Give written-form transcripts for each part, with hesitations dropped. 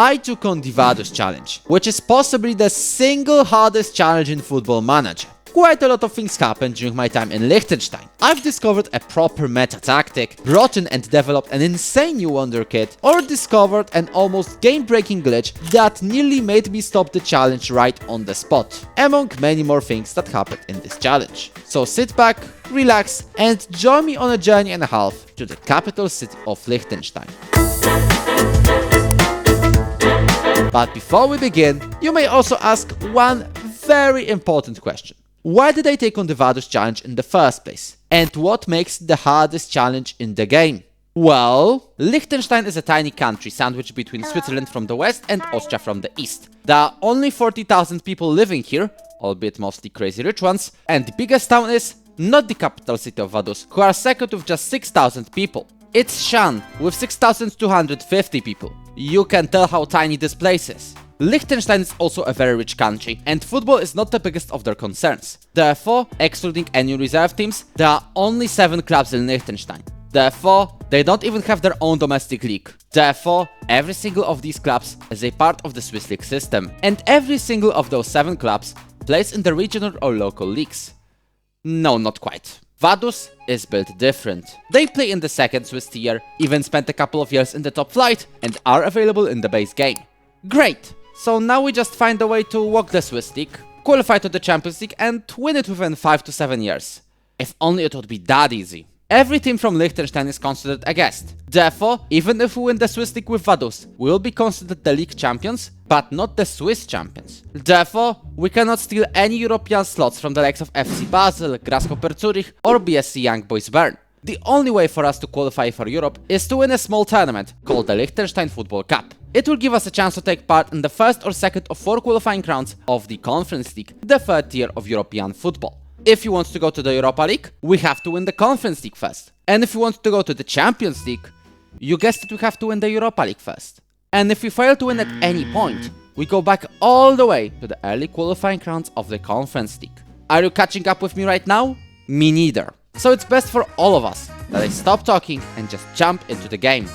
I took on the Vaduz challenge, which is possibly the single hardest challenge in Football Manager. Quite a lot of things happened during my time in Liechtenstein. I've discovered a proper meta tactic, brought in and developed an insane new wonder kit, or discovered an almost game-breaking glitch that nearly made me stop the challenge right on the spot, among many more things that happened in this challenge. So sit back, relax, and join me on a journey and a half to the capital city of Liechtenstein. But before we begin, you may also ask one very important question. Why did I take on the Vaduz challenge in the first place? And what makes it the hardest challenge in the game? Well, Liechtenstein is a tiny country sandwiched between Switzerland from the west and Austria from the east. There are only 40,000 people living here, albeit mostly crazy rich ones, and the biggest town is not the capital city of Vaduz, who are second with just 6,000 people. It's Shan, with 6,250 people. You can tell how tiny this place is. Liechtenstein is also a very rich country, and football is not the biggest of their concerns. Therefore, excluding any reserve teams, there are only 7 clubs in Liechtenstein. Therefore, they don't even have their own domestic league. Therefore, every single of these clubs is a part of the Swiss league system, and every single of those 7 clubs plays in the regional or local leagues. No, not quite. Vaduz is built different. They play in the second Swiss tier, even spent a couple of years in the top flight, and are available in the base game. Great! So now we just find a way to walk the Swiss league, qualify to the Champions League, and win it within 5 to 7 years. If only it would be that easy. Every team from Liechtenstein is considered a guest. Therefore, even if we win the Swiss league with Vaduz, we will be considered the league champions, but not the Swiss champions. Therefore, we cannot steal any European slots from the likes of FC Basel, Grasshopper Zurich, or BSC Young Boys Bern. The only way for us to qualify for Europe is to win a small tournament called the Liechtenstein Football Cup. It will give us a chance to take part in the first or second of 4 qualifying rounds of the Conference League, the third tier of European football. If you want to go to the Europa League, we have to win the Conference League first. And if you want to go to the Champions League, you guessed it, we have to win the Europa League first. And if we fail to win at any point, we go back all the way to the early qualifying rounds of the Conference League. Are you catching up with me right now? Me neither. So it's best for all of us that I stop talking and just jump into the game.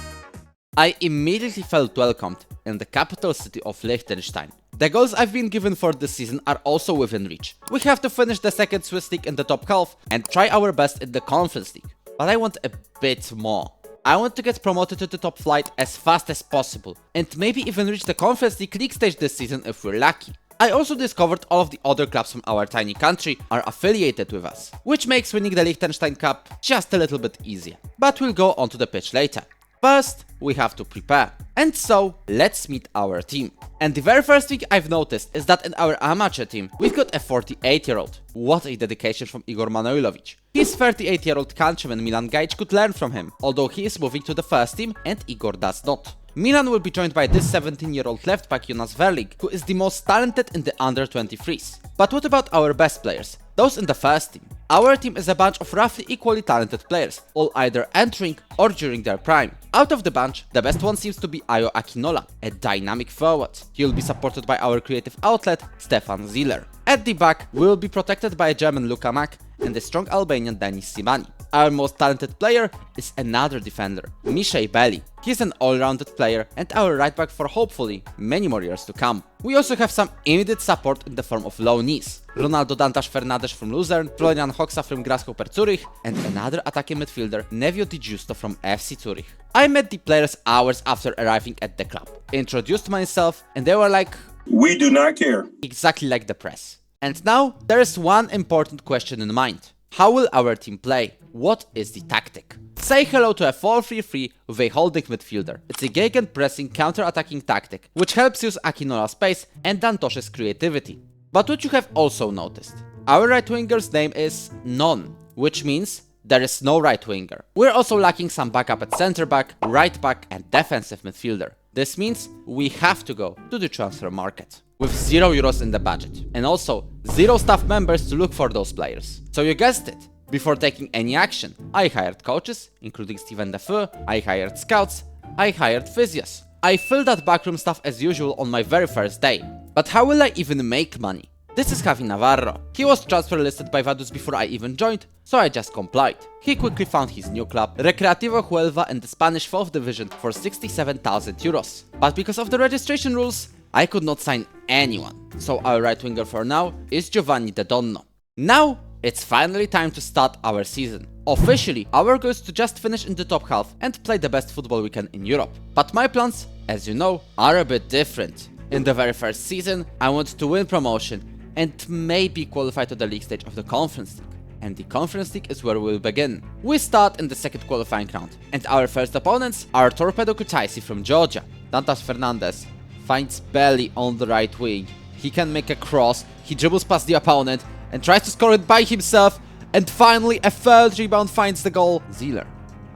I immediately felt welcomed in the capital city of Liechtenstein. The goals I've been given for this season are also within reach. We have to finish the second Swiss league in the top half and try our best in the Conference League. But I want a bit more. I want to get promoted to the top flight as fast as possible, and maybe even reach the Conference League stage this season if we're lucky. I also discovered all of the other clubs from our tiny country are affiliated with us, which makes winning the Liechtenstein Cup just a little bit easier. But we'll go onto the pitch later. First, we have to prepare. And so, let's meet our team. And the very first thing I've noticed is that in our amateur team, we've got a 48-year-old. What a dedication from Igor Manojlovic. His 38-year-old countryman Milan Gajic could learn from him, although he is moving to the first team and Igor does not. Milan will be joined by this 17-year-old left back Jonas Verling, who is the most talented in the under-23s. But what about our best players? Those in the first team. Our team is a bunch of roughly equally talented players, all either entering or during their prime. Out of the bunch, the best one seems to be Ayo Akinola, a dynamic forward. He will be supported by our creative outlet, Stefan Ziller. At the back, we will be protected by a German Luka Mak and a strong Albanian Denis Simani. Our most talented player is another defender, Mishej Beli. He's an all-rounded player and our right back for hopefully many more years to come. We also have some immediate support in the form of loanees. Ronaldo Dantas Fernandes from Luzern, Florian Hoxa from Grasshopper Zurich, and another attacking midfielder, Nevio Di Giusto from FC Zurich. I met the players hours after arriving at the club, introduced myself, and they were like, "We do not care." Exactly like the press. And now, there is one important question in mind. How will our team play? What is the tactic? Say hello to a 4-3-3 with a holding midfielder. It's a gegenpressing counter-attacking tactic, which helps use Akinola's pace and Dantosh's creativity. But what you have also noticed, our right winger's name is none, which means there is no right winger. We're also lacking some backup at center back, right back and defensive midfielder. This means we have to go to the transfer market. With €0 in the budget, and also 0 staff members to look for those players. So you guessed it, before taking any action, I hired coaches, including Steven Defoe, I hired scouts, I hired physios. I filled that backroom stuff as usual on my very first day. But how will I even make money? This is Javi Navarro. He was transfer listed by Vaduz before I even joined, so I just complied. He quickly found his new club, Recreativo Huelva, in the Spanish 4th division for 67,000 euros. But because of the registration rules, I could not sign anyone. So our right winger for now is Giovanni De Donno. Now, it's finally time to start our season. Officially, our goal is to just finish in the top half and play the best football we can in Europe. But my plans, as you know, are a bit different. In the very first season, I want to win promotion and maybe qualify to the league stage of the Conference League. And the Conference League is where we'll begin. We start in the second qualifying round, and our first opponents are Torpedo Kutaisi from Georgia. Dantas Fernandez finds Belly on the right wing. He can make a cross, he dribbles past the opponent and tries to score it by himself, and finally a third rebound finds the goal. Ziller,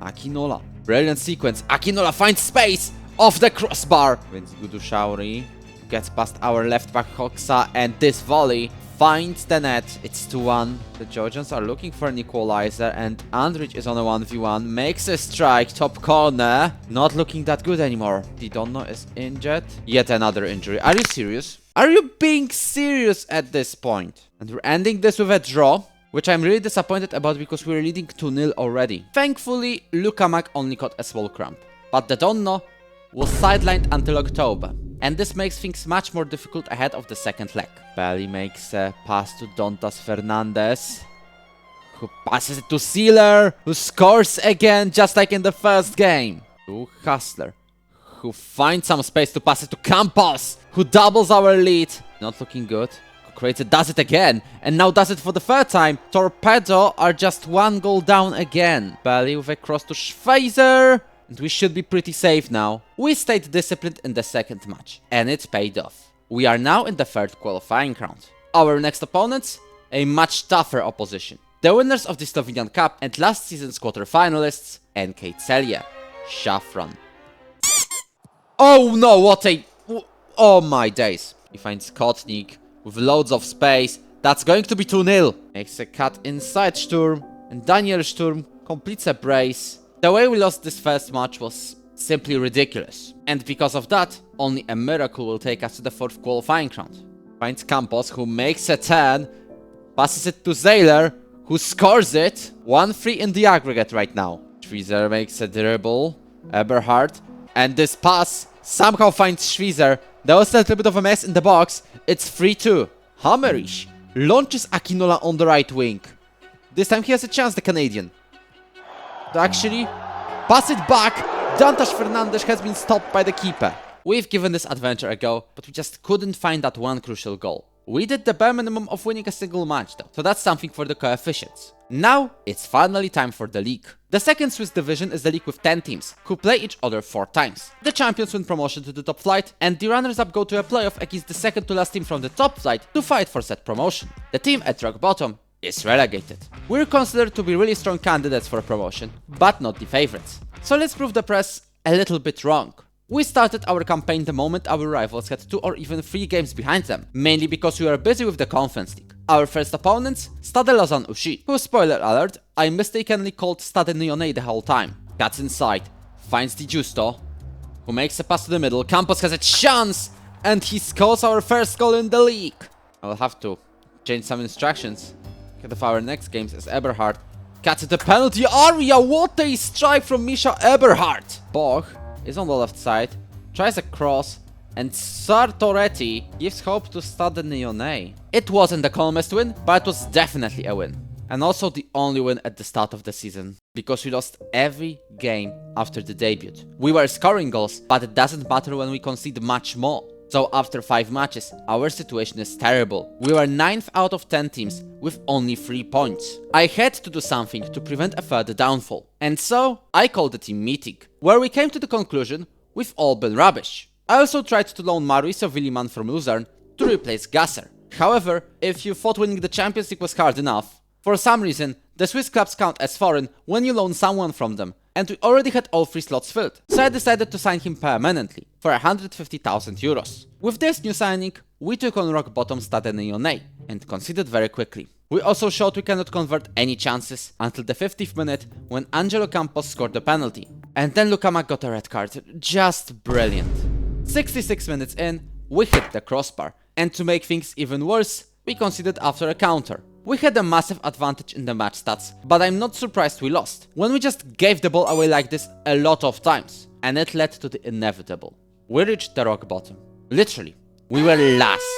Akinola, brilliant sequence, Akinola finds space off the crossbar. Więc Gudushauri gets past our left back Hoxa, and this volley finds the net. It's 2-1. The Georgians are looking for an equalizer, and Andrich is on a 1v1, makes a strike, top corner. Not looking that good anymore. Didonno is injured. Yet another injury. Are you serious? Are you being serious at this point? And we're ending this with a draw, which I'm really disappointed about because we're leading 2-0 already. Thankfully, Lukamak only caught a small cramp, but Didonno was sidelined until October. And this makes things much more difficult ahead of the second leg. Belly makes a pass to Dantas Fernandez, who passes it to Sealer, who scores again just like in the first game. To Hustler, who finds some space to pass it to Campos, who doubles our lead. Not looking good. Creator does it again, and now does it for the third time. Torpedo are just one goal down again. Belly with a cross to Schweizer. And we should be pretty safe now. We stayed disciplined in the second match, and it paid off. We are now in the third qualifying round. Our next opponents, a much tougher opposition. The winners of the Slovenian Cup and last season's quarter-finalists, NK Celje, Shafran. Oh no, what a... Oh my days. He finds Kotnik with loads of space. That's going to be 2-0. Makes a cut inside Sturm, and Daniel Sturm completes a brace. The way we lost this first match was simply ridiculous. And because of that, only a miracle will take us to the fourth qualifying round. Finds Campos, who makes a turn, passes it to Zayler, who scores it. 1-3 in the aggregate right now. Schweizer makes a dribble, Eberhard, and this pass somehow finds Schweizer. There was a little bit of a mess in the box. It's 3-2. Hammerish launches Akinola on the right wing. This time he has a chance, the Canadian. To actually pass it back. Dantas Fernandez has been stopped by the keeper. We've given this adventure a go, but we just couldn't find that one crucial goal. We did the bare minimum of winning a single match though, so that's something for the coefficients. Now, it's finally time for the league. The second Swiss division is the league with 10 teams, who play each other 4 times. The champions win promotion to the top flight, and the runners-up go to a playoff against the second to last team from the top flight to fight for said promotion. The team at rock bottom is relegated. We're considered to be really strong candidates for promotion, but not the favorites. So let's prove the press a little bit wrong. We started our campaign the moment our rivals had 2 or even 3 games behind them, mainly because we were busy with the Conference League. Our first opponents, Stade Lausanne Ushi, who, spoiler alert, I mistakenly called Stade Lyonnais the whole time. Cuts inside, finds Di Giusto, who makes a pass to the middle. Campos has a chance, and he scores our first goal in the league. I'll have to change some instructions. Head of our next games is Eberhard. Cuts at the penalty area. What a strike from Misha Eberhard. Boch is on the left side, tries a cross, and Sartoretti gives hope to Stade Lyonnais. It wasn't the calmest win, but it was definitely a win. And also the only win at the start of the season, because we lost every game after the debut. We were scoring goals, but it doesn't matter when we concede much more. So after 5 matches, our situation is terrible. We were 9th out of 10 teams with only 3 points. I had to do something to prevent a further downfall. And so, I called a team meeting, where we came to the conclusion we've all been rubbish. I also tried to loan Mauricio Williman from Luzern to replace Gasser. However, if you thought winning the Champions League was hard enough, for some reason, the Swiss clubs count as foreign when you loan someone from them, and we already had all 3 slots filled, so I decided to sign him permanently for 150,000 euros. With this new signing, we took on rock bottom Stade Lyonnais and conceded very quickly. We also showed we cannot convert any chances until the 50th minute when Angelo Campos scored the penalty. And then Lukamak got a red card. Just brilliant. 66 minutes in, we hit the crossbar, and to make things even worse, we conceded after a counter. We had a massive advantage in the match stats, but I'm not surprised we lost, when we just gave the ball away like this a lot of times, and it led to the inevitable. We reached the rock bottom. Literally, we were last.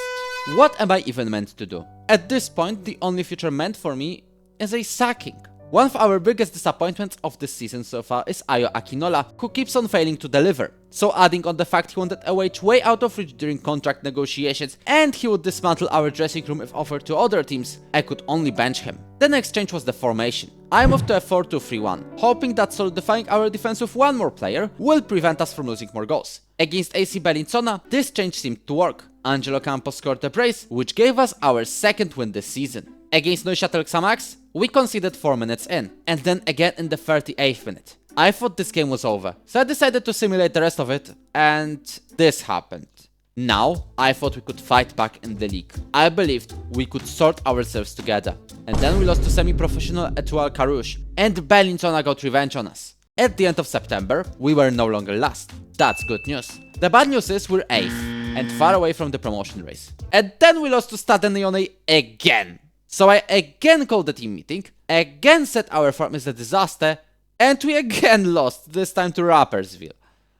What am I even meant to do? At this point, the only future meant for me is a sacking. One of our biggest disappointments of this season so far is Ayo Akinola, who keeps on failing to deliver. So adding on the fact he wanted a wage way out of reach during contract negotiations and he would dismantle our dressing room if offered to other teams, I could only bench him. The next change was the formation. I moved to a 4-2-3-1, hoping that solidifying our defense with one more player will prevent us from losing more goals. Against AC Bellinzona, this change seemed to work. Angelo Campos scored a brace, which gave us our second win this season. Against Neuchâtel Xamax, we conceded 4 minutes in, and then again in the 38th minute. I thought this game was over, so I decided to simulate the rest of it, and this happened. Now, I thought we could fight back in the league. I believed we could sort ourselves together. And then we lost to semi-professional Etoile Carouge, and Bellinzona got revenge on us. At the end of September, we were no longer last. That's good news. The bad news is we're 8th, and far away from the promotion race. And then we lost to Stade Lyonnais again. So I again called the team meeting, again said our form is a disaster, and we again lost, this time to Rapperswil.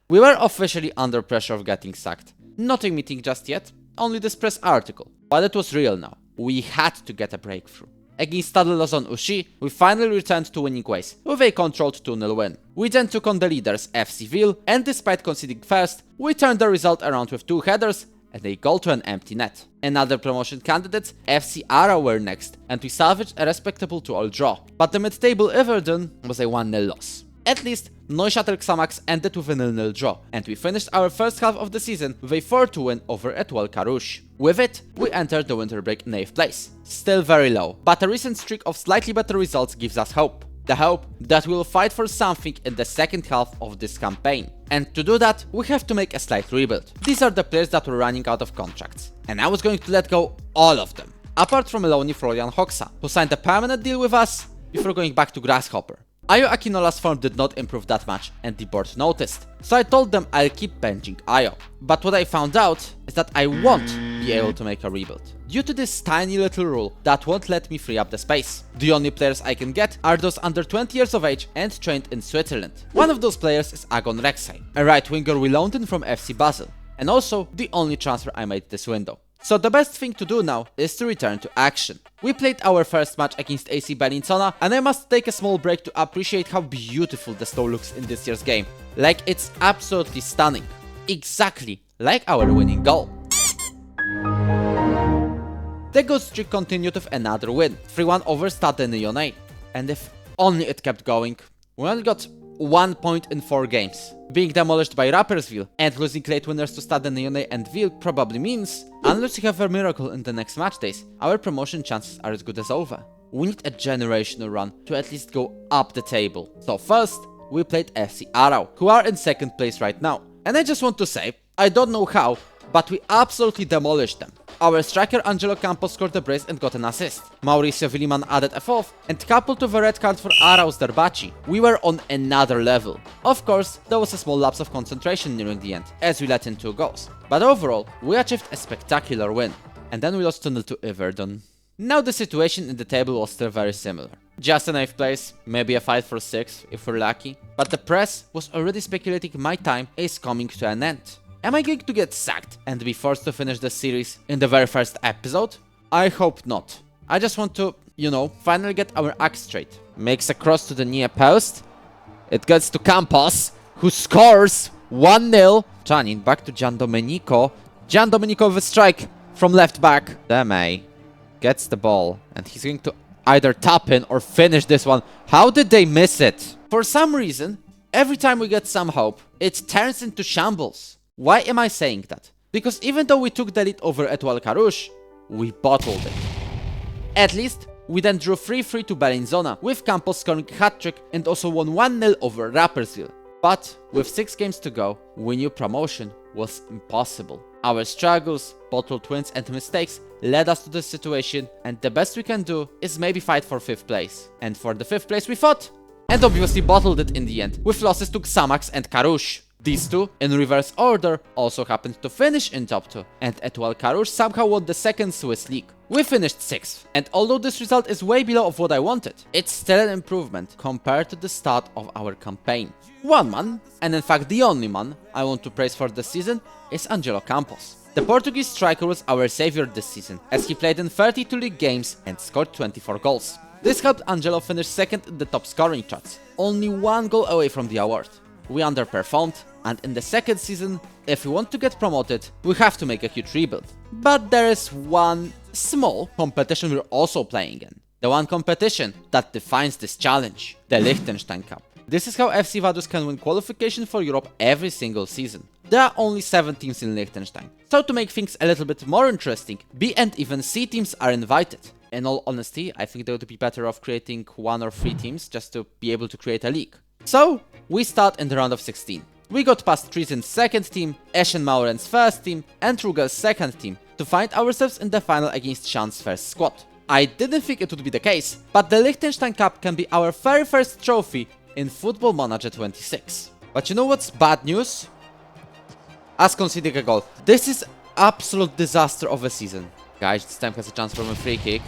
We were officially under pressure of getting sacked. Not a meeting just yet, only this press article. But it was real now. We had to get a breakthrough. Against Stade Lausanne Ouchy, we finally returned to winning ways, with a controlled 2-0 win. We then took on the leaders FC Ville, and despite conceding first, we turned the result around with 2 headers and a goal to an empty net. Another promotion candidates, FC Ara, were next, and we salvaged a respectable 2-2 draw. But the mid-table Everton was a 1-0 loss. At least, Neuchâtel Xamax ended with a 0-0 draw, and we finished our first half of the season with a 4-2 win over Etoile Carouge. With it, we entered the winter break in 8th place. Still very low, but a recent streak of slightly better results gives us hope. The hope that we will fight for something in the second half of this campaign. And to do that, we have to make a slight rebuild. These are the players that were running out of contracts, and I was going to let go all of them. Apart from Eloni Florian Hoxa, who signed a permanent deal with us before going back to Grasshopper. Ayo Akinola's form did not improve that much, and the board noticed, so I told them I'll keep benching Ayo. But what I found out is that I won't be able to make a rebuild, due to this tiny little rule that won't let me free up the space. The only players I can get are those under 20 years of age and trained in Switzerland. One of those players is Agon Rexay, a right winger we loaned in from FC Basel, and also the only transfer I made this window. So the best thing to do now is to return to action. We played our first match against AC Bellinzona, and I must take a small break to appreciate how beautiful the snow looks in this year's game. Like, it's absolutely stunning. Exactly like our winning goal. The good streak continued with another win, 3-1 over Stade Lyonnais. And if only it kept going. We only got 1 point in 4 games. Being demolished by Rapperswil and losing late winners to Stade Lyonnais and Ville probably means, unless we have a miracle in the next match days, our promotion chances are as good as over. We need a generational run to at least go up the table. So first, we played FC Arau, who are in 2nd place right now. And I just want to say, I don't know how, but we absolutely demolished them. Our striker Angelo Campos scored a brace and got an assist. Mauricio Villiman added a 4th, and coupled with a red card for Arauz Derbachi, we were on another level. Of course, there was a small lapse of concentration nearing the end, as we let in 2 goals. But overall, we achieved a spectacular win. And then we lost 2-0 to Everton. Now the situation in the table was still very similar. Just an 8th place, maybe a fight for 6th if we're lucky. But the press was already speculating my time is coming to an end. Am I going to get sacked and be forced to finish the series in the very first episode? I hope not. I just want to, finally get our act straight. Makes a cross to the near post. It gets to Campos, who scores 1-0. Janin back to Giandomenico. Giandomenico with a strike from left back. Deme gets the ball, and he's going to either tap in or finish this one. How did they miss it? For some reason, every time we get some hope, it turns into shambles. Why am I saying that? Because even though we took the lead over Etoile Carouge, we bottled it. At least, we then drew 3-3 to Bellinzona, with Campos scoring a hat-trick and also won 1-0 over Rapperswil. But with 6 games to go, we knew promotion was impossible. Our struggles, bottled wins and mistakes led us to this situation, and the best we can do is maybe fight for 5th place. And for the 5th place we fought, and obviously bottled it in the end, with losses to Xamax and Carouge. These two, in reverse order, also happened to finish in top 2, and Etoile Carouge somehow won the second Swiss league. We finished 6th, and although this result is way below of what I wanted, it's still an improvement compared to the start of our campaign. One man, and in fact the only man, I want to praise for this season is Angelo Campos. The Portuguese striker was our savior this season, as he played in 32 league games and scored 24 goals. This helped Angelo finish second in the top scoring charts, only 1 goal away from the award. We underperformed, and in the second season, if we want to get promoted, we have to make a huge rebuild. But there is one small competition we're also playing in. The one competition that defines this challenge, the Liechtenstein Cup. This is how FC Vaduz can win qualification for Europe every single season. There are only 7 teams in Liechtenstein, so to make things a little bit more interesting, B and even C teams are invited. In all honesty, I think they would be better off creating 1 or 3 teams just to be able to create a league. So, we start in the round of 16. We got past Treasen's second team, Eschen Mauren's first team, and Rugel's second team to find ourselves in the final against Sean's first squad. I didn't think it would be the case, but the Liechtenstein Cup can be our very first trophy in Football Manager 26. But you know what's bad news? Us conceding a goal. This is absolute disaster of a season. Guys, this time has a chance from a free kick.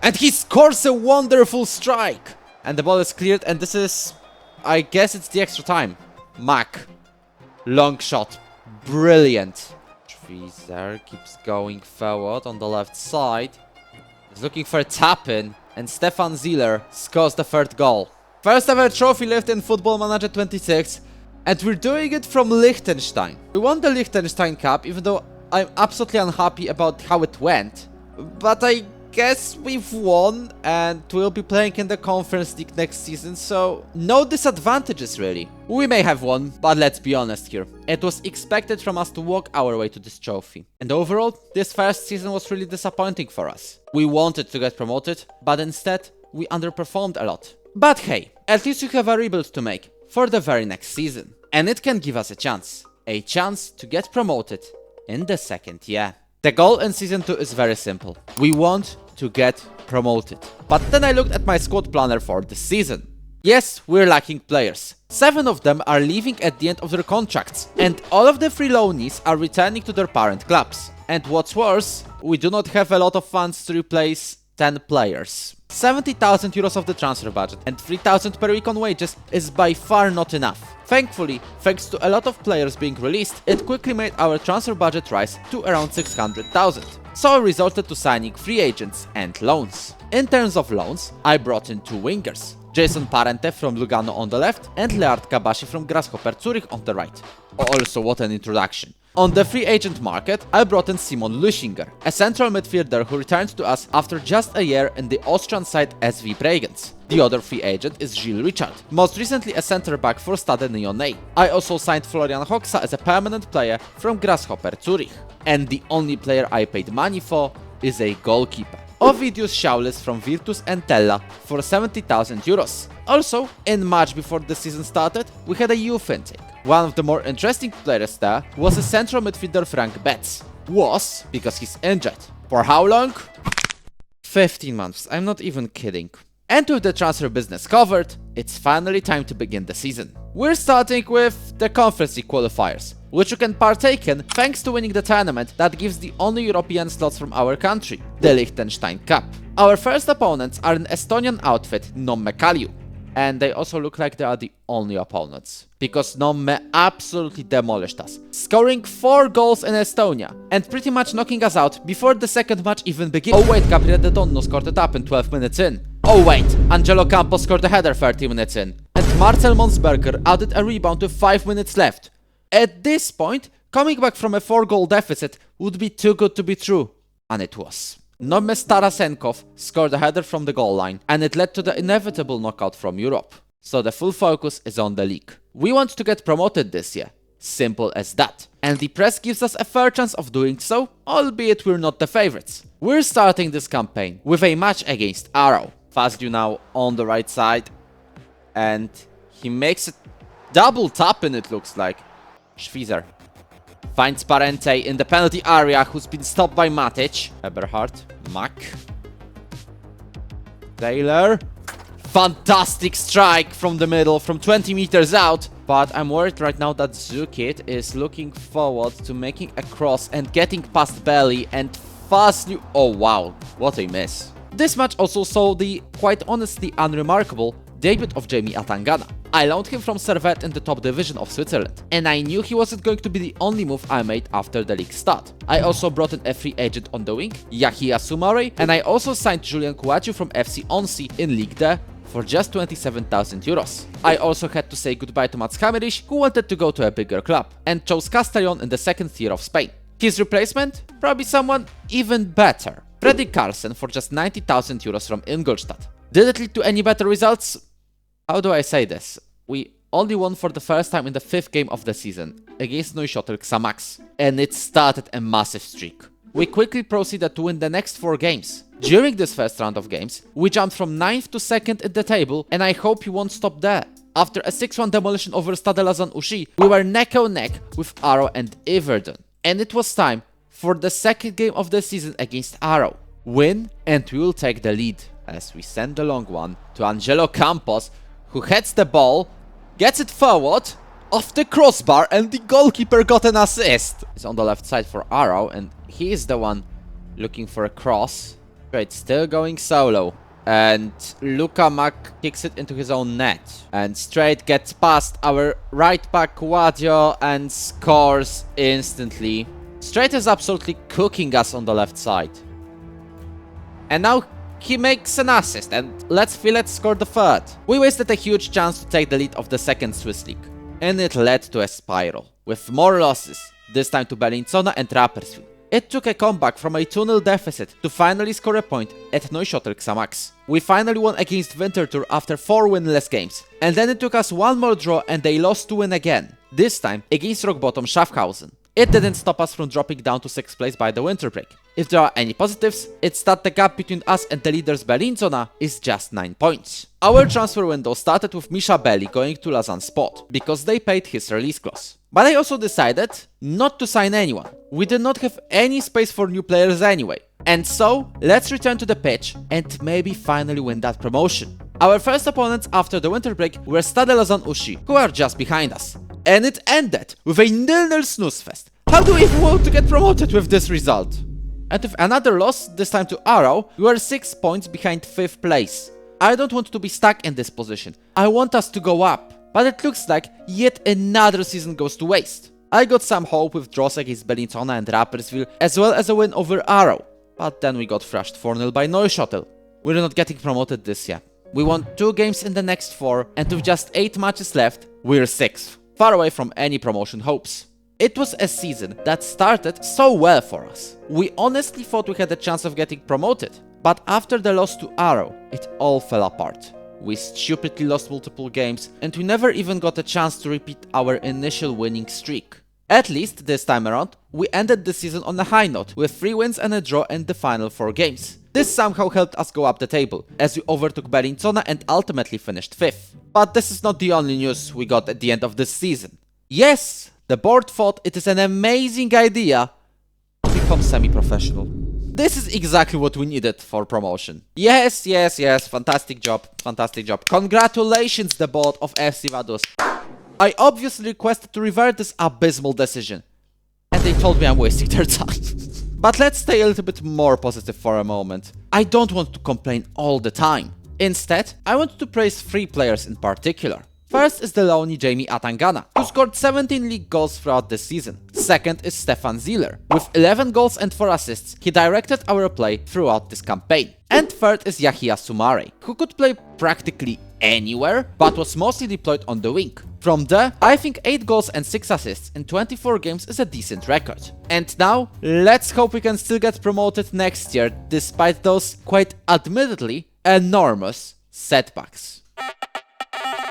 And he scores a wonderful strike! And the ball is cleared, and this is... I guess it's the extra time. Mac. Long shot. Brilliant. Treaser keeps going forward on the left side. He's looking for a tap-in, and Stefan Zieler scores the third goal. First ever trophy lift in Football Manager 26, and we're doing it from Liechtenstein. We won the Liechtenstein Cup, even though I'm absolutely unhappy about how it went. But I guess we've won, and we'll be playing in the Conference League next season, so no disadvantages really. We may have won, but let's be honest here. It was expected from us to walk our way to this trophy. And overall, this first season was really disappointing for us. We wanted to get promoted, but instead, we underperformed a lot. But hey, at least we have a rebuild to make for the very next season. And it can give us a chance to get promoted in the second year. The goal in Season 2 is very simple. We want to get promoted. But then I looked at my squad planner for this season. Yes, we're lacking players. 7 of them are leaving at the end of their contracts. And all of the 3 loanees are returning to their parent clubs. And what's worse, we do not have a lot of funds to replace 10 players. 70,000 euros of the transfer budget and 3,000 per week on wages is by far not enough. Thankfully, thanks to a lot of players being released, it quickly made our transfer budget rise to around 600,000. So I resorted to signing free agents and loans. In terms of loans, I brought in 2 wingers. Jason Parente from Lugano on the left and Leard Kabashi from Grasshopper Zurich on the right. Also, what an introduction. On the free agent market, I brought in Simon Lüschinger, a central midfielder who returned to us after just a year in the Austrian side SV Bregenz. The other free agent is Gilles Richard, most recently a centre-back for Stade Lyonnais. I also signed Florian Hoxa as a permanent player from Grasshopper Zurich. And the only player I paid money for is a goalkeeper. Ovidius Schaulis from Virtus Entella for 70,000 euros. Also, in March before the season started, we had a youth intake. One of the more interesting players there was a central midfielder Frank Betts. Was, because he's injured. For how long? 15 months, I'm not even kidding. And with the transfer business covered, it's finally time to begin the season. We're starting with the Conference League qualifiers, which you can partake in thanks to winning the tournament that gives the only European slots from our country, the Liechtenstein Cup. Our first opponents are an Estonian outfit, Nõmme Kalju. And they also look like they are the only opponents, because Nõmme absolutely demolished us, scoring 4 goals in Estonia, and pretty much knocking us out before the second match even began. Oh wait, Gabriel De Donno scored it up in 12 minutes in. Oh wait, Angelo Campos scored a header 30 minutes in. And Marcel Monsberger added a rebound with 5 minutes left. At this point, coming back from a 4-goal deficit would be too good to be true. And it was. Nõmme's Tarasenkov scored a header from the goal line, and it led to the inevitable knockout from Europe. So the full focus is on the league. We want to get promoted this year. Simple as that. And the press gives us a fair chance of doing so, albeit we're not the favorites. We're starting this campaign with a match against Arrow. Fazdu now on the right side. And he makes a double tap in, it looks like. Schwiezer finds Parente in the penalty area, who's been stopped by Matic. Eberhard, Mack. Taylor. Fantastic strike from the middle, from 20 meters out. but I'm worried right now that Zukit is looking forward to making a cross and getting past Belly and fastly. Oh wow, what a miss. This match also saw the, quite honestly, unremarkable debut of Jamie Atangana. I loaned him from Servette in the top division of Switzerland, and I knew he wasn't going to be the only move I made after the league start. I also brought in a free agent on the wing, Yahia Soumare, and I also signed Julian Kouadio from FC Onsi in Ligue 2 for just 27,000 euros. I also had to say goodbye to Mats Hammerich, who wanted to go to a bigger club, and chose Castellon in the second tier of Spain. His replacement? Probably someone even better. Freddy Carlsen for just 90,000 euros from Ingolstadt. Did it lead to any better results? How do I say this? We only won for the first time in the 5th game of the season against Neuchâtel Xamax, and it started a massive streak. We quickly proceeded to win the next 4 games. During this first round of games, we jumped from 9th to 2nd in the table, and I hope you won't stop there. After a 6-1 demolition over Stade Lazan Ushi, we were neck and neck with Arrow and Everton. And it was time for the second game of the season against Arrow. Win and we will take the lead, as we send the long one to Angelo Campos, who heads the ball, gets it forward, off the crossbar, and the goalkeeper got an assist. He's on the left side for Arrow, and he is the one looking for a cross. Right, still going solo. And Luka Mak kicks it into his own net. And straight gets past our right back Kouadio and scores instantly. Straight is absolutely cooking us on the left side. And now he makes an assist, and let's score the third. We wasted a huge chance to take the lead of the second Swiss league, and it led to a spiral, with more losses, this time to Bellinzona and Rapperswil. It took a comeback from a 2-0 deficit to finally score a point at Neuchâtel Xamax. We finally won against Winterthur after 4 winless games, and then it took us one more draw and they lost to win again, this time against rock bottom Schaffhausen. It didn't stop us from dropping down to 6th place by the winter break. If there are any positives, it's that the gap between us and the leaders Bellinzona is just 9 points. Our transfer window started with Misha Belli going to Lausanne Sport, because they paid his release clause. But I also decided not to sign anyone. We did not have any space for new players anyway. And so, let's return to the pitch and maybe finally win that promotion. Our first opponents after the winter break were Stade Lausanne Ushi, who are just behind us. And it ended with a 0-0 snooze fest. How do we even want to get promoted with this result? And with another loss, this time to Arrow, we were 6 points behind 5th place. I don't want to be stuck in this position. I want us to go up. But it looks like yet another season goes to waste. I got some hope with draws against Bellinzona and Rapperswil, as well as a win over Arrow. But then we got thrashed 4-0 by Neuchâtel. We're not getting promoted this year. We won 2 games in the next 4, and with just 8 matches left, we're 6th. Far away from any promotion hopes. It was a season that started so well for us. We honestly thought we had a chance of getting promoted. But after the loss to Arrow, it all fell apart. We stupidly lost multiple games, and we never even got a chance to repeat our initial winning streak. At least this time around, we ended the season on a high note, with 3 wins and a draw in the final 4 games. This somehow helped us go up the table, as we overtook Bellinzona and ultimately finished 5th. But this is not the only news we got at the end of this season. Yes, the board thought it is an amazing idea to become semi-professional. This is exactly what we needed for promotion. Yes, fantastic job. Congratulations, the board of FC Vaduz. I obviously requested to revert this abysmal decision, and they told me I'm wasting their time. But let's stay a little bit more positive for a moment. I don't want to complain all the time. Instead, I want to praise 3 players in particular. First is the loanee Jamie Atangana, who scored 17 league goals throughout this season. Second is Stefan Zieler. With 11 goals and 4 assists, he directed our play throughout this campaign. And third is Yahia Soumare, who could play practically anywhere, but was mostly deployed on the wing. From there, I think 8 goals and 6 assists in 24 games is a decent record. And now, let's hope we can still get promoted next year, despite those, quite admittedly, enormous setbacks.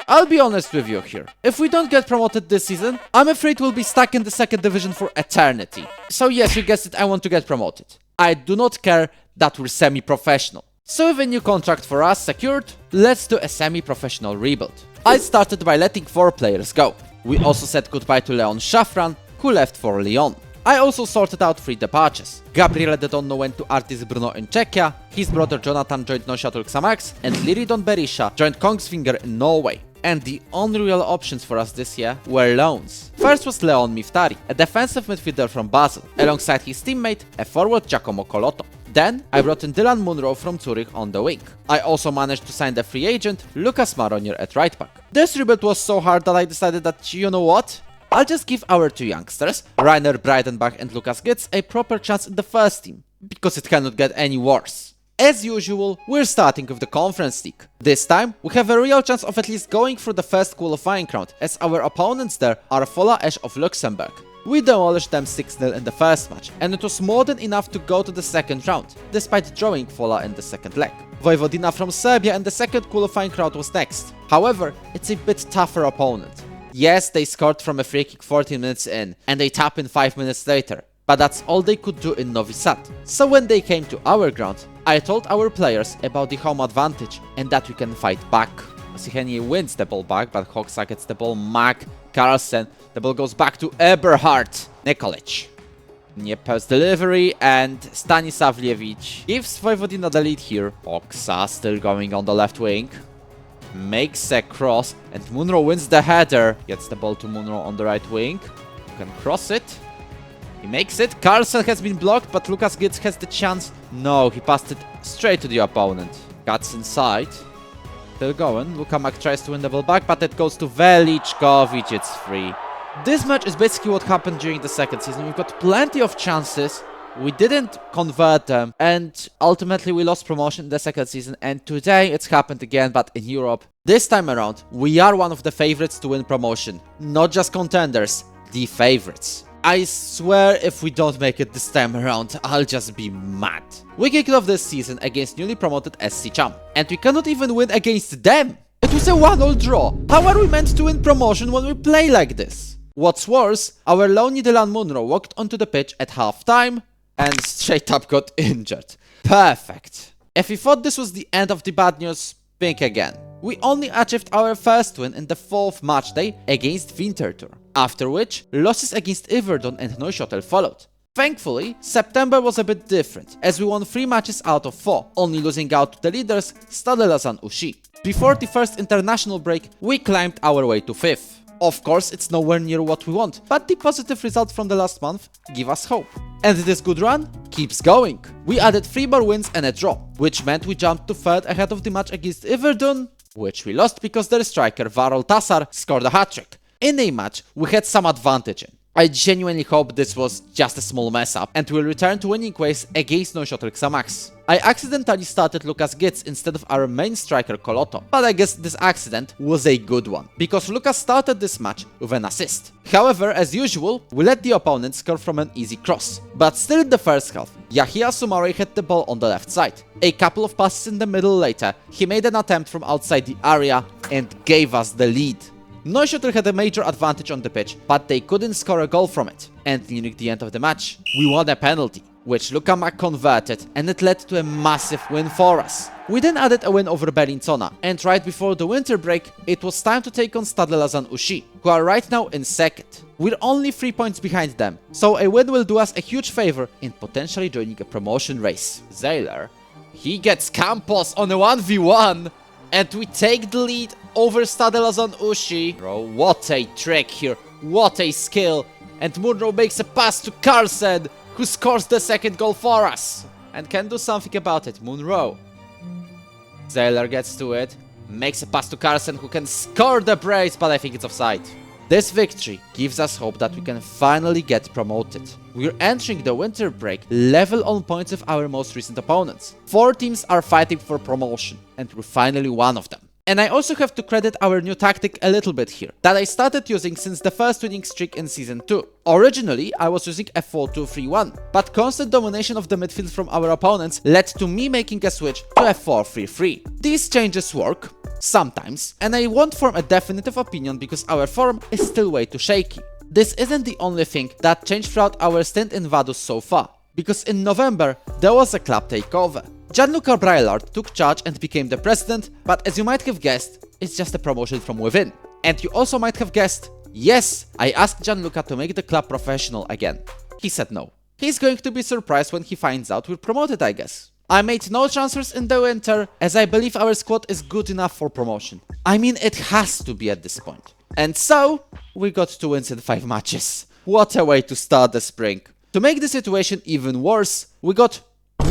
I'll be honest with you here. If we don't get promoted this season, I'm afraid we'll be stuck in the 2nd division for eternity. So yes, you guessed it, I want to get promoted. I do not care that we're semi-professional. So with a new contract for us secured, let's do a semi-professional rebuild. I started by letting 4 players go. We also said goodbye to Leon Shafran, who left for Lyon. I also sorted out 3 departures. Gabriele De Donno went to Artis Brno in Czechia, his brother Jonathan joined Neuchâtel Xamax, and Liridon Berisha joined Kongsvinger in Norway. and the only real options for us this year were loans. First was Leon Miftari, a defensive midfielder from Basel, alongside his teammate, a forward Giacomo Colotto. Then I brought in Dylan Munro from Zurich on the wing. I also managed to sign the free agent Lucas Maronier at right back. This rebuild was so hard that I decided that, you know what? I'll just give our two youngsters, Rainer Breidenbach and Lukas Gitz, a proper chance in the first team, because it cannot get any worse. As usual, we're starting with the Conference League. This time, we have a real chance of at least going through the first qualifying round, as our opponents there are Fola Esch of Luxembourg. We demolished them 6-0 in the first match, and it was more than enough to go to the second round, despite drawing Fola in the second leg. Vojvodina from Serbia and the second qualifying round was next. However, it's a bit tougher opponent. Yes, they scored from a free kick 14 minutes in, and they tap in 5 minutes later, but that's all they could do in Novi Sad. So when they came to our ground, I told our players about the home advantage and that we can fight back. Sichenie wins the ball back, but Hoxha gets the ball. Mack, Carlsen, the ball goes back to Eberhard. Nikolic. Niepo's delivery, and Stanislav Lievich gives Vojvodina the lead here. Hoxha still going on the left wing. Makes a cross, and Munro wins the header. Gets the ball to Munro on the right wing. You can cross it. He makes it. Carlsen has been blocked, but Lukas Gitz has the chance. No, he passed it straight to the opponent. Cuts inside. Still going. Luka Mack tries to win the ball back, but it goes to Velichkovic. It's free. This match is basically what happened during the second season. We've got plenty of chances. We didn't convert them, and ultimately we lost promotion in the second season, and today it's happened again, but in Europe. This time around, we are one of the favorites to win promotion. Not just contenders, the favorites. I swear if we don't make it this time around, I'll just be mad. We kicked off this season against newly promoted SC Cham, and we cannot even win against them. It was a 1-1 draw. How are we meant to win promotion when we play like this? What's worse, our lonely Dylan Munro walked onto the pitch at half-time and straight up got injured. Perfect. If you thought this was the end of the bad news, think again. We only achieved our first win in the 4th matchday against Winterthur, after which losses against Iverdon and Neuchâtel followed. Thankfully, September was a bit different, as we won 3 matches out of 4, only losing out to the leaders Stade Lausanne Ushi. Before the first international break, we climbed our way to 5th. Of course, it's nowhere near what we want, but the positive results from the last month give us hope. And this good run keeps going. We added 3 more wins and a draw, which meant we jumped to 3rd ahead of the match against Iverdon, which we lost because their striker Varol Tassar scored a hat-trick. In a match we had some advantage in. I genuinely hope this was just a small mess up and will return to winning ways against Neuchâtel Xamax. I accidentally started Lukas Gitz instead of our main striker Colotto, but I guess this accident was a good one, because Lukas started this match with an assist. However, as usual, we let the opponent score from an easy cross. But still in the first half, Yahia Soumaré had the ball on the left side. A couple of passes in the middle later, he made an attempt from outside the area and gave us the lead. Neuchâtel had a major advantage on the pitch, but they couldn't score a goal from it. And nearing the end of the match, we won a penalty, which Luka Mack converted, and it led to a massive win for us. We then added a win over Bellinzona, and right before the winter break, it was time to take on Stade Lausanne Ushi, who are right now in 2nd. We're only 3 points behind them, so a win will do us a huge favor in potentially joining a promotion race. Zayler, he gets Campos on a 1v1, and we take the lead over Stade Lausanne Ushi. Bro, what a trick here, what a skill. And Munro makes a pass to Carlsen, who scores the second goal for us. And can do something about it, Munro. Zayler gets to it, makes a pass to Carlsen, who can score the brace, but I think it's offside. This victory gives us hope that we can finally get promoted. We're entering the winter break level on points with our most recent opponents. 4 teams are fighting for promotion, and we're finally one of them. And I also have to credit our new tactic a little bit here, that I started using since the first winning streak in Season 2. Originally, I was using a 4-2-3-1, but constant domination of the midfield from our opponents led to me making a switch to a 4-3-3. These changes work, sometimes, and I won't form a definitive opinion because our form is still way too shaky. This isn't the only thing that changed throughout our stint in Vaduz so far, because in November there was a club takeover. Gianluca Braillard took charge and became the president, but as you might have guessed, it's just a promotion from within. And you also might have guessed, yes, I asked Gianluca to make the club professional again. He said no. He's going to be surprised when he finds out we're promoted, I guess. I made no transfers in the winter, as I believe our squad is good enough for promotion. I mean, it has to be at this point. And so, we got 2 wins in 5 matches. What a way to start the spring. To make the situation even worse, we got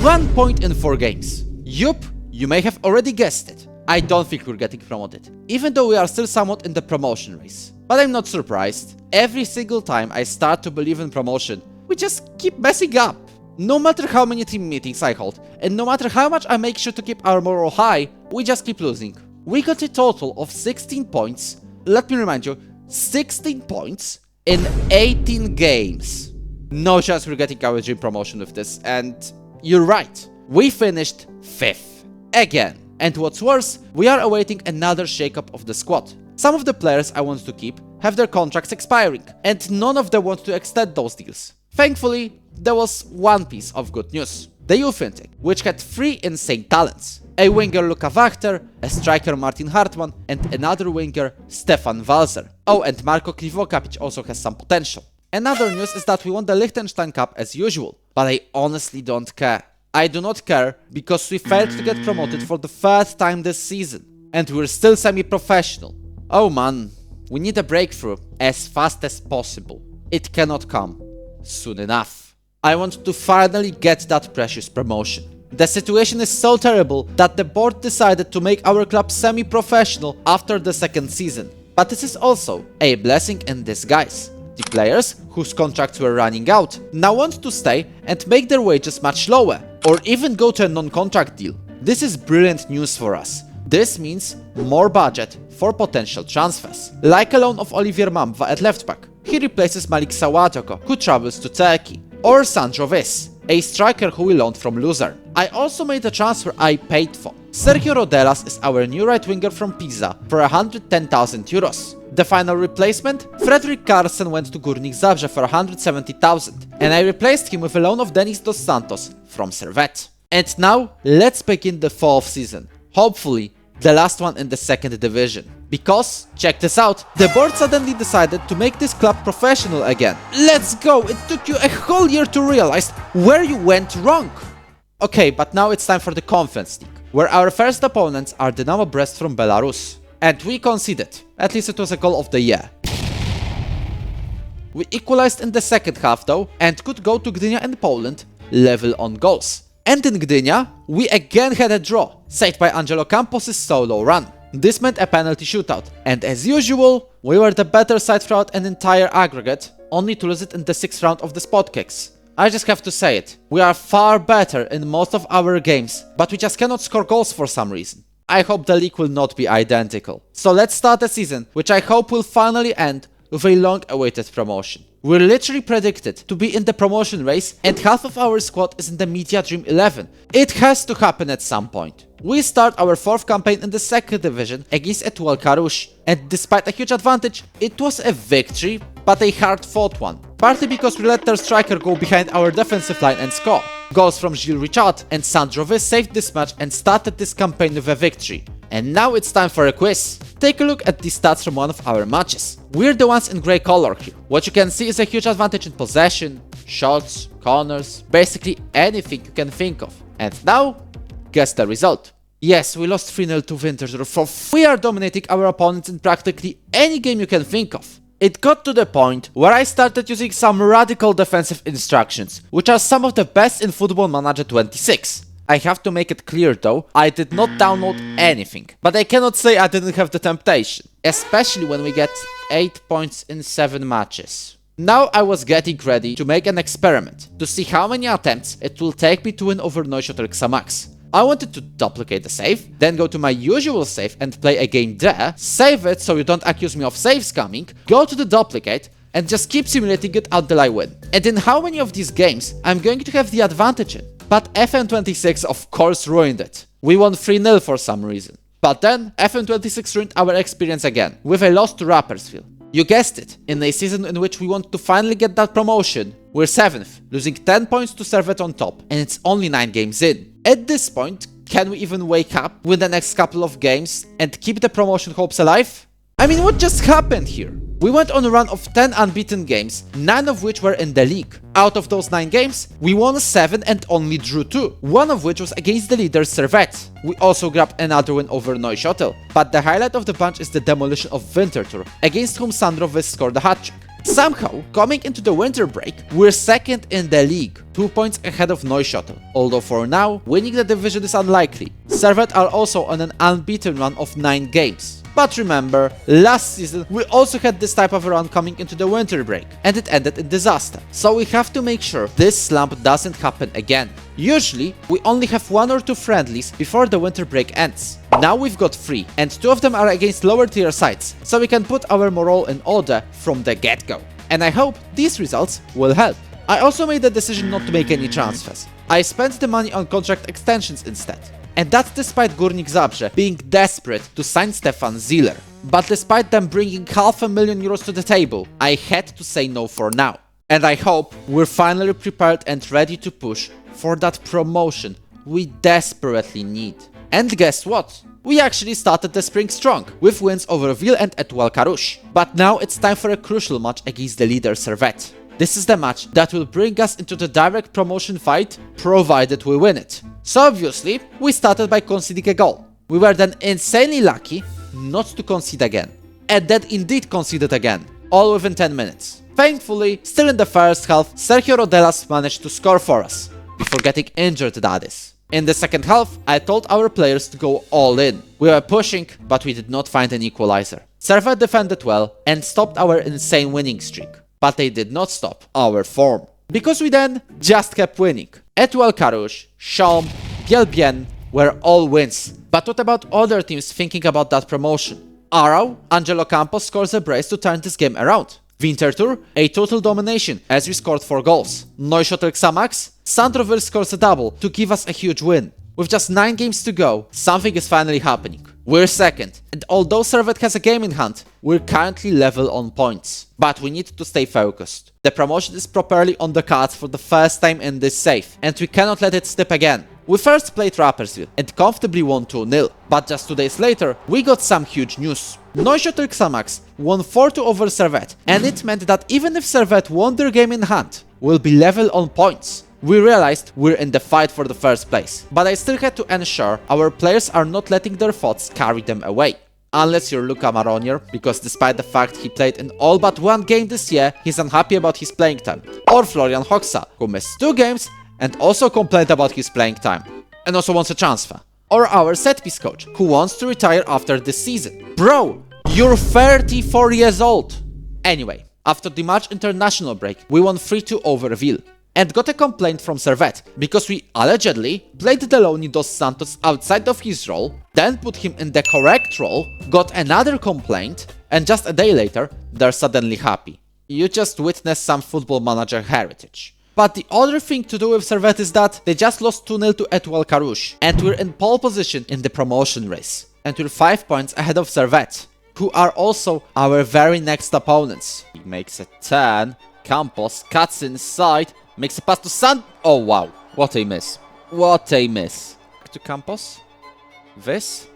1 point in 4 games. Yup, you may have already guessed it. I don't think we're getting promoted, even though we are still somewhat in the promotion race. But I'm not surprised. Every single time I start to believe in promotion, we just keep messing up. No matter how many team meetings I hold, and no matter how much I make sure to keep our morale high, we just keep losing. We got a total of 16 points. Let me remind you, 16 points in 18 games. No chance we're getting our dream promotion with this, and you're right. We finished 5th. Again. And what's worse, we are awaiting another shakeup of the squad. Some of the players I want to keep have their contracts expiring, and none of them want to extend those deals. Thankfully, there was one piece of good news. The youth intake, which had 3 insane talents. A winger Luka Wachter, a striker Martin Hartmann, and another winger Stefan Walser. Oh, and Marko Krivokapic also has some potential. Another news is that we won the Liechtenstein Cup as usual, but I honestly don't care. I do not care because we failed to get promoted for the 3rd time this season, and we're still semi-professional. Oh man, we need a breakthrough as fast as possible. It cannot come soon enough. I want to finally get that precious promotion. The situation is so terrible that the board decided to make our club semi-professional after the 2nd season. But this is also a blessing in disguise. The players, whose contracts were running out, now want to stay and make their wages much lower, or even go to a non-contract deal. This is brilliant news for us. This means more budget for potential transfers. Like a loan of Olivier Mamba at left back. He replaces Malik Sawatoko, who travels to Turkey. Or Sandro Vis, a striker who we loaned from Luzern. I also made a transfer I paid for. Sergio Rodelas is our new right winger from Pisa for 110,000 euros. The final replacement? Fredrik Karlsen went to Górnik Zabrze for 170,000, and I replaced him with a loan of Denis Dos Santos from Servette. And now, let's begin the 4th season. Hopefully, the last one in the 2nd division. Because, check this out, the board suddenly decided to make this club professional again. Let's go! It took you a whole year to realize where you went wrong! Okay, but now it's time for the Conference League, where our first opponents are Dynamo Brest from Belarus. And we conceded. At least it was a goal of the year. We equalized in the 2nd half though, and could go to Gdynia in Poland, level on goals. And in Gdynia, we again had a draw, saved by Angelo Campos' solo run. This meant a penalty shootout, and as usual, we were the better side throughout an entire aggregate, only to lose it in the 6th round of the spot kicks. I just have to say it, we are far better in most of our games, but we just cannot score goals for some reason. I hope the league will not be identical. So let's start the season, which I hope will finally end with a long-awaited promotion. We're literally predicted to be in the promotion race, and half of our squad is in the Media Dream 11. It has to happen at some point. We start our 4th campaign in the 2nd division against Etoile Carouge, and despite a huge advantage, it was a victory, but a hard-fought one. Partly because we let their striker go behind our defensive line and score. Goals from Gilles Richard and Sandro Vis saved this match and started this campaign with a victory. And now it's time for a quiz. Take a look at the stats from one of our matches. We're the ones in grey color here. What you can see is a huge advantage in possession, shots, corners, basically anything you can think of. And now, guess the result. Yes, we lost 3-0 to Winterthur. We are dominating our opponents in practically any game you can think of. It got to the point where I started using some radical defensive instructions, which are some of the best in Football Manager 26. I have to make it clear though, I did not download anything, but I cannot say I didn't have the temptation, especially when we get 8 points in 7 matches. Now I was getting ready to make an experiment, to see how many attempts it will take me to win over Neuchâtel Xamax. I wanted to duplicate the save, then go to my usual save and play a game there, save it so you don't accuse me of save scamming, go to the duplicate, and just keep simulating it until I win. And in how many of these games I'm going to have the advantage in? But FM26 of course ruined it. We won 3-0 for some reason. But then FM26 ruined our experience again, with a loss to Rapperswil. You guessed it, in a season in which we want to finally get that promotion, we're 7th, losing 10 points to Servette on top, and it's only 9 games in. At this point, can we even wake up, win the next couple of games, and keep the promotion hopes alive? I mean, what just happened here? We went on a run of 10 unbeaten games, 9 of which were in the league. Out of those 9 games, we won 7 and only drew 2, one of which was against the leader Servette. We also grabbed another win over Neuchâtel, but the highlight of the bunch is the demolition of Winterthur, against whom Sandro Wyss scored a hat-trick. Somehow, coming into the winter break, we're second in the league, 2 points ahead of Neuchâtel, although for now, winning the division is unlikely. Servette are also on an unbeaten run of 9 games. But remember, last season we also had this type of a run coming into the winter break, and it ended in disaster. So we have to make sure this slump doesn't happen again. Usually, we only have 1 or 2 friendlies before the winter break ends. Now we've got 3, and 2 of them are against lower tier sides, so we can put our morale in order from the get-go. And I hope these results will help. I also made the decision not to make any transfers. I spent the money on contract extensions instead. And that's despite Górnik Zabrze being desperate to sign Stefan Ziller. But despite them bringing €500,000 to the table, I had to say no for now. And I hope we're finally prepared and ready to push for that promotion we desperately need. And guess what? We actually started the spring strong, with wins over Ville and Etoile Carouge. But now it's time for a crucial match against the leader Servette. This is the match that will bring us into the direct promotion fight, provided we win it. So obviously, we started by conceding a goal. We were then insanely lucky not to concede again. And then indeed conceded again, all within 10 minutes. Thankfully, still in the first half, Sergio Rodelas managed to score for us, before getting injured, that is. In the second half, I told our players to go all in. We were pushing, but we did not find an equalizer. Servette defended well and stopped our insane winning streak. But they did not stop our form, because we then just kept winning. Etoile Carouge, Chaume, Bielbienne were all wins. But what about other teams thinking about that promotion? Arau, Angelo Campos scores a brace to turn this game around. Winterthur, a total domination as we scored 4 goals. Neuchâtel Xamax, Sandro Wyss scores a double to give us a huge win. With just 9 games to go, something is finally happening. We're second, and although Servette has a game in hand, we're currently level on points. But we need to stay focused. The promotion is properly on the cards for the first time in this save, and we cannot let it slip again. We first played Rapperswil and comfortably won 2-0, but just 2 days later, we got some huge news. Neuchâtel Xamax won 4-2 over Servette, and it meant that even if Servette won their game in hand, we'll be level on points. We realized we're in the fight for the first place, but I still had to ensure our players are not letting their thoughts carry them away. Unless you're Luka Maronier, because despite the fact he played in all but 1 game this year, he's unhappy about his playing time. Or Florian Hoxa, who missed 2 games and also complained about his playing time, and also wants a transfer. Or our set-piece coach, who wants to retire after this season. Bro, you're 34 years old! Anyway, after the March international break, we won 3-2 over Ville. And got a complaint from Servette, because we allegedly played Delony dos Santos outside of his role, then put him in the correct role, got another complaint, and just a day later, they're suddenly happy. You just witnessed some football manager heritage. But the other thing to do with Servette is that they just lost 2-0 to Etoile Carouge, and we're in pole position in the promotion race. And we're 5 points ahead of Servette, who are also our very next opponents. He makes a turn, Campos cuts inside, makes a pass to San... Oh wow, what a miss. What a miss. Back to Campos. Wyss.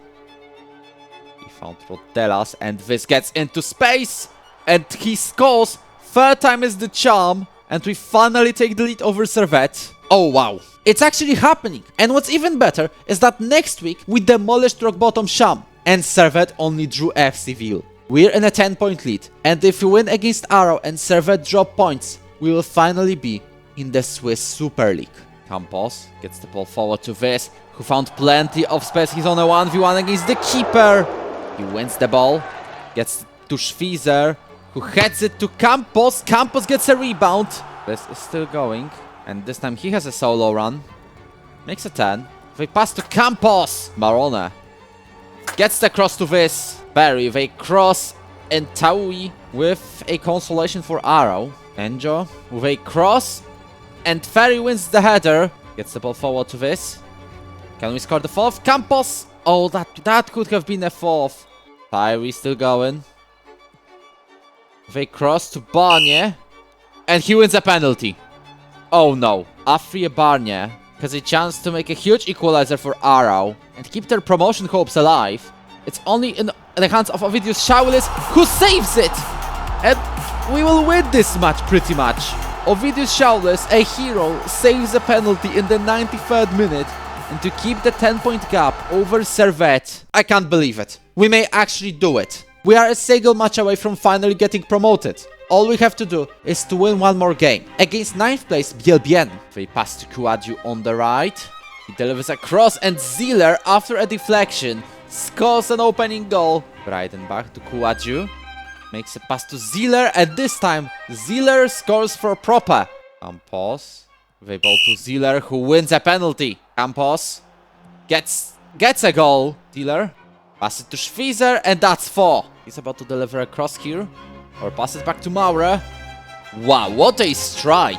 He found Rodelas and Wyss gets into space. And he scores. 3rd time is the charm. And we finally take the lead over Servette. Oh wow. It's actually happening. And what's even better is that next week we demolished rock bottom Chaume. And Servette only drew FC Ville. We're in a 10-point lead. And if we win against Arau and Servette drop points, we will finally be in the Swiss Super League. Campos gets the ball forward to Wyss, who found plenty of space. He's on a 1v1 against the keeper. He wins the ball, gets to Schwiezer, who heads it to Campos. Campos gets a rebound. Wyss is still going, and this time he has a solo run. Makes a 10. They pass to Campos. Marone gets the cross to Wyss. Barry with a cross, and Taui with a consolation for Arau. Enjo with a cross, and Ferry wins the header. Gets the ball forward to Wyss. Can we score the 4th? Campos! Oh, that could have been a 4th. Ferry still going. With a cross to Barnier. And he wins a penalty. Oh no. Afri Barnier has a chance to make a huge equalizer for Arau and keep their promotion hopes alive. It's only in the hands of Ovidius Šaulis, who saves it! And we will win this match pretty much. Ovidius Šaulis, a hero, saves a penalty in the 93rd minute and to keep the 10-point gap over Servette. I can't believe it. We may actually do it. We are a single match away from finally getting promoted. All we have to do is to win one more game. Against 9th place Bielbienne. They pass to Kouadiou on the right. He delivers a cross and Ziller, after a deflection, scores an opening goal. Breidenbach to Kouadiou. Makes a pass to Ziller, and this time Ziller scores for Proper. Campos. They ball to Ziller, who wins a penalty. Campos gets a goal. Ziller passes it to Schwiezer, and that's 4. He's about to deliver a cross here. Or pass it back to Maurer. Wow, what a strike!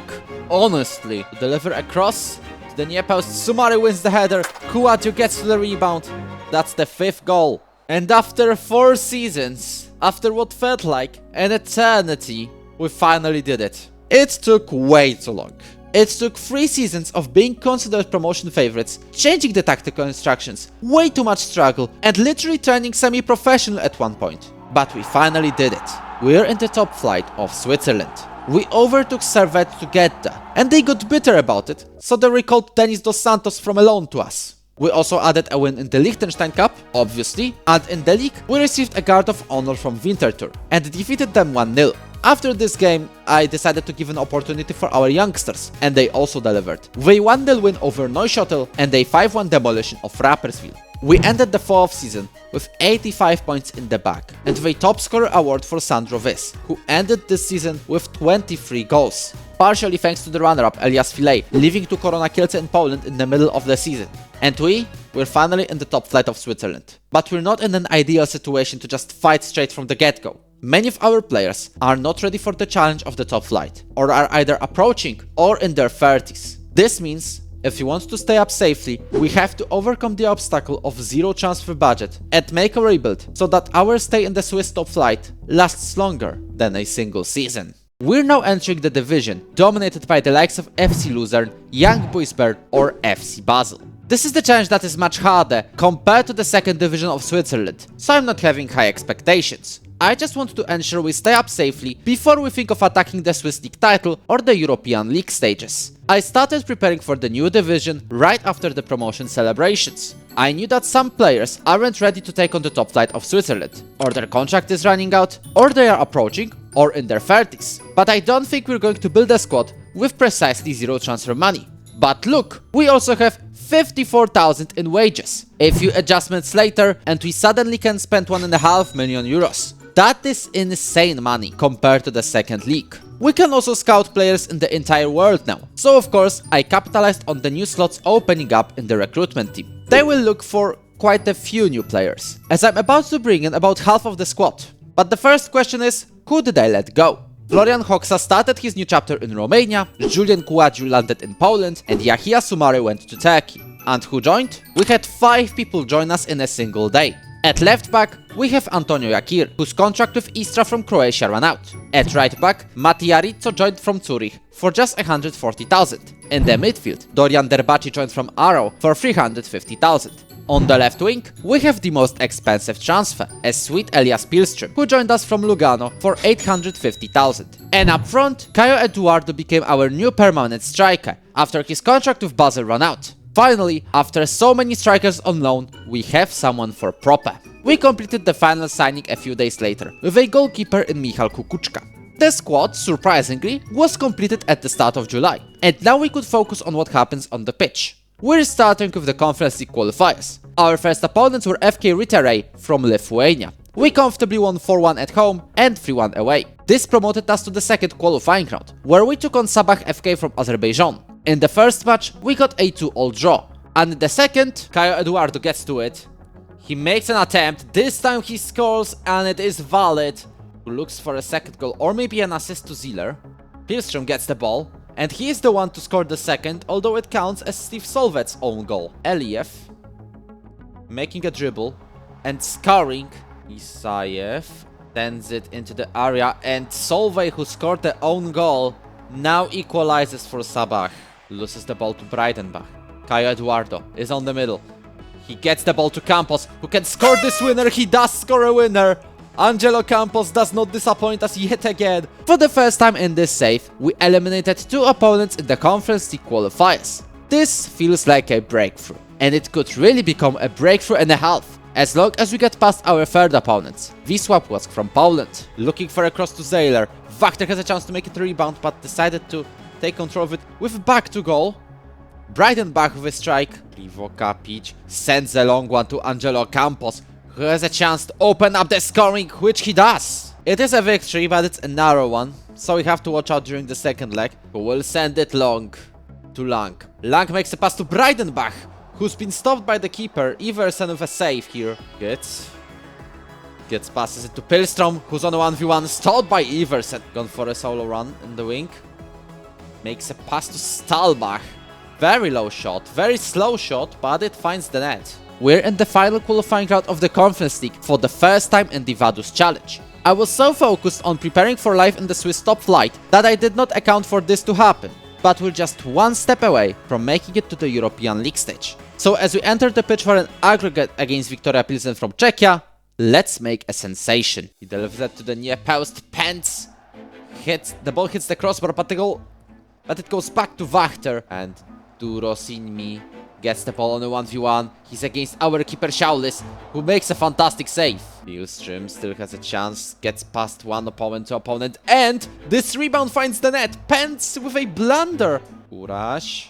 Honestly, to deliver a cross to the near post. Sumari wins the header. Kouadiou gets to the rebound. That's the 5th goal. And after 4 seasons, after what felt like an eternity, we finally did it. It took way too long. It took 3 seasons of being considered promotion favorites, changing the tactical instructions, way too much struggle, and literally turning semi-professional at one point. But we finally did it. We're in the top flight of Switzerland. We overtook Servette to get there, and they got bitter about it, so they recalled Denis dos Santos from a loan to us. We also added a win in the Liechtenstein Cup, obviously, and in the league we received a guard of honor from Winterthur and defeated them 1-0. After this game, I decided to give an opportunity for our youngsters, and they also delivered. They 1-0 win over Neuchâtel and a 5-1 demolition of Rapperswil. We ended the 4th season with 85 points in the bag, and the top scorer award for Sandro Wyss, who ended this season with 23 goals. Partially thanks to the runner-up Elias Filej, leaving to Korona Kielce in Poland in the middle of the season. And we're finally in the top flight of Switzerland. But we're not in an ideal situation to just fight straight from the get-go. Many of our players are not ready for the challenge of the top flight, or are either approaching or in their 30s. This means if we want to stay up safely, we have to overcome the obstacle of zero transfer budget and make a rebuild so that our stay in the Swiss top flight lasts longer than a single season. We're now entering the division dominated by the likes of FC Luzern, Young Boys Bern or FC Basel. This is the challenge that is much harder compared to the second division of Switzerland, so I'm not having high expectations. I just want to ensure we stay up safely before we think of attacking the Swiss League title or the European League stages. I started preparing for the new division right after the promotion celebrations. I knew that some players aren't ready to take on the top flight of Switzerland, or their contract is running out, or they are approaching, or in their 30s. But I don't think we're going to build a squad with precisely zero transfer money. But look, we also have 54,000 in wages. A few adjustments later and we suddenly can spend 1.5 million euros. That is insane money compared to the second league. We can also scout players in the entire world now. So of course, I capitalized on the new slots opening up in the recruitment team. They will look for quite a few new players, as I'm about to bring in about half of the squad. But the first question is, who did I let go? Florian Hoxha started his new chapter in Romania, Julian Kouadiou landed in Poland, and Yahia Sumare went to Turkey. And who joined? We had 5 people join us in a single day. At left back, we have Antonio Jakir, whose contract with Istra from Croatia ran out. At right back, Matija Rizzo joined from Zurich for just 140,000. In the midfield, Dorian Derbaci joined from Arrow for 350,000. On the left wing, we have the most expensive transfer, a sweet Elias Pilström, who joined us from Lugano for 850,000. And up front, Caio Eduardo became our new permanent striker, after his contract with Basel ran out. Finally, after so many strikers on loan, we have someone for proper. We completed the final signing a few days later, with a goalkeeper in Michal Kukuczka. The squad, surprisingly, was completed at the start of July, and now we could focus on what happens on the pitch. We're starting with the Conference League qualifiers. Our first opponents were FK Ritere from Lithuania. We comfortably won 4-1 at home and 3-1 away. This promoted us to the second qualifying round, where we took on Sabah FK from Azerbaijan. In the first match, we got a 2-2 draw, and in the second, Caio Eduardo gets to it. He makes an attempt, this time he scores and it is valid. Who looks for a second goal or maybe an assist to Ziller. Pilström gets the ball, and he is the one to score the second, although it counts as Steve Solvet's own goal. Eliev making a dribble and scoring. Isayev sends it into the area, and Solveig, who scored the own goal, now equalizes for Sabah. Loses the ball to Breidenbach. Caio Eduardo is on the middle. He gets the ball to Campos, who can score this winner. He does score a winner. Angelo Campos does not disappoint us yet again. For the first time in this save, we eliminated 2 opponents in the Conference League qualifiers. This feels like a breakthrough, and it could really become a breakthrough and a half, as long as we get past our third opponents. Wisła Płock from Poland, looking for a cross to Zayler. Wachter has a chance to make it a rebound, but decided to take control of it with back to goal. Breidenbach with a strike. Ivo Kapic sends a long one to Angelo Campos, who has a chance to open up the scoring, which he does. It is a victory, but it's a narrow one, so we have to watch out during the second leg, who will send it long to Lang. Lang makes a pass to Breidenbach, who's been stopped by the keeper. Iversen with a save here. Gets passes it to Pilstrom, who's on a 1v1, stalled by Iversen. Gone for a solo run in the wing. Makes a pass to Stahlbach. Very low shot, very slow shot, but it finds the net. We're in the final qualifying round of the Conference League for the first time in the Vaduz challenge. I was so focused on preparing for life in the Swiss top flight that I did not account for this to happen. But we're just one step away from making it to the European League stage. So as we enter the pitch for an aggregate against Viktoria Pilsen from Czechia, let's make a sensation. He delivers that to the near post. Pence the ball hits the crossbar, but it goes back to Wachter, and Durosinmi gets the ball on a 1v1. He's against our keeper Schaulis, who makes a fantastic save. Pilstrom still has a chance, gets past one opponent to opponent, and this rebound finds the net. Pence with a blunder. Urash.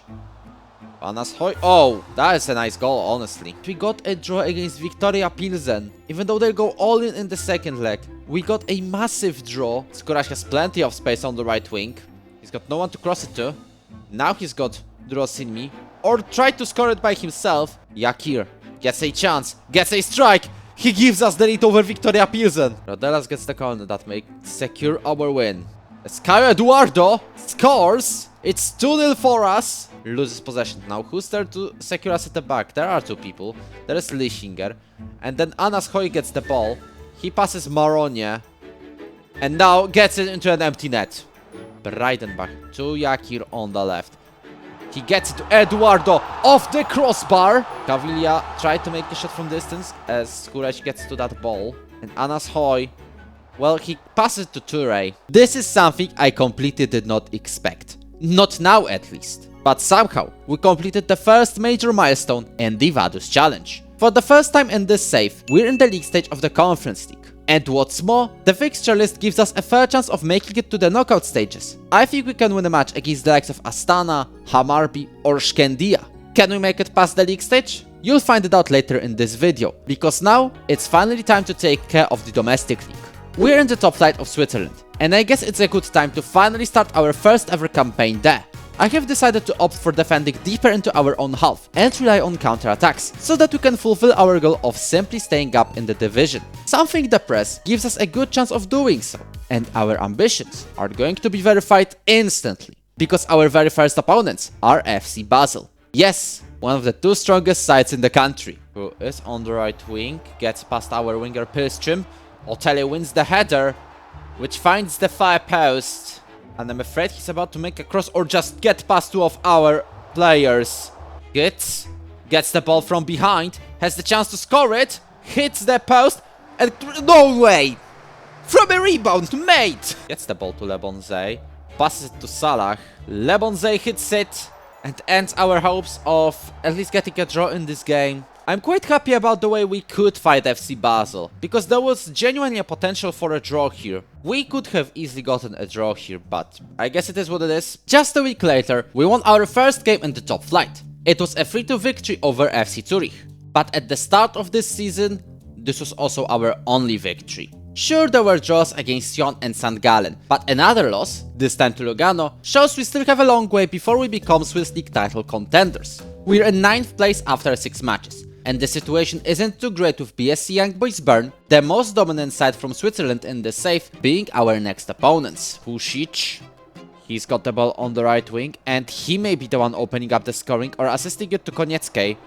Oh, that is a nice goal, honestly. We got a draw against Viktoria Pilsen. Even though they'll go all in the second leg, we got a massive draw. Skóraś has plenty of space on the right wing. He's got no one to cross it to. Now he's got Durosinmi, or tried to score it by himself. Jakir gets a chance, gets a strike. He gives us the lead over Viktoria Pilsen. Rodelas gets the corner that makes secure our win. As Caio Eduardo scores, it's 2-0 for us. Loses possession. Now who's there to secure us at the back? There are 2 people. There is Lichinger. And then Anas Hoy gets the ball. He passes Maronie. And now gets it into an empty net. Breidenbach to Jakir on the left. He gets it to Eduardo off the crossbar. Cavilla tried to make a shot from distance as Skóraś gets to that ball. And Anas Hoy, well, he passes to Ture. This is something I completely did not expect. Not now, at least. But somehow, we completed the first major milestone in the Vaduz challenge. For the first time in this save, we're in the league stage of the Conference League. And what's more, the fixture list gives us a fair chance of making it to the knockout stages. I think we can win a match against the likes of Astana, Hamarby or Skendia. Can we make it past the league stage? You'll find it out later in this video, because now it's finally time to take care of the domestic league. We're in the top flight of Switzerland, and I guess it's a good time to finally start our first ever campaign there. I have decided to opt for defending deeper into our own half and rely on counter-attacks, so that we can fulfill our goal of simply staying up in the division. Something the press gives us a good chance of doing so, and our ambitions are going to be verified instantly, because our very first opponents are FC Basel. Yes, one of the 2 strongest sides in the country. Who is on the right wing, gets past our winger Pilstrom. Otele wins the header, which finds the far post. And I'm afraid he's about to make a cross or just get past 2 of our players. Gets the ball from behind, has the chance to score it, hits the post, and no way! From a rebound, mate! Gets the ball to Lebonze, passes it to Salah. Lebonze hits it and ends our hopes of at least getting a draw in this game. I'm quite happy about the way we could fight FC Basel, because there was genuinely a potential for a draw here. We could have easily gotten a draw here, but I guess it is what it is. Just a week later, we won our first game in the top flight. It was a 3-2 victory over FC Zurich. But at the start of this season, this was also our only victory. Sure, there were draws against Sion and St. Gallen, but another loss, this time to Lugano, shows we still have a long way before we become Swiss League title contenders. We're in 9th place after 6 matches. And the situation isn't too great with BSC Young Boys Bern, the most dominant side from Switzerland in the save, being our next opponents. Pusic, he's got the ball on the right wing, and he may be the one opening up the scoring or assisting it to Koniecki.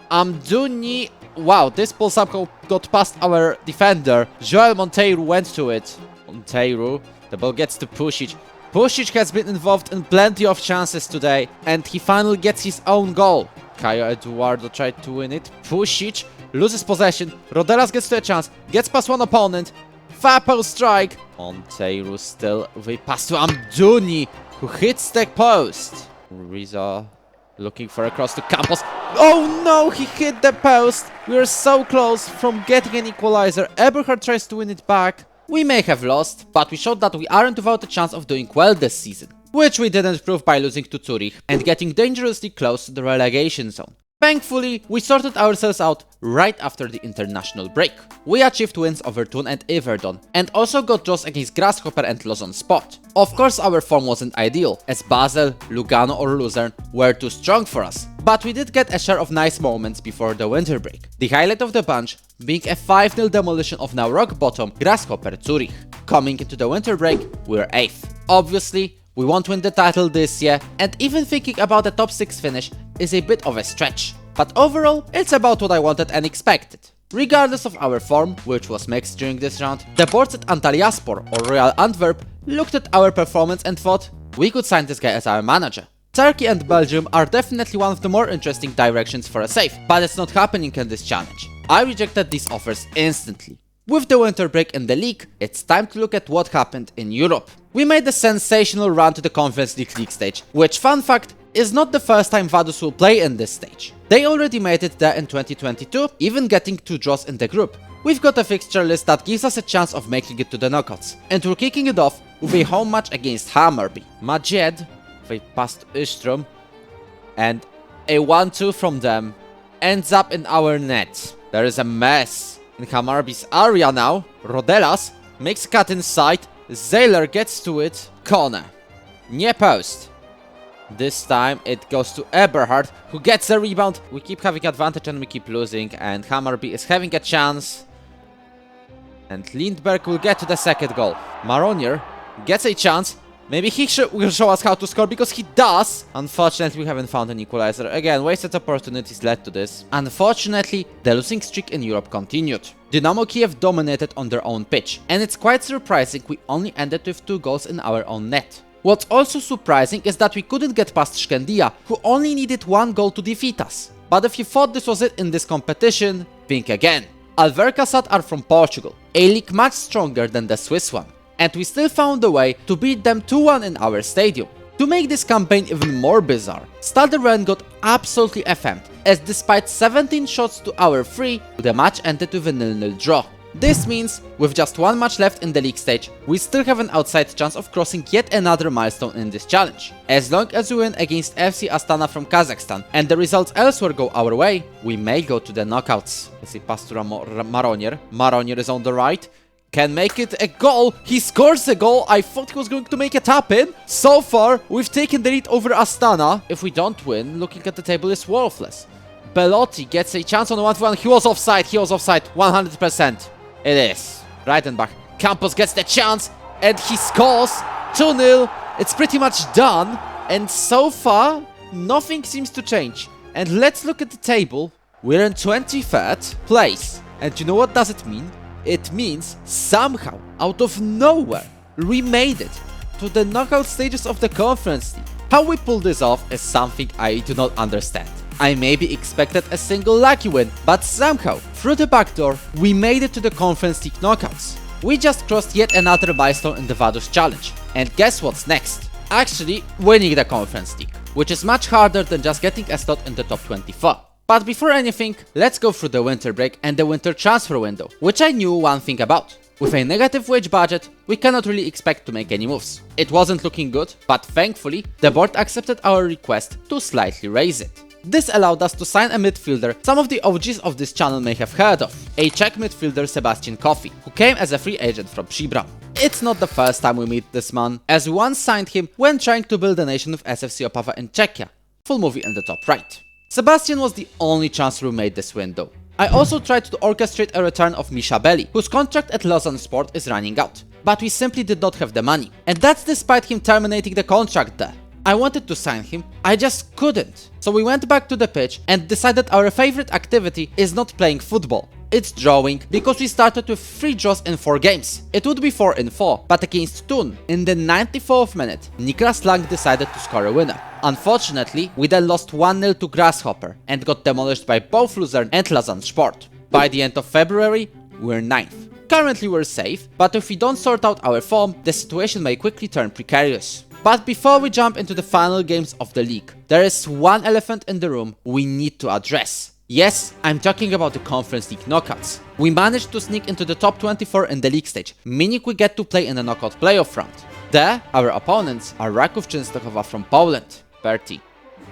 Amduni, wow, this ball somehow got past our defender. Joel Monteiro went to it. Monteiro, the ball gets to Pusic. Pusic has been involved in plenty of chances today, and he finally gets his own goal. Caio Eduardo tried to win it. Pusic loses possession. Rodelas gets to a chance. Gets past one opponent. Far post strike. Monteiro still with a pass to Amdouni, who hits the post. Rizzo looking for a cross to Campos. Oh no, he hit the post. We are so close from getting an equalizer. Eberhard tries to win it back. We may have lost, but we showed that we aren't without a chance of doing well this season, which we didn't prove by losing to Zurich and getting dangerously close to the relegation zone. Thankfully, we sorted ourselves out right after the international break. We achieved wins over Thun and Yverdon, and also got draws against Grasshopper and Lausanne Sport. Of course, our form wasn't ideal, as Basel, Lugano or Luzern were too strong for us, but we did get a share of nice moments before the winter break. The highlight of the bunch being a 5-0 demolition of now rock bottom Grasshopper Zurich. Coming into the winter break, we're 8th. Obviously, we won't win the title this year, and even thinking about a top 6 finish is a bit of a stretch. But overall, it's about what I wanted and expected. Regardless of our form, which was mixed during this round, the boards at Antalyaspor or Royal Antwerp looked at our performance and thought, we could sign this guy as our manager. Turkey and Belgium are definitely one of the more interesting directions for a save, but it's not happening in this challenge. I rejected these offers instantly. With the winter break in the league, it's time to look at what happened in Europe. We made a sensational run to the Conference League stage, which, fun fact, is not the first time Vaduz will play in this stage. They already made it there in 2022, even getting 2 draws in the group. We've got a fixture list that gives us a chance of making it to the knockouts, and we're kicking it off with a home match against Hammarby. Majed, with a pass to Istrom, and a 1-2 from them ends up in our net. There is a mess in Hammarby's area now. Rodelas makes a cut inside. Zayler gets to it. Corner. Near post. This time it goes to Eberhard, who gets a rebound. We keep having advantage and we keep losing, and Hammarby is having a chance. And Lindberg will get to the second goal. Maronier gets a chance. Maybe he will show us how to score, because he does. Unfortunately, we haven't found an equalizer. Again, wasted opportunities led to this. Unfortunately, the losing streak in Europe continued. Dynamo Kiev dominated on their own pitch, and it's quite surprising we only ended with 2 goals in our own net. What's also surprising is that we couldn't get past Skendia, who only needed 1 goal to defeat us. But if you thought this was it in this competition, think again. Alvercasat are from Portugal, a league much stronger than the Swiss one, and we still found a way to beat them 2-1 in our stadium. To make this campaign even more bizarre, Stade Rennes got absolutely FM'd, as despite 17 shots to our 3, the match ended with a 0-0 draw. This means, with just 1 match left in the league stage, we still have an outside chance of crossing yet another milestone in this challenge. As long as we win against FC Astana from Kazakhstan and the results elsewhere go our way, we may go to the knockouts. Let's see, pass to Maronier. Maronier is on the right. Can make it a goal. He scores a goal. I thought he was going to make a tap in. So far, we've taken the lead over Astana. If we don't win, looking at the table is worthless. Belotti gets a chance on the 1-1. He was offside. 100%. It is. Reitenbach. Campos gets the chance and he scores. 2-0. It's pretty much done. And so far, nothing seems to change. And let's look at the table. We're in 23rd place. And you know what does it mean? It means somehow, out of nowhere, we made it to the knockout stages of the Conference League. How we pulled this off is something I do not understand. I maybe expected a single lucky win, but somehow, through the back door, we made it to the Conference League knockouts. We just crossed yet another milestone in the Vaduz challenge. And guess what's next? Actually, winning the Conference League, which is much harder than just getting a slot in the top 24. But before anything, let's go through the winter break and the winter transfer window, which I knew one thing about. With a negative wage budget, we cannot really expect to make any moves. It wasn't looking good, but thankfully, the board accepted our request to slightly raise it. This allowed us to sign a midfielder some of the OGs of this channel may have heard of, a Czech midfielder Sebastian Kofi, who came as a free agent from Příbram. It's not the first time we meet this man, as we once signed him when trying to build a nation with SFC Opava in Czechia. Full movie in the top right. Sebastian was the only transfer we made this window. I also tried to orchestrate a return of Misha Belli, whose contract at Lausanne Sport is running out, but we simply did not have the money, and that's despite him terminating the contract there. I wanted to sign him, I just couldn't. So we went back to the pitch and decided our favorite activity is not playing football, it's drawing because we started with 3 draws in 4 games. It would be 4 in 4, but against Thun, in the 94th minute, Niklas Lang decided to score a winner. Unfortunately, we then lost 1-0 to Grasshopper and got demolished by both Luzern and Lausanne Sport. By the end of February, we're 9th. Currently we're safe, but if we don't sort out our form, the situation may quickly turn precarious. But before we jump into the final games of the league, there is one elephant in the room we need to address. Yes, I'm talking about the Conference League knockouts. We managed to sneak into the top 24 in the league stage, meaning we get to play in the knockout playoff round. There, our opponents are Raków Częstochowa from Poland. Bertie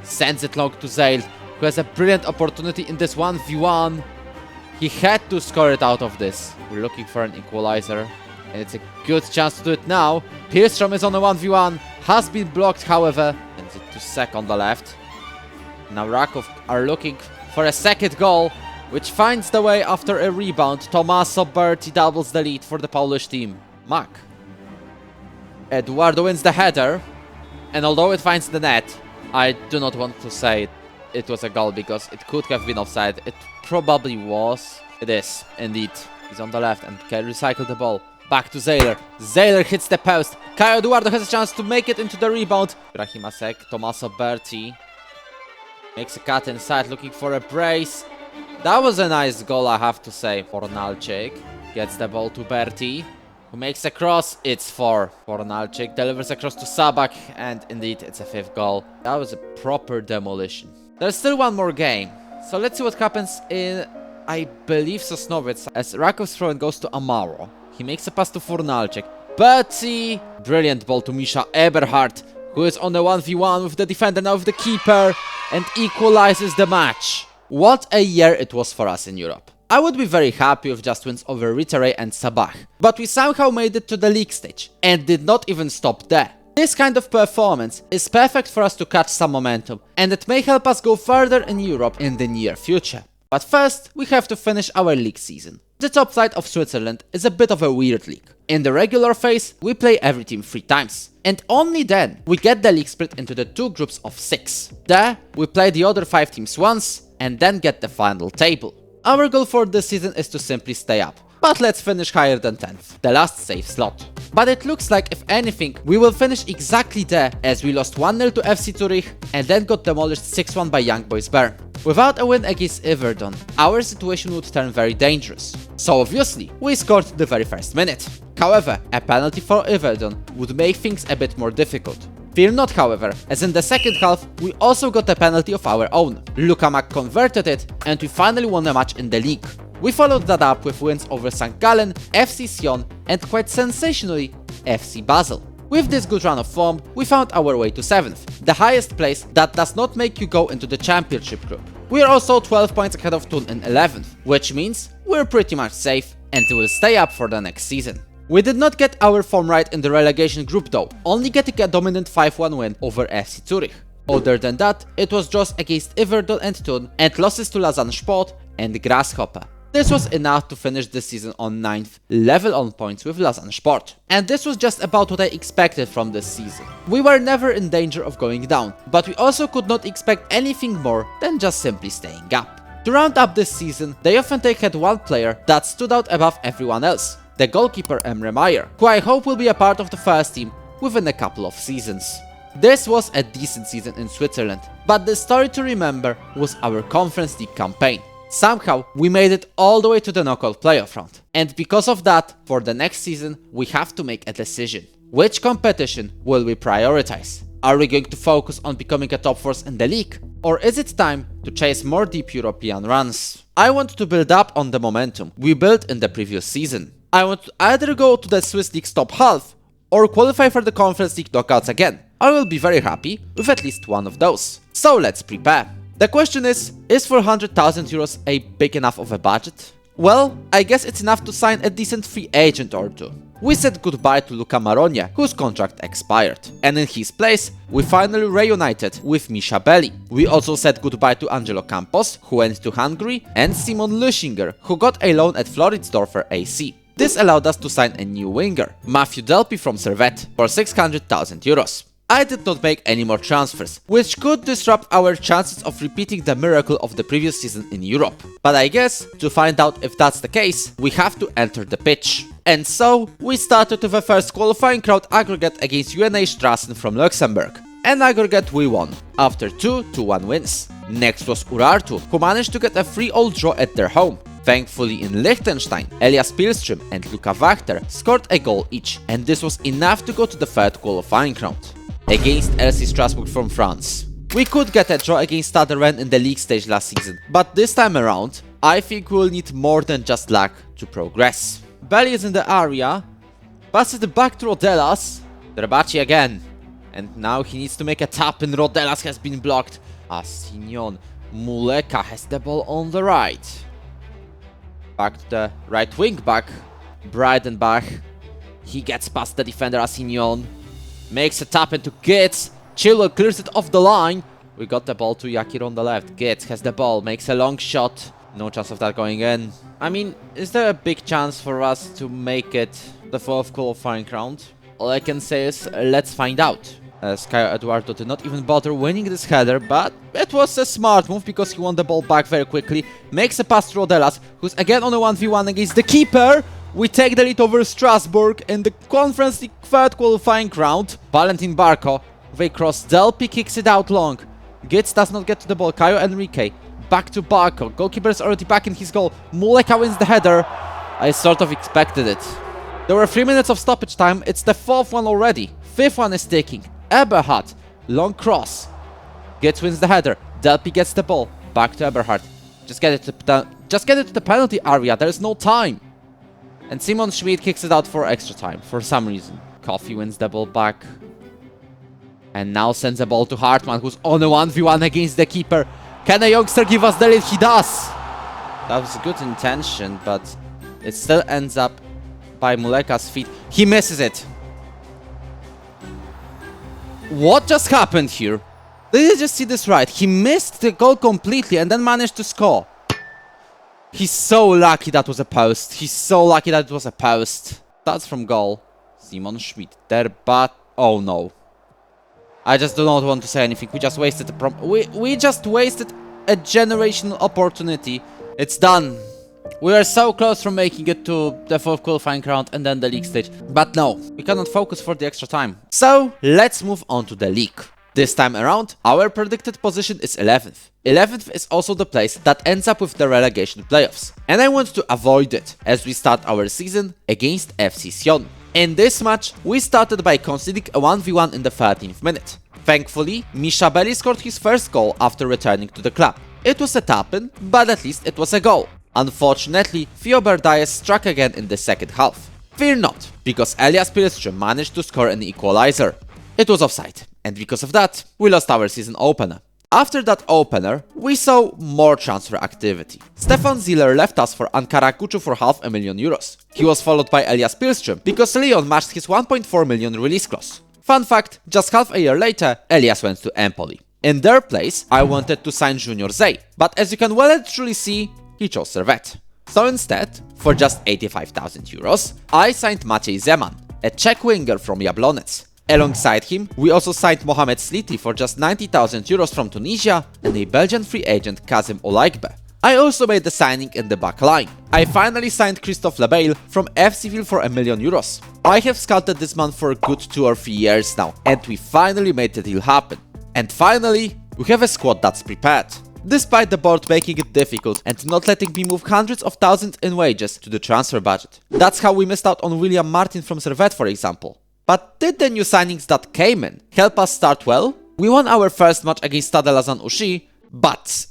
sends it long to Zale, who has a brilliant opportunity in this 1v1. He had to score it out of this. We're looking for an equalizer, and it's a good chance to do it now. Pirstrom is on a 1v1, has been blocked however, and it to Sek on the left. Now Raków are looking for a second goal, which finds the way after a rebound. Tommaso Berti doubles the lead for the Polish team. Mac. Eduardo wins the header, and although it finds the net, I do not want to say it was a goal because it could have been offside. It probably was. It is, indeed. He's on the left and can recycle the ball. Back to Zayler. Zayler hits the post. Caio Eduardo has a chance to make it into the rebound. Ibrahima Sek, Tommaso Berti makes a cut inside, looking for a brace. That was a nice goal, I have to say. Fornalczyk gets the ball to Berti, who makes a cross. It's 4. Fornalczyk delivers across to Sabak, and indeed, it's a 5th goal. That was a proper demolition. There's still one more game, so let's see what happens in, I believe, Sosnowiec, as Rakow's throw-in goes to Amaro. He makes a pass to Fornalczyk. Berti! Brilliant ball to Misha Eberhardt, who is on the 1v1 with the defender, now with the keeper, and equalizes the match. What a year it was for us in Europe. I would be very happy with just wins over Ritere and Sabah, but we somehow made it to the league stage, and did not even stop there. This kind of performance is perfect for us to catch some momentum, and it may help us go further in Europe in the near future. But first, we have to finish our league season. The top flight of Switzerland is a bit of a weird league. In the regular phase, we play every team 3 times, and only then we get the league split into the 2 groups of 6. There, we play the other 5 teams once, and then get the final table. Our goal for this season is to simply stay up, but let's finish higher than 10th, the last safe slot. But it looks like, if anything, we will finish exactly there, as we lost 1-0 to FC Zurich and then got demolished 6-1 by Young Boys Bern. Without a win against Iverdon, our situation would turn very dangerous. So obviously, we scored the very first minute. However, a penalty for Iverdon would make things a bit more difficult. Fear not, however, as in the second half, we also got a penalty of our own. Luka Mak converted it, and we finally won a match in the league. We followed that up with wins over St. Gallen, FC Sion, and quite sensationally, FC Basel. With this good run of form, we found our way to 7th, the highest place that does not make you go into the championship group. We are also 12 points ahead of Thun in 11th, which means we're pretty much safe and will stay up for the next season. We did not get our form right in the relegation group though, only getting a dominant 5-1 win over FC Zurich. Other than that, it was draws against Iverdon and Thun, and losses to Lausanne Sport and Grasshopper. This was enough to finish the season on 9th, level on points with Lausanne Sport. And this was just about what I expected from this season. We were never in danger of going down, but we also could not expect anything more than just simply staying up. To round up this season, the Jofentech had one player that stood out above everyone else, the goalkeeper Emre Meyer, who I hope will be a part of the first team within a couple of seasons. This was a decent season in Switzerland, but the story to remember was our Conference League campaign. Somehow, we made it all the way to the knockout playoff round. And because of that, for the next season, we have to make a decision. Which competition will we prioritize? Are we going to focus on becoming a top force in the league? Or is it time to chase more deep European runs? I want to build up on the momentum we built in the previous season. I want to either go to the Swiss League's top half, or qualify for the Conference League knockouts again. I will be very happy with at least one of those. So let's prepare. The question is 400,000 euros a big enough of a budget? Well, I guess it's enough to sign a decent free agent or two. We said goodbye to Luka Maronia, whose contract expired, and in his place, we finally reunited with Misha Belli. We also said goodbye to Angelo Campos, who went to Hungary, and Simon Luschinger, who got a loan at Floridsdorfer AC. This allowed us to sign a new winger, Matthew Delpy from Servette, for 600,000 euros. I did not make any more transfers, which could disrupt our chances of repeating the miracle of the previous season in Europe. But I guess, to find out if that's the case, we have to enter the pitch. And so, we started with the first qualifying crowd aggregate against UNA Strassen from Luxembourg. An aggregate we won, after 2-1 wins. Next was Urartu, who managed to get a 3-all draw at their home. Thankfully in Liechtenstein, Elias Pilström and Luka Wachter scored a goal each, and this was enough to go to the third qualifying round. Against LC Strasbourg from France. We could get a draw against Stade Rennes in the league stage last season, but this time around, I think we'll need more than just luck to progress. Belly is in the area, passes it back to Rodelas, Drabaci again, and now he needs to make a tap and Rodelas has been blocked. Assignon, Muleka has the ball on the right. Back to the right wing back, Breidenbach, he gets past the defender Assignon. Makes a tap into Gitz. Chilwell clears it off the line. We got the ball to Yakir on the left. Gitz has the ball, makes a long shot. No chance of that going in. I mean, is there a big chance for us to make it the fourth qualifying round? All I can say is, let's find out. Caio Eduardo did not even bother winning this header, but it was a smart move because he won the ball back very quickly. Makes a pass to Rodelas, who's again on a 1v1 against the keeper. We take the lead over Strasbourg in the Conference League third qualifying round. Valentin Barco with a cross. Delpy kicks it out long. Gitz does not get to the ball. Caio Enrique back to Barco. Goalkeeper is already back in his goal. Muleka wins the header. I sort of expected it. There were 3 minutes of stoppage time. It's the fourth one already. Fifth one is ticking. Eberhard. Long cross. Gitz wins the header. Delpy gets the ball. Back to Eberhard. Just get it to the penalty area. There is no time. And Simon Schmid kicks it out for extra time, for some reason. Coffee wins the ball back. And now sends the ball to Hartmann, who's on a 1v1 against the keeper. Can a youngster give us the lead? He does! That was a good intention, but it still ends up by Muleka's feet. He misses it. What just happened here? Did you just see this right? He missed the goal completely and then managed to score. He's so lucky that was a post. He's so lucky that it was a post. That's from goal. Simon Schmid there, but oh no. I just do not want to say anything. We just wasted we just wasted a generational opportunity. It's done. We are so close from making it to the fourth qualifying round and then the league stage. But no, we cannot focus for the extra time. So let's move on to the league. This time around, our predicted position is 11th. 11th is also the place that ends up with the relegation playoffs. And I want to avoid it as we start our season against FC Sion. In this match, we started by conceding a 1v1 in the 13th minute. Thankfully, Misha Belli scored his first goal after returning to the club. It was a tap-in, but at least it was a goal. Unfortunately, Theo Berdaes struck again in the second half. Fear not, because Elias Pilström managed to score an equalizer. It was offside, and because of that, we lost our season opener. After that opener, we saw more transfer activity. Stefan Ziller left us for Ankara Gucu for €500,000. He was followed by Elias Pilström because Lyon matched his 1.4 million release clause. Fun fact, just half a year later, Elias went to Empoli. In their place, I wanted to sign Junior Zay, but as you can well and truly see, he chose Servette. So instead, for just €85,000, I signed Maciej Zeman, a Czech winger from Jablonec. Alongside him, we also signed Mohamed Sliti for just €90,000 from Tunisia and a Belgian free agent Kazim Olaigbe. I also made the signing in the back line. I finally signed Christophe Lebail from FC Ville for €1 million. I have scouted this man for a good 2 or 3 years now, and we finally made the deal happen. And finally, we have a squad that's prepared. Despite the board making it difficult and not letting me move hundreds of thousands in wages to the transfer budget. That's how we missed out on William Martin from Servette, for example. But did the new signings that came in help us start well? We won our first match against Stade Lazan Ushi, but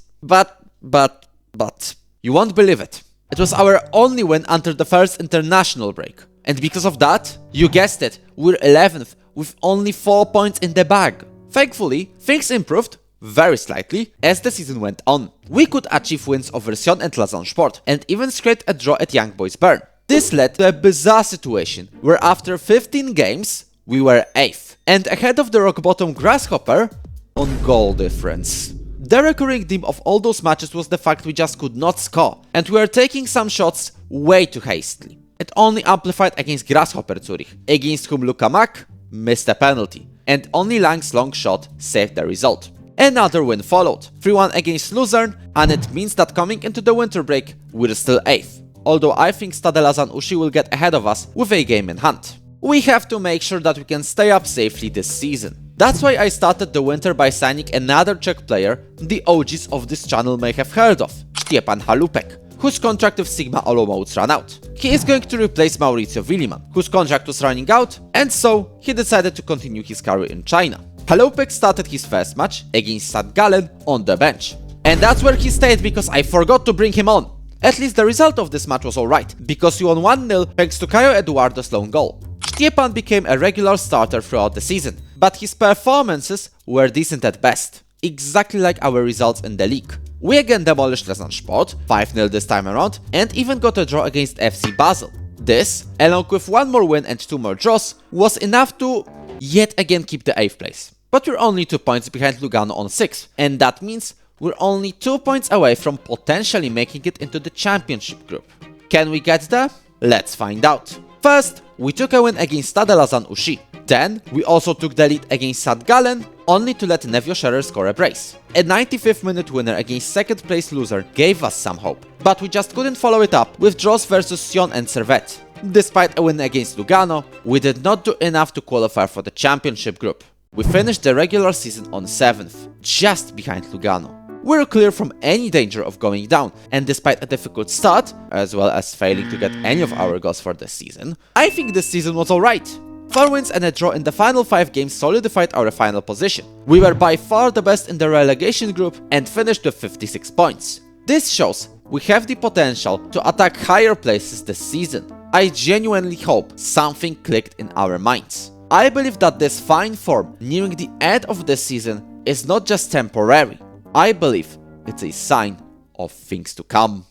you won't believe it. It was our only win under the first international break. And because of that, you guessed it, we're 11th with only 4 points in the bag. Thankfully, things improved very slightly as the season went on. We could achieve wins over Sion and Lausanne Sport and even scrape a draw at Young Boys Bern. This led to a bizarre situation where after 15 games, we were 8th and ahead of the rock bottom Grasshopper on goal difference. The recurring theme of all those matches was the fact we just could not score and we were taking some shots way too hastily. It only amplified against Grasshopper Zurich, against whom Luka Mak missed a penalty. and only Lang's long shot saved the result. Another win followed, 3-1 against Luzern, and it means that coming into the winter break, we're still 8th. Although I think Stade Ushi will get ahead of us with a game in hand. We have to make sure that we can stay up safely this season. That's why I started the winter by signing another Czech player the OGs of this channel may have heard of, Szczepan Halupek, whose contract with Sigma Olomouc ran out. He is going to replace Mauricio Williman, whose contract was running out, and so he decided to continue his career in China. Halupek started his first match against St. Gallen on the bench. And that's where he stayed because I forgot to bring him on. At least the result of this match was alright, because he won 1-0 thanks to Caio Eduardo's lone goal. Szczepan became a regular starter throughout the season, but his performances were decent at best, exactly like our results in the league. We again demolished Lesnar Sport, 5-0 this time around, and even got a draw against FC Basel. This, along with one more win and 2 more draws, was enough to yet again keep the 8th place. But we're only 2 points behind Lugano on 6th, and that means we're only 2 points away from potentially making it into the championship group. Can we get there? Let's find out. First, we took a win against Stade Ushi. Then, we also took the lead against St. Gallen, only to let Nevio Scherer score a brace. A 95th minute winner against 2nd place loser gave us some hope, but we just couldn't follow it up with draws versus Sion and Servette. Despite a win against Lugano, we did not do enough to qualify for the championship group. We finished the regular season on 7th, just behind Lugano. We're clear from any danger of going down, and despite a difficult start, as well as failing to get any of our goals for the season, I think this season was alright. 4 wins and a draw in the final 5 games solidified our final position. We were by far the best in the relegation group and finished with 56 points. This shows we have the potential to attack higher places this season. I genuinely hope something clicked in our minds. I believe that this fine form nearing the end of the season is not just temporary. I believe it's a sign of things to come.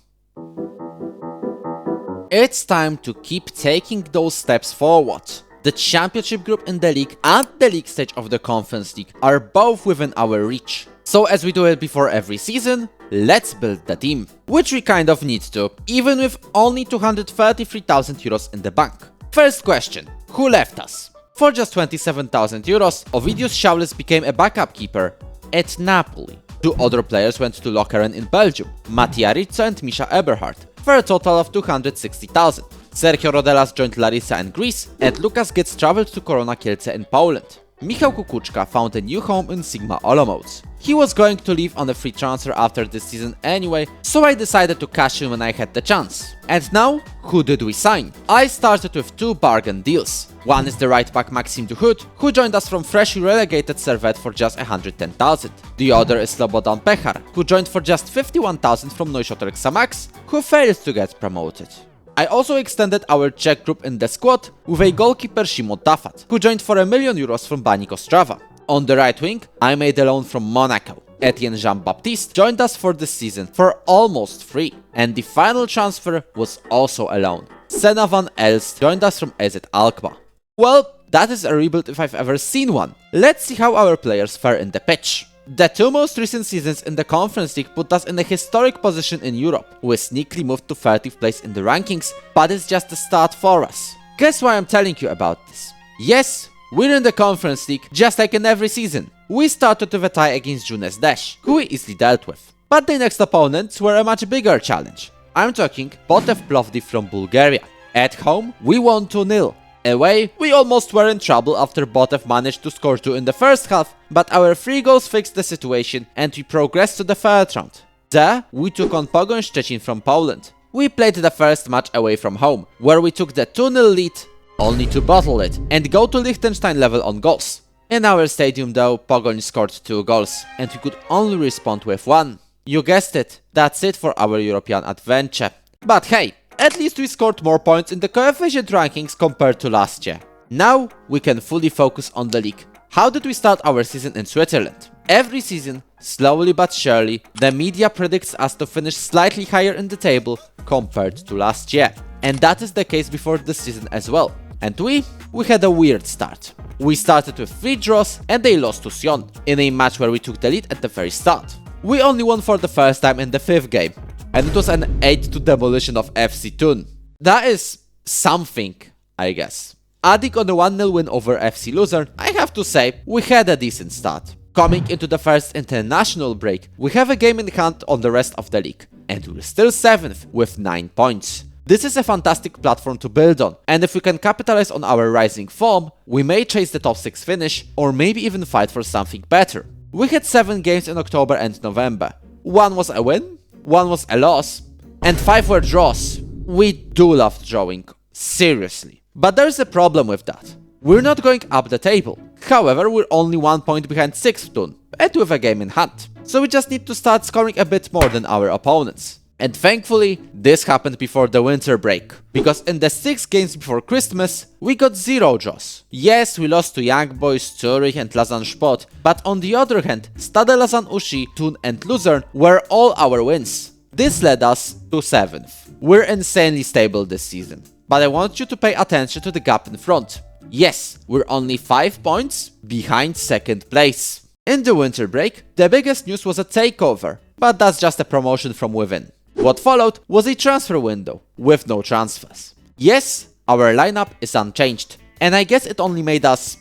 It's time to keep taking those steps forward. The championship group in the league and the league stage of the Conference League are both within our reach. So as we do it before every season, let's build the team. Which we kind of need to, even with only 233,000 euros in the bank. First question, who left us? For just 27,000 euros, Ovidius Šaulis became a backup keeper at Napoli. 2 other players went to Lokeren in Belgium, Mattia Rizzo and Misha Eberhard, for a total of 260,000. Sergio Rodelas joined Larissa in Greece, and Lukas Gitz traveled to Korona Kielce in Poland. Michał Kukuczka found a new home in Sigma Olomouc. He was going to leave on a free transfer after this season anyway, so I decided to cash in when I had the chance. And now, who did we sign? I started with 2 bargain deals. One is the right back Maxim Duhut, who joined us from freshly relegated Servette for just 110,000. The other is Slobodan Pechar, who joined for just 51,000 from Neuchâtel Xamax, who failed to get promoted. I also extended our Czech group in the squad with a goalkeeper Szymon Tafat, who joined for €1 million from Baník Ostrava. On the right wing, I made a loan from Monaco. Etienne Jean-Baptiste joined us for this season for almost free, and the final transfer was also a loan. Senna van Elst joined us from AZ Alkmaar. Well, that is a rebuild if I've ever seen one. Let's see how our players fare in the pitch. The 2 most recent seasons in the Conference League put us in a historic position in Europe. We sneakily moved to 30th place in the rankings, but it's just a start for us. Guess why I'm telling you about this? Yes, we're in the Conference League, just like in every season. We started with a tie against Junes Desh, who we easily dealt with. But the next opponents were a much bigger challenge. I'm talking Botev Plovdiv from Bulgaria. At home, we won 2-0. Away, we almost were in trouble after Botev managed to score 2 in the first half, but our 3 goals fixed the situation and we progressed to the 3rd round. There, we took on Pogoń Szczecin from Poland. We played the first match away from home, where we took the 2-0 lead, only to bottle it and go to Liechtenstein level on goals. In our stadium though, Pogoń scored 2 goals and we could only respond with 1. You guessed it, that's it for our European adventure. But hey, at least we scored more points in the coefficient rankings compared to last year. Now we can fully focus on the league. How did we start our season in Switzerland? Every season, slowly but surely, the media predicts us to finish slightly higher in the table compared to last year. And that is the case before this season as well. And we had a weird start. We started with 3 draws and a loss to Sion, in a match where we took the lead at the very start. We only won for the first time in the 5th game, and it was an 8-2 demolition of FC Thun. That is something, I guess. Adding on a 1-0 win over FC Luzern, I have to say, we had a decent start. Coming into the first international break, we have a game in hand on the rest of the league, and we're still 7th with 9 points. This is a fantastic platform to build on, and if we can capitalize on our rising form, we may chase the top 6 finish, or maybe even fight for something better. We had 7 games in October and November. 1 was a win, 1 was a loss, and 5 were draws. We do love drawing, seriously. But there's a problem with that. We're not going up the table. However, we're only 1 point behind 6th Thun, and with a game in hand. So we just need to start scoring a bit more than our opponents. And thankfully, this happened before the winter break, because in the 6 games before Christmas, we got 0 draws. Yes, we lost to Young Boys, Zurich and Lausanne Sport, but on the other hand, Stade Lausanne Ushi, Thun and Luzern were all our wins. This led us to 7th. We're insanely stable this season, but I want you to pay attention to the gap in front. Yes, we're only 5 points behind 2nd place. In the winter break, the biggest news was a takeover, but that's just a promotion from within. What followed was a transfer window, with no transfers. Yes, our lineup is unchanged, and I guess it only made us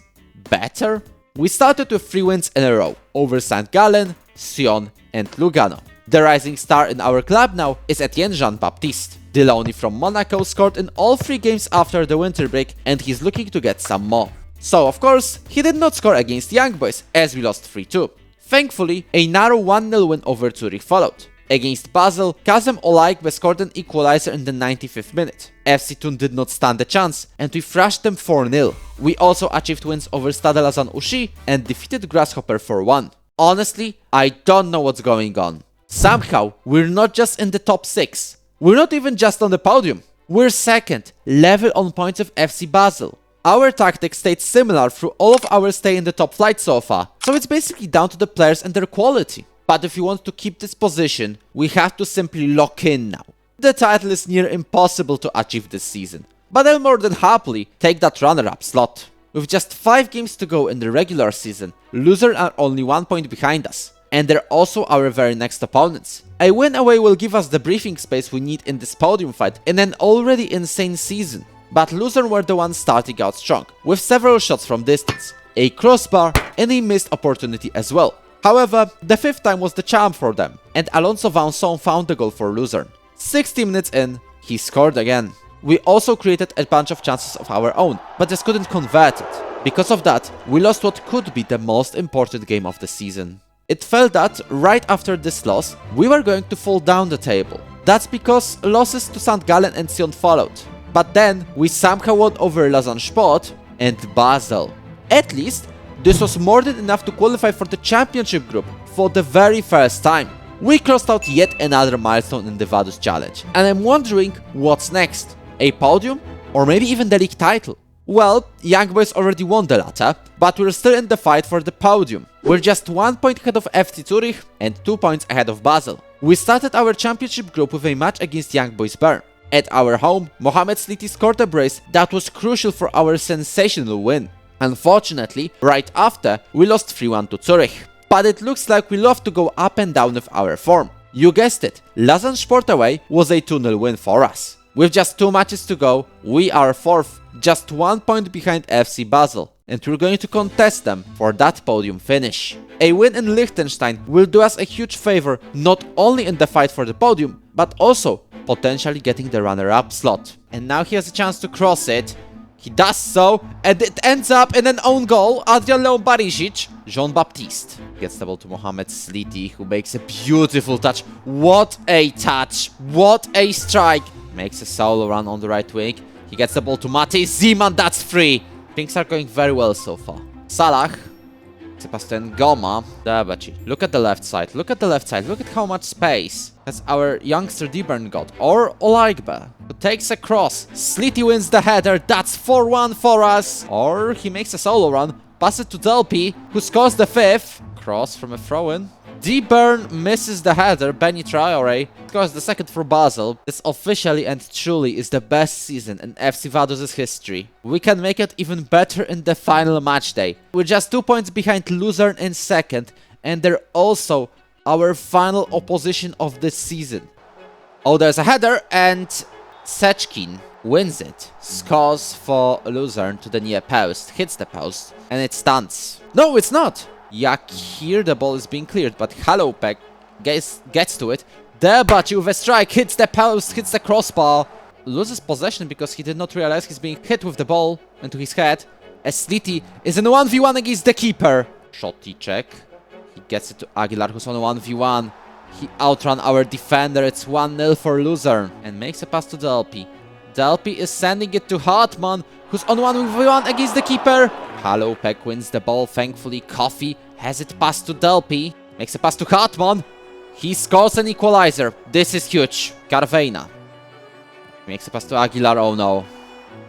better? We started with 3 wins in a row, over St. Gallen, Sion and Lugano. The rising star in our club now is Etienne Jean-Baptiste. Deloney from Monaco scored in all 3 games after the winter break, and he's looking to get some more. So of course, he did not score against Young Boys, as we lost 3-2. Thankfully, a narrow 1-0 win over Zurich followed. Against Basel, Kazem Olaigbe scored an equalizer in the 95th minute. FC Thun did not stand a chance, and we thrashed them 4-0. We also achieved wins over Stade Lausanne Ushi and defeated Grasshopper 4-1. Honestly, I don't know what's going on. Somehow, we're not just in the top 6. We're not even just on the podium. We're 2nd, level on points of FC Basel. Our tactics stayed similar through all of our stay in the top flight so far, so it's basically down to the players and their quality. But if we want to keep this position, we have to simply lock in now. The title is near impossible to achieve this season, but I'll more than happily take that runner-up slot. With just 5 games to go in the regular season, Luzern are only 1 point behind us, and they're also our very next opponents. A win away will give us the breathing space we need in this podium fight in an already insane season. But Luzern were the ones starting out strong, with several shots from distance, a crossbar and a missed opportunity as well. However, the 5th time was the charm for them, and Alonso Vincent found the goal for Luzern. 60 minutes in, he scored again. We also created a bunch of chances of our own, but just couldn't convert it. Because of that, we lost what could be the most important game of the season. It felt that, right after this loss, we were going to fall down the table. That's because losses to St. Gallen and Sion followed. But then, we somehow won over Lausanne Sport and Basel. At least, this was more than enough to qualify for the championship group for the very first time. We crossed out yet another milestone in the Vaduz challenge, and I'm wondering what's next? A podium? Or maybe even the league title? Well, Young Boys already won the latter, but we're still in the fight for the podium. We're just 1 point ahead of FC Zurich and 2 points ahead of Basel. We started our championship group with a match against Young Boys Bern. At our home, Mohamed Sliti scored a brace that was crucial for our sensational win. Unfortunately, right after, we lost 3-1 to Zurich. But it looks like we love to go up and down with our form. You guessed it, Lausanne Sport away was a 2-0 win for us. With just 2 matches to go, we are 4th, just 1 point behind FC Basel, and we're going to contest them for that podium finish. A win in Liechtenstein will do us a huge favor, not only in the fight for the podium, but also potentially getting the runner-up slot. And now he has a chance to cross it. He does so, and it ends up in an own goal. Adrian Leon Barisic. Jean-Baptiste gets the ball to Mohamed Sliti, who makes a beautiful touch. What a touch! What a strike! Makes a solo run on the right wing. He gets the ball to Matej Zeman, that's free. Things are going very well so far. Salah. Sebastian Goma. Debaci. Look at the left side. Look at the left side. Look at how much space has our youngster Dibern got. Or Olaigbe, who takes a cross. Sliti wins the header. That's 4-1 for us. Or he makes a solo run. Pass it to Delpy, who scores the 5th. Cross from a throw-in. Dibern misses the header. Benny Traore scores the 2nd for Basel. This officially and truly is the best season in FC Vaduz's history. We can make it even better in the final match day. We're just 2 points behind Luzern in 2nd, and they're also our final opposition of this season. Oh, there's a header, and Sechkin wins it, scores for Luzern to the near post, hits the post, and it stands. No, it's not! Yak here, the ball is being cleared, but Halopek gets to it. There, Baci with a strike, hits the post, hits the crossbar. Loses possession because he did not realize he's being hit with the ball into his head. As Sliti is in 1v1 against the keeper. Shotty check. He gets it to Aguilar, who's on 1v1. He outran our defender. It's 1-0 for Luzern. And makes a pass to Delpy. Delpy is sending it to Hartmann, who's on 1v1 against the keeper. Halopek wins the ball, thankfully. Coffee has it passed to Delpy. Makes a pass to Hartmann. He scores an equalizer. This is huge. Carvena makes a pass to Aguilar. Oh no.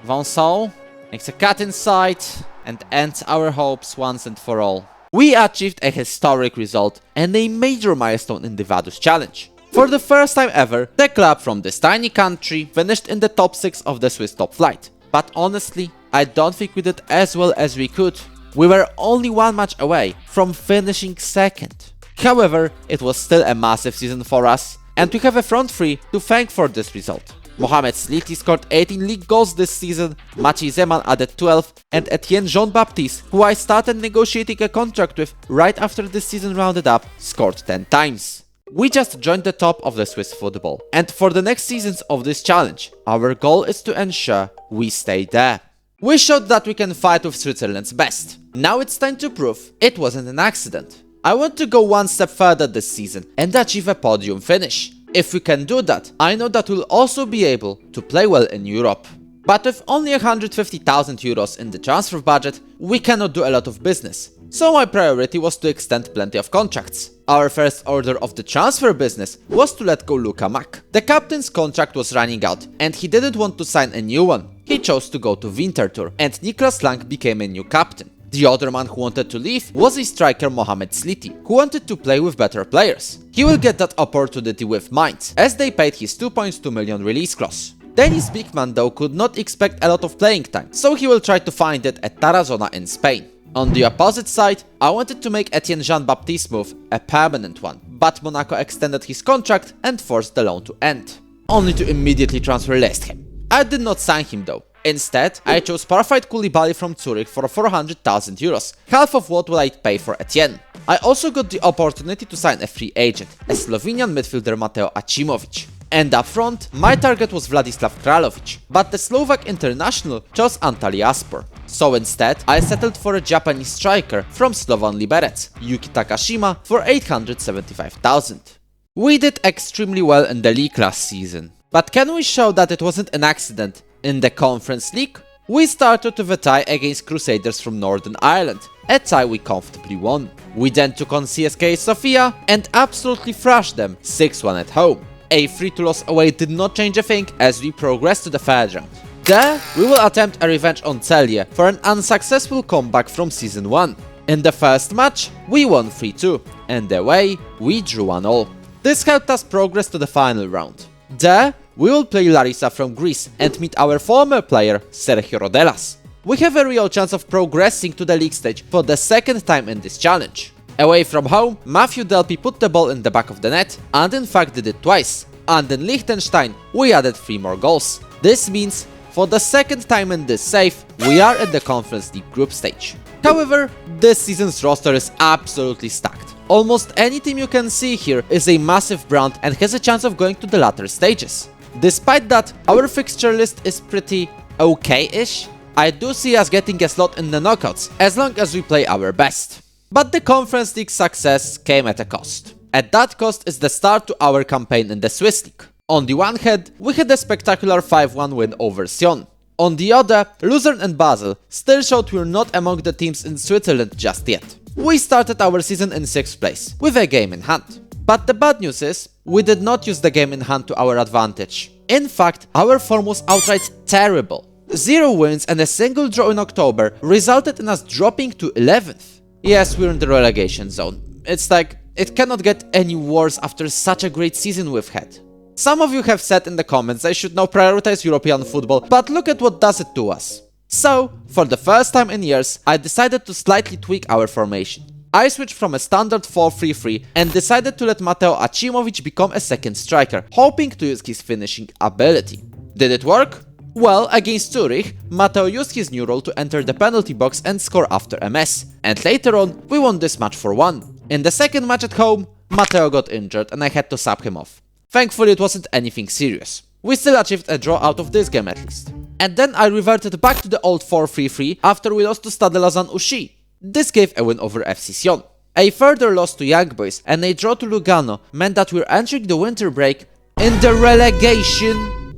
Vincent makes a cut inside and ends our hopes once and for all. We achieved a historic result and a major milestone in the Vaduz challenge. For the first time ever, the club from this tiny country finished in the top 6 of the Swiss top flight. But honestly, I don't think we did as well as we could. We were only one match away from finishing second. However, it was still a massive season for us, and we have a front three to thank for this result. Mohamed Sliti scored 18 league goals this season, Maciej Zeman added 12, and Etienne Jean-Baptiste, who I started negotiating a contract with right after this season rounded up, scored 10 times. We just joined the top of the Swiss football, and for the next seasons of this challenge, our goal is to ensure we stay there. We showed that we can fight with Switzerland's best. Now it's time to prove it wasn't an accident. I want to go one step further this season and achieve a podium finish. If we can do that, I know that we'll also be able to play well in Europe. But with only 150,000 euros in the transfer budget, we cannot do a lot of business. So my priority was to extend plenty of contracts. Our first order of the transfer business was to let go Luka Mak. The captain's contract was running out and he didn't want to sign a new one. He chose to go to Winterthur and Niklas Lang became a new captain. The other man who wanted to leave was a striker Mohamed Sliti, who wanted to play with better players. He will get that opportunity with Mainz, as they paid his 2.2 million release clause. Dennis Bigman though could not expect a lot of playing time, so he will try to find it at Tarazona in Spain. On the opposite side, I wanted to make Etienne Jean-Baptiste move a permanent one, but Monaco extended his contract and forced the loan to end, only to immediately transfer Lestham. I did not sign him though. Instead, I chose Parfait Koulibaly from Zurich for 400,000 euros, half of what I'd pay for Etienne. I also got the opportunity to sign a free agent, a Slovenian midfielder Mateo Acimovic. And up front, my target was Vladislav Kralovic, but the Slovak international chose Antalyaspor. So instead, I settled for a Japanese striker from Slovan Liberec, Yuki Takashima, for 875,000. We did extremely well in the league last season. But can we show that it wasn't an accident? In the Conference League, we started with a tie against Crusaders from Northern Ireland, a tie we comfortably won. We then took on CSKA Sofia and absolutely thrashed them 6-1 at home. A 3-2 loss away did not change a thing as we progressed to the third round. There, we will attempt a revenge on Celje for an unsuccessful comeback from Season 1. In the first match, we won 3-2, and away, we drew 1-0. This helped us progress to the final round. There, we will play Larissa from Greece and meet our former player Sergio Rodelas. We have a real chance of progressing to the league stage for the second time in this challenge. Away from home, Matthew Delpy put the ball in the back of the net and in fact did it twice. And in Liechtenstein, we added 3 more goals. This means, for the second time in this save, we are at the Conference League group stage. However, this season's roster is absolutely stacked. Almost any team you can see here is a massive brand and has a chance of going to the latter stages. Despite that, our fixture list is pretty okay-ish. I do see us getting a slot in the knockouts, as long as we play our best. But the Conference League success came at a cost. At that cost is the start to our campaign in the Swiss League. On the one hand, we had a spectacular 5-1 win over Sion. On the other, Luzern and Basel still showed we're not among the teams in Switzerland just yet. We started our season in 6th place, with a game in hand. But the bad news is, we did not use the game in hand to our advantage. In fact, our form was outright terrible. 0 wins and a single draw in October resulted in us dropping to 11th. Yes, we're in the relegation zone. It's like, it cannot get any worse after such a great season we've had. Some of you have said in the comments I should now prioritize European football, but look at what does it to us. So, for the first time in years, I decided to slightly tweak our formation. I switched from a standard 4-3-3 and decided to let Mateo Acimovic become a second striker, hoping to use his finishing ability. Did it work? Well, against Zurich, Mateo used his new role to enter the penalty box and score after a mess. And later on, we won this match 4-1. In the second match at home, Mateo got injured and I had to sub him off. Thankfully, it wasn't anything serious. We still achieved a draw out of this game at least. And then I reverted back to the old 4-3-3 after we lost to Stade Lausanne Ushi. This gave a win over FC Sion. A further loss to Young Boys and a draw to Lugano meant that we're entering the winter break in the relegation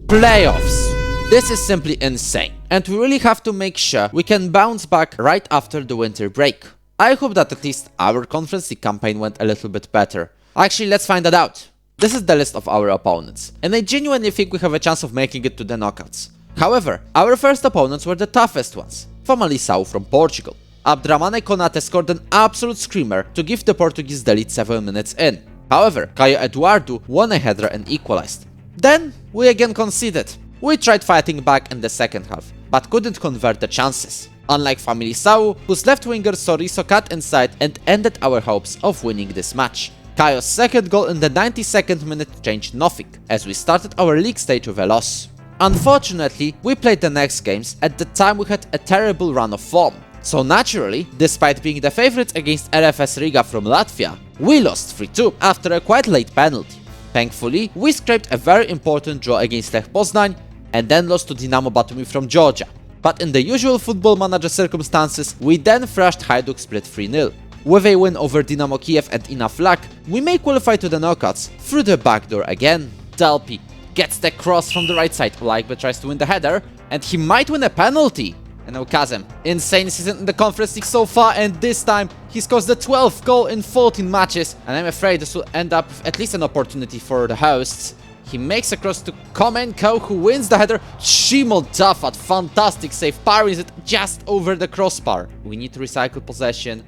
playoffs. This is simply insane, and we really have to make sure we can bounce back right after the winter break. I hope that at least our Conference League campaign went a little bit better. Actually, let's find that out. This is the list of our opponents, and I genuinely think we have a chance of making it to the knockouts. However, our first opponents were the toughest ones. Famalicão from Portugal. Abdramane Konate scored an absolute screamer to give the Portuguese the lead 7 minutes in. However, Caio Eduardo won a header and equalized. Then, we again conceded. We tried fighting back in the second half, but couldn't convert the chances. Unlike Famalicão, whose left winger Soriso cut inside and ended our hopes of winning this match. Caio's second goal in the 92nd minute changed nothing, as we started our league stage with a loss. Unfortunately, we played the next games at the time we had a terrible run of form. So naturally, despite being the favorites against RFS Riga from Latvia, we lost 3-2 after a quite late penalty. Thankfully, we scraped a very important draw against Lech Poznań and then lost to Dynamo Batumi from Georgia. But in the usual football manager circumstances, we then thrashed Hajduk Split 3-0. With a win over Dynamo Kiev and enough luck, we may qualify to the knockouts through the back door again. Delpy gets the cross from the right side, Laikbe tries to win the header, and he might win a penalty. And now Kazem, insane season in the Conference League so far, and this time he scores the 12th goal in 14 matches, and I'm afraid this will end up with at least an opportunity for the hosts. He makes a cross to Komenko, who wins the header. Shimon Tafat, fantastic save, parries it just over the crossbar. We need to recycle possession,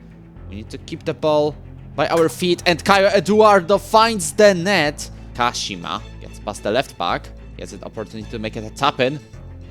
we need to keep the ball by our feet, and Caio Eduardo finds the net. Kashima gets past the left back, he has an opportunity to make it a tap-in.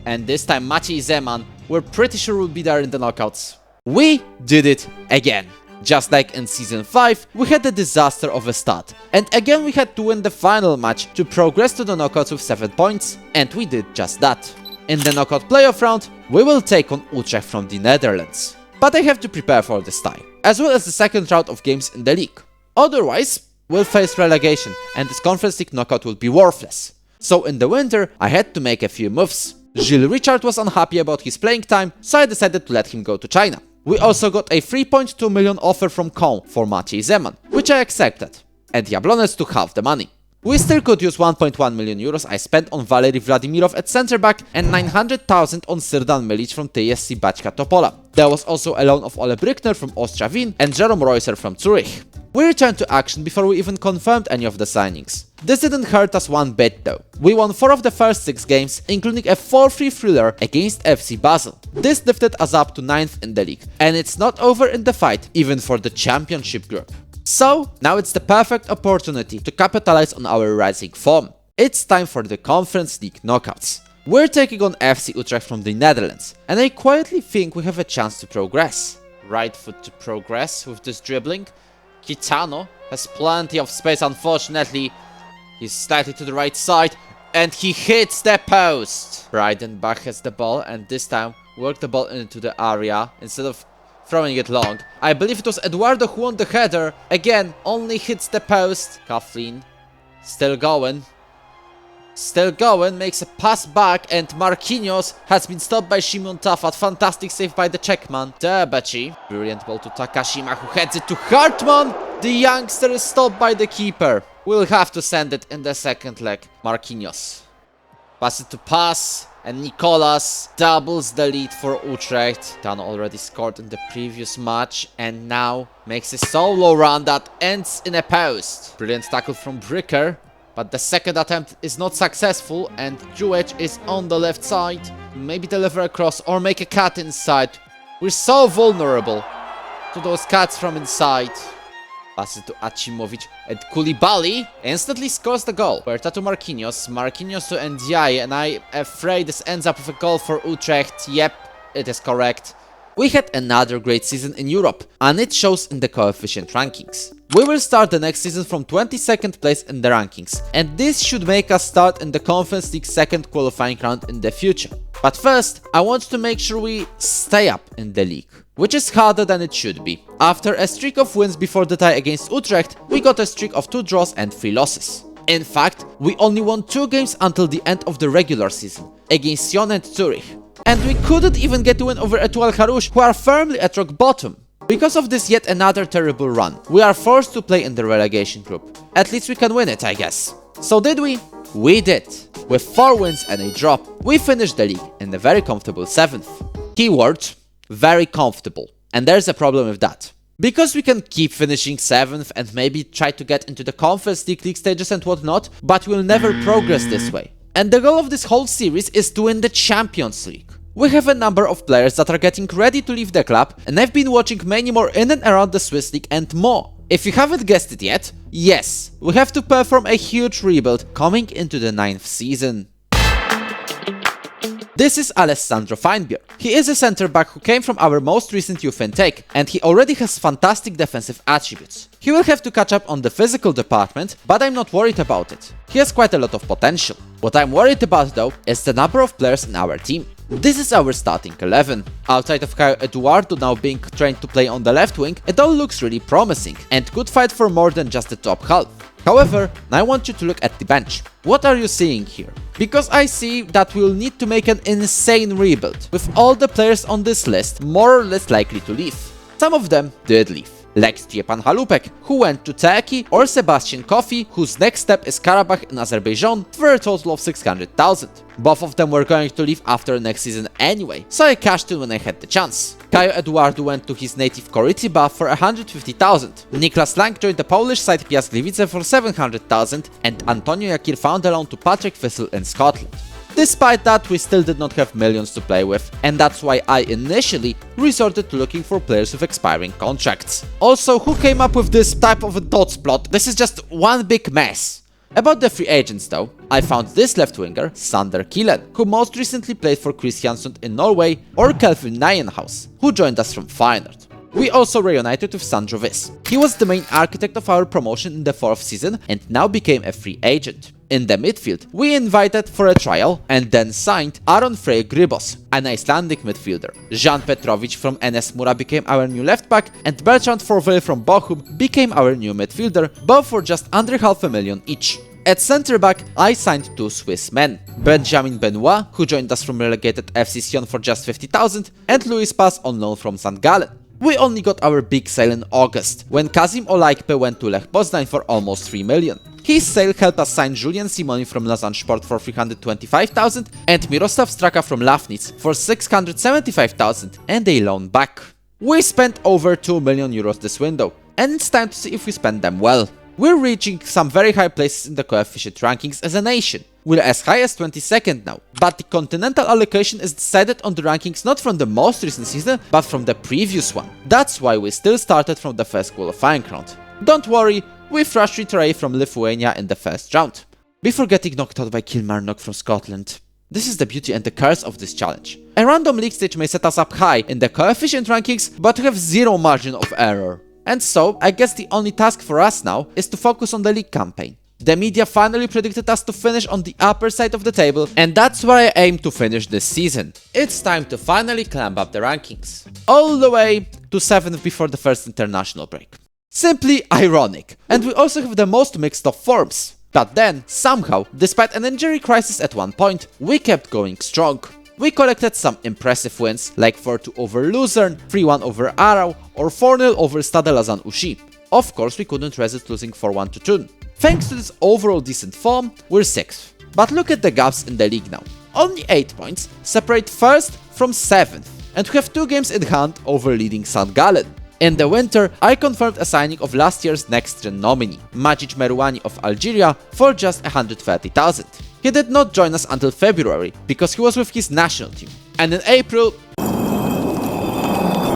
And this time Maciej Zeman, we're pretty sure we'll be there in the knockouts. We did it again. Just like in Season 5, we had a disaster of a start. And again we had to win the final match to progress to the knockouts with 7 points. And we did just that. In the knockout playoff round, we will take on Utrecht from the Netherlands. But I have to prepare for this tie, as well as the second round of games in the league. Otherwise, we'll face relegation and this Conference League knockout will be worthless. So in the winter, I had to make a few moves. Gilles Richard was unhappy about his playing time, so I decided to let him go to China. We also got a 3.2 million offer from Caen for Maciej Zeman, which I accepted, and Jablonec took half the money. We still could use 1.1 million euros I spent on Valery Vladimirov at centre back and 900,000 on Srdan Milic from TSC Bačka Topola. There was also a loan of Ole Brückner from Austria Wien and Jerome Reusser from Zurich. We returned to action before we even confirmed any of the signings. This didn't hurt us one bit though. We won 4 of the first 6 games, including a 4-3 thriller against FC Basel. This lifted us up to 9th in the league, and it's not over in the fight even for the championship group. So, now it's the perfect opportunity to capitalize on our rising form. It's time for the Conference League knockouts. We're taking on FC Utrecht from the Netherlands, and I quietly think we have a chance to progress. Right foot to progress with this dribbling. Kitano has plenty of space, unfortunately. He's slightly to the right side, and he hits the post. Breidenbach has the ball, and this time worked the ball into the area instead of throwing it long. I believe it was Eduardo who won the header. Again, only hits the post. Coughlin, still going. Still going, makes a pass back, and Marquinhos has been stopped by Szymon Tafat. Fantastic save by the Czechman. Debaci, brilliant ball to Takashima, who heads it to Hartmann. The youngster is stopped by the keeper. We'll have to send it in the second leg. Marquinhos. Pass it to Pass, and Nicolas doubles the lead for Utrecht. Dan already scored in the previous match, and now makes a solo run that ends in a post. Brilliant tackle from Bricker. But the second attempt is not successful, and Juech is on the left side. Maybe deliver a cross or make a cut inside. We're so vulnerable to those cuts from inside. Passes to Acimovic, and Koulibaly instantly scores the goal. Huerta to Marquinhos, Marquinhos to Ndiaye, and I'm afraid this ends up with a goal for Utrecht. Yep, it is correct. We had another great season in Europe, and it shows in the coefficient rankings. We will start the next season from 22nd place in the rankings, and this should make us start in the Conference League second qualifying round in the future. But first, I want to make sure we stay up in the league, which is harder than it should be. After a streak of wins before the tie against Utrecht, we got a streak of 2 draws and 3 losses. In fact, we only won 2 games until the end of the regular season, against Sion and Zurich. And we couldn't even get a win over Etoile Harouche, who are firmly at rock bottom. Because of this yet another terrible run, we are forced to play in the relegation group. At least we can win it, I guess. So did we? We did. With 4 wins and a draw, we finished the league in a very comfortable 7th. Keyword, very comfortable. And there's a problem with that. Because we can keep finishing 7th and maybe try to get into the Conference League stages and whatnot, but we'll never progress this way. And the goal of this whole series is to win the Champions League. We have a number of players that are getting ready to leave the club, and I've been watching many more in and around the Swiss League and more. If you haven't guessed it yet, yes, we have to perform a huge rebuild coming into the 9th season. This is Alessandro Feinbier. He is a centre-back who came from our most recent youth intake, and he already has fantastic defensive attributes. He will have to catch up on the physical department, but I'm not worried about it. He has quite a lot of potential. What I'm worried about though is the number of players in our team. This is our starting 11. Outside of Caio Eduardo now being trained to play on the left wing, it all looks really promising and could fight for more than just the top half. However, I want you to look at the bench. What are you seeing here? Because I see that we'll need to make an insane rebuild, with all the players on this list more or less likely to leave. Some of them did leave, like Stjepan Halupek, who went to Turkey, or Sebastian Kofi, whose next step is Karabakh in Azerbaijan for a total of 600,000. Both of them were going to leave after next season anyway, so I cashed in when I had the chance. Caio Eduardo went to his native Koryciba for 150,000, Niklas Lang joined the Polish side Piast Gliwice for 700,000, and Antonio Jakir found a loan to Patrick Thistle in Scotland. Despite that, we still did not have millions to play with, and that's why I initially resorted to looking for players with expiring contracts. Also, who came up with this type of a dots plot? This is just one big mess. About the free agents though, I found this left winger, Sander Kielen, who most recently played for Kristiansund in Norway, or Kelvin Nijenhuis, who joined us from Feyenoord. We also reunited with Sandro Wyss. He was the main architect of our promotion in the 4th season and now became a free agent. In the midfield, we invited for a trial and then signed Aron Frey Grybos, an Icelandic midfielder. Jan Petrovic from NS Mura became our new left back, and Bertrand Forvel from Bochum became our new midfielder, both for just under $500,000 each. At centre back, I signed 2 Swiss men, Benjamin Benoit, who joined us from relegated FC Sion for just 50,000, and Louis Paz on loan from St. Gallen. We only got our big sale in August, when Kazim Olajpe went to Lech Poznań for almost 3 million. His sale helped us sign Julian Simoni from Lausanne Sport for 325,000 and Miroslav Straka from Lafnitz for 675,000 and a loan back. We spent over 2 million euros this window, and it's time to see if we spend them well. We're reaching some very high places in the coefficient rankings as a nation. We're as high as 22nd now, but the continental allocation is decided on the rankings not from the most recent season, but from the previous one. That's why we still started from the first qualifying round. Don't worry, we thrashed Ray from Lithuania in the first round, before getting knocked out by Kilmarnock from Scotland. This is the beauty and the curse of this challenge. A random league stage may set us up high in the coefficient rankings, but we have zero margin of error. And so, I guess the only task for us now is to focus on the league campaign. The media finally predicted us to finish on the upper side of the table, and that's where I aim to finish this season. It's time to finally climb up the rankings, all the way to 7th before the first international break. Simply ironic. And we also have the most mixed of forms. But then, somehow, despite an injury crisis at one point, we kept going strong. We collected some impressive wins, like 4-2 over Luzern, 3-1 over Arau, or 4-0 over Stade Lausanne Ushi. Of course, we couldn't resist losing 4-1 to Thun. Thanks to this overall decent form, we're 6th. But look at the gaps in the league now. Only 8 points separate 1st from 7th, and we have 2 games in hand over leading St. Gallen. In the winter, I confirmed a signing of last year's next-gen nominee, Majic Merouani of Algeria, for just 130,000. He did not join us until February, because he was with his national team, and in April,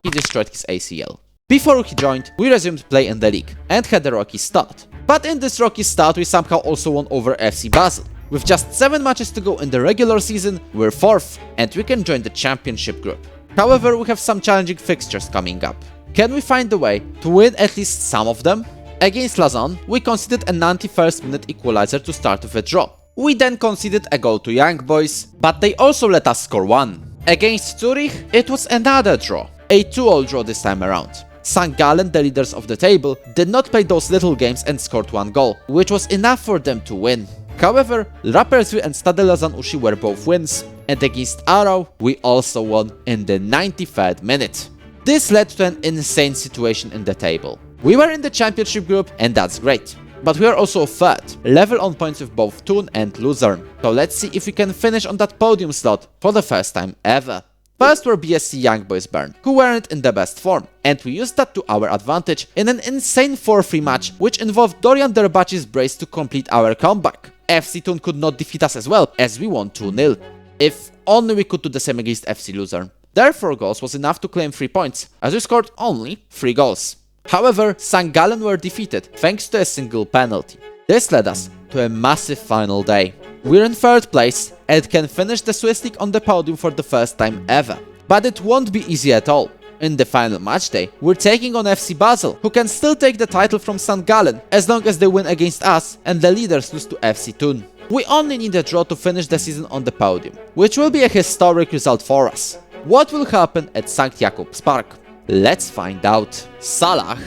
he destroyed his ACL. Before he joined, we resumed play in the league, and had a rocky start. But in this rocky start, we somehow also won over FC Basel. With just 7 matches to go in the regular season, we're 4th, and we can join the championship group. However, we have some challenging fixtures coming up. Can we find a way to win at least some of them? Against Lausanne, we conceded a 91st minute equalizer to start with a draw. We then conceded a goal to Young Boys, but they also let us score one. Against Zurich, it was another draw, a 2-all draw this time around. St. Gallen, the leaders of the table, did not play those little games and scored one goal, which was enough for them to win. However, Rapperswil and Stade Lausanne Ushi were both wins, and against Aarau, we also won in the 93rd minute. This led to an insane situation in the table. We were in the championship group, and that's great. But we are also third, level on points with both Thun and Luzern. So let's see if we can finish on that podium slot for the first time ever. First were BSC Young Boys Bern, who weren't in the best form, and we used that to our advantage in an insane 4-3 match, which involved Dorian Derbachi's brace to complete our comeback. FC Thun could not defeat us as well, as we won 2-0. If only we could do the same against FC Luzern. Their 4 goals was enough to claim 3 points, as we scored only 3 goals. However, St. Gallen were defeated thanks to a single penalty. This led us to a massive final day. We're in 3rd place and can finish the Swiss League on the podium for the first time ever. But it won't be easy at all. In the final match day, we're taking on FC Basel, who can still take the title from St. Gallen as long as they win against us and the leaders lose to FC Thun. We only need a draw to finish the season on the podium, which will be a historic result for us. What will happen at St. Jakobs Park? Let's find out. Salah,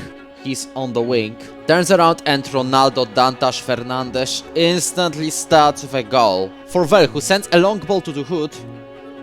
he's on the wing, turns around and Ronaldo Dantas Fernandes instantly starts with a goal. For Vel, who sends a long ball to Duhut.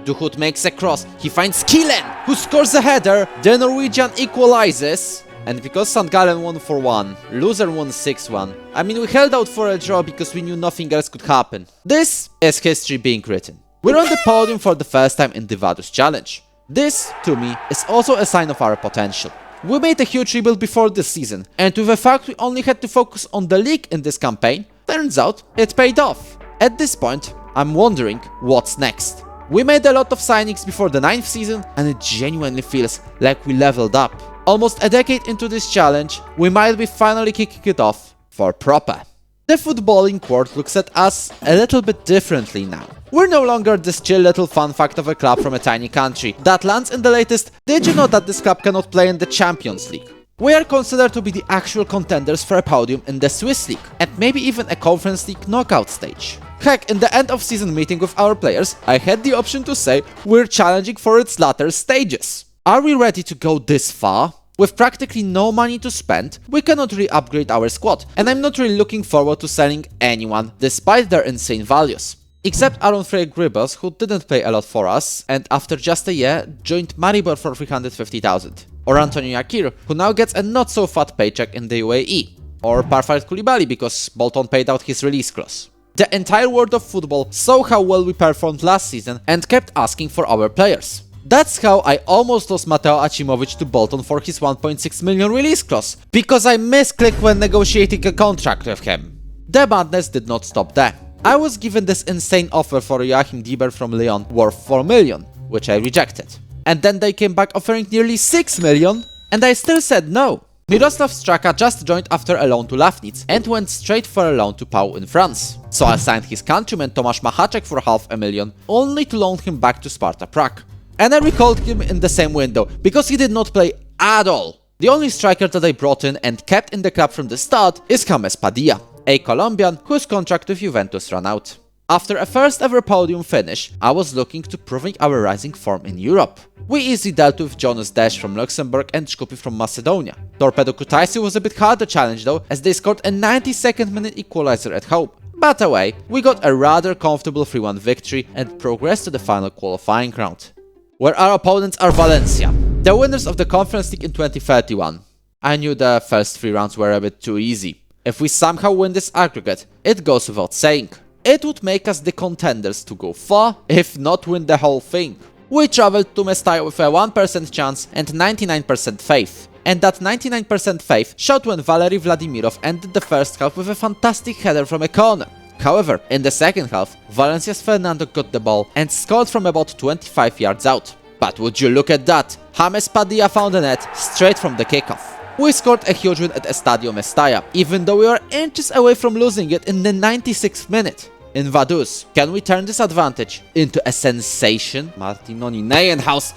Duhut makes a cross, he finds Kielen, who scores a header, the Norwegian equalizes. And because St. Gallen won 4-1, Luzern won 6-1. I mean, we held out for a draw because we knew nothing else could happen. This is history being written. We're on the podium for the first time in the Vaduz Challenge. This, to me, is also a sign of our potential. We made a huge rebuild before this season, and with the fact we only had to focus on the league in this campaign, turns out it paid off. At this point, I'm wondering what's next. We made a lot of signings before the 9th season, and it genuinely feels like we leveled up. Almost a decade into this challenge, we might be finally kicking it off for proper. The footballing world looks at us a little bit differently now. We're no longer this chill little fun fact of a club from a tiny country that lands in the latest "Did you know that this club cannot play in the Champions League?" We are considered to be the actual contenders for a podium in the Swiss League, and maybe even a Conference League knockout stage. Heck, in the end of season meeting with our players, I had the option to say we're challenging for its latter stages. Are we ready to go this far? With practically no money to spend, we cannot really upgrade our squad, and I'm not really looking forward to selling anyone despite their insane values. Except Aaron Frey Gribos, who didn't play a lot for us, and after just a year, joined Maribor for 350,000. Or Antonio Yakir, who now gets a not so fat paycheck in the UAE. Or Parfait Koulibaly, because Bolton paid out his release clause. The entire world of football saw how well we performed last season and kept asking for our players. That's how I almost lost Mateo Acimovic to Bolton for his 1.6 million release clause, because I misclicked when negotiating a contract with him. The madness did not stop there. I was given this insane offer for Joachim Dieber from Lyon worth 4 million, which I rejected. And then they came back offering nearly 6 million, and I still said no. Miroslav Straka just joined after a loan to Lafnitz and went straight for a loan to Pau in France. So I signed his countryman Tomasz Machacek for $500,000, only to loan him back to Sparta Prague. And I recalled him in the same window, because he did not play at all. The only striker that I brought in and kept in the club from the start is James Padilla, a Colombian whose contract with Juventus ran out. After a first ever podium finish, I was looking to proving our rising form in Europe. We easily dealt with Jonas Dash from Luxembourg and Shkupi from Macedonia. Torpedo Kutaisi was a bit harder challenge though, as they scored a 92nd minute equalizer at home. But away, we got a rather comfortable 3-1 victory and progressed to the final qualifying round, where our opponents are Valencia, the winners of the Conference League in 2031. I knew the first 3 rounds were a bit too easy. If we somehow win this aggregate, it goes without saying. It would make us the contenders to go far, if not win the whole thing. We traveled to Mestalla with a 1% chance and 99% faith. And that 99% faith showed when Valery Vladimirov ended the first half with a fantastic header from a corner. However, in the second half, Valencia's Fernando got the ball and scored from about 25 yards out. But would you look at that, James Padilla found the net straight from the kickoff. We scored a huge win at Estadio Mestalla, even though we were inches away from losing it in the 96th minute. In Vaduz, can we turn this advantage into a sensation? Martinoni Neuenhaus.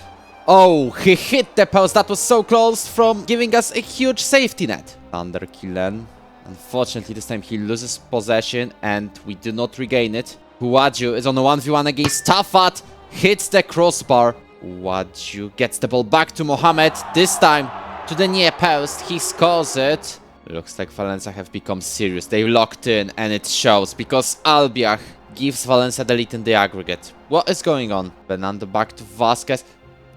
Oh, he hit the post, that was so close from giving us a huge safety net. Under Kielen. Unfortunately, this time he loses possession and we do not regain it. Wojtinho is on a 1v1 against Tafat, hits the crossbar. Wojtinho gets the ball back to Mohamed, this time to the near post, he scores it. Looks like Valencia have become serious, they locked in and it shows because Albiach gives Valencia the lead in the aggregate. What is going on? Fernando back to Vasquez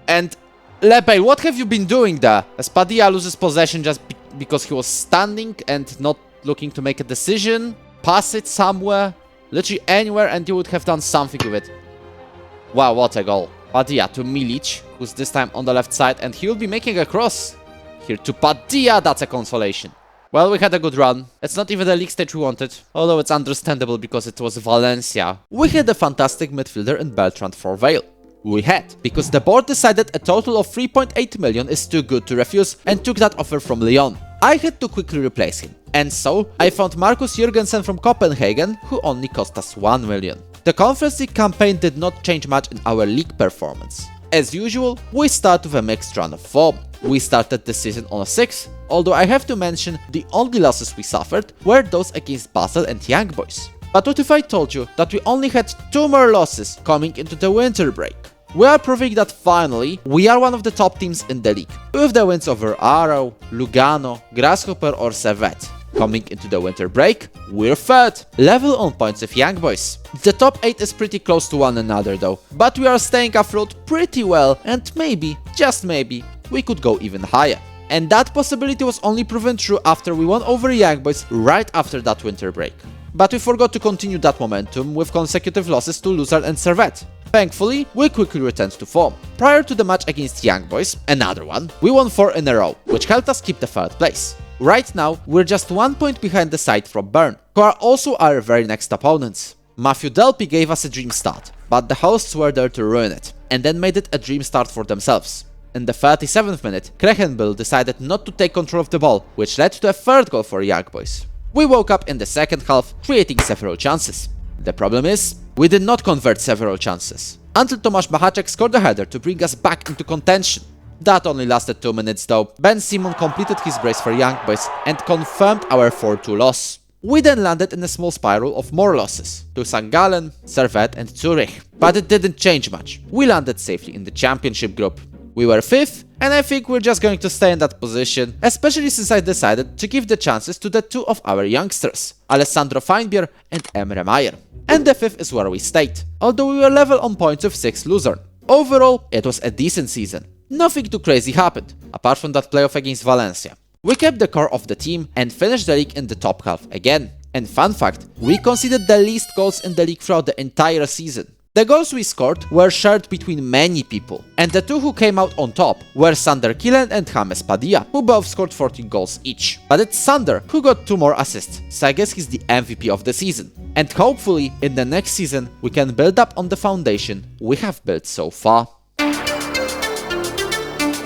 and Lebel, what have you been doing there? As Padilla loses possession just because he was standing and not looking to make a decision. Pass it somewhere, literally anywhere, and you would have done something with it. Wow, what a goal. Padilla to Milic, who's this time on the left side, and he will be making a cross. Here to Padilla, that's a consolation. Well, we had a good run. It's not even the league stage we wanted, although it's understandable because it was Valencia. We had a fantastic midfielder in Bertrand for Vale. We had, because the board decided a total of 3.8 million is too good to refuse and took that offer from Lyon. I had to quickly replace him, and so I found Marcus Jürgensen from Copenhagen, who only cost us 1 million. The Conference League campaign did not change much in our league performance. As usual, we start with a mixed run of form. We started the season on a 6th, although I have to mention the only losses we suffered were those against Basel and Young Boys. But what if I told you that we only had 2 more losses coming into the winter break? We are proving that finally, we are one of the top teams in the league, with the wins over Arrow, Lugano, Grasshopper or Servette. Coming into the winter break, we're third, level on points with Young Boys. The top 8 is pretty close to one another though, but we are staying afloat pretty well and maybe, just maybe, we could go even higher. And that possibility was only proven true after we won over Young Boys right after that winter break. But we forgot to continue that momentum with consecutive losses to Luzern and Servette. Thankfully, we quickly returned to form. Prior to the match against Young Boys, another one, we won 4 in a row, which helped us keep the 3rd place. Right now, we're just 1 point behind the side from Bern, who are also our very next opponents. Matthew Delpy gave us a dream start, but the hosts were there to ruin it, and then made it a dream start for themselves. In the 37th minute, Krechenbüll decided not to take control of the ball, which led to a 3rd goal for Young Boys. We woke up in the 2nd half, creating several chances. The problem is, we did not convert several chances, until Tomasz Machacek scored a header to bring us back into contention. That only lasted 2 minutes though. Ben Simon completed his brace for Young Boys and confirmed our 4-2 loss. We then landed in a small spiral of more losses, to St. Gallen, Servette and Zurich. But it didn't change much. We landed safely in the championship group. We were 5th, and I think we're just going to stay in that position, especially since I decided to give the chances to the 2 of our youngsters, Alessandro Feinbier and Emre Mayer. And the 5th is where we stayed, although we were level on points with 6 Luzern. Overall, it was a decent season. Nothing too crazy happened, apart from that playoff against Valencia. We kept the core of the team and finished the league in the top half again. And fun fact, we conceded the least goals in the league throughout the entire season. The goals we scored were shared between many people, and the 2 who came out on top were Sander Kielen and James Padilla, who both scored 14 goals each. But it's Sander who got 2 more assists, so I guess he's the MVP of the season. And hopefully, in the next season, we can build up on the foundation we have built so far.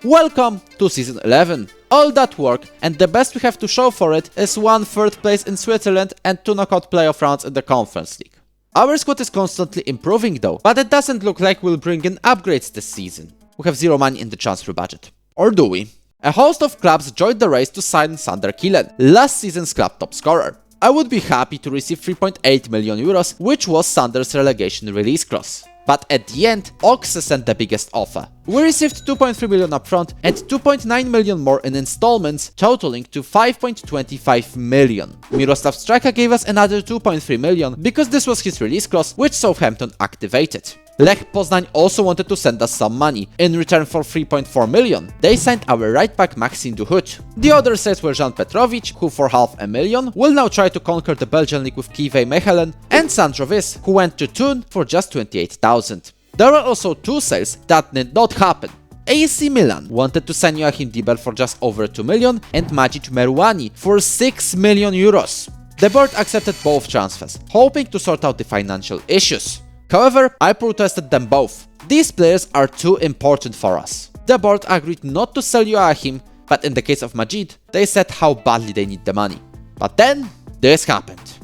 Welcome to Season 11. All that work, and the best we have to show for it is 1 3rd place in Switzerland and 2 knockout playoff rounds in the Conference League. Our squad is constantly improving though, but it doesn't look like we'll bring in upgrades this season. We have 0 money in the transfer budget. Or do we? A host of clubs joined the race to sign Sander Kielen, last season's club top scorer. I would be happy to receive 3.8 million euros, which was Sander's relegation release clause. But at the end, Oxe sent the biggest offer. We received 2.3 million upfront and 2.9 million more in installments, totaling to 5.25 million. Miroslav Straka gave us another 2.3 million because this was his release clause, which Southampton activated. Lech Poznań also wanted to send us some money. In return for 3.4 million, they signed our right back Maxime Duhut. The other sales were Jan Petrovic, who for $500,000 will now try to conquer the Belgian league with Kiev Mechelen, and Sandro Vis, who went to Thun for just 28,000. There were also 2 sales that did not happen. AC Milan wanted to sign Joachim Dieber for just over 2 million and Maciej Merouani for 6 million euros. The board accepted both transfers, hoping to sort out the financial issues. However, I protested them both. These players are too important for us. The board agreed not to sell Joachim, but in the case of Majid, they said how badly they need the money. But then, this happened.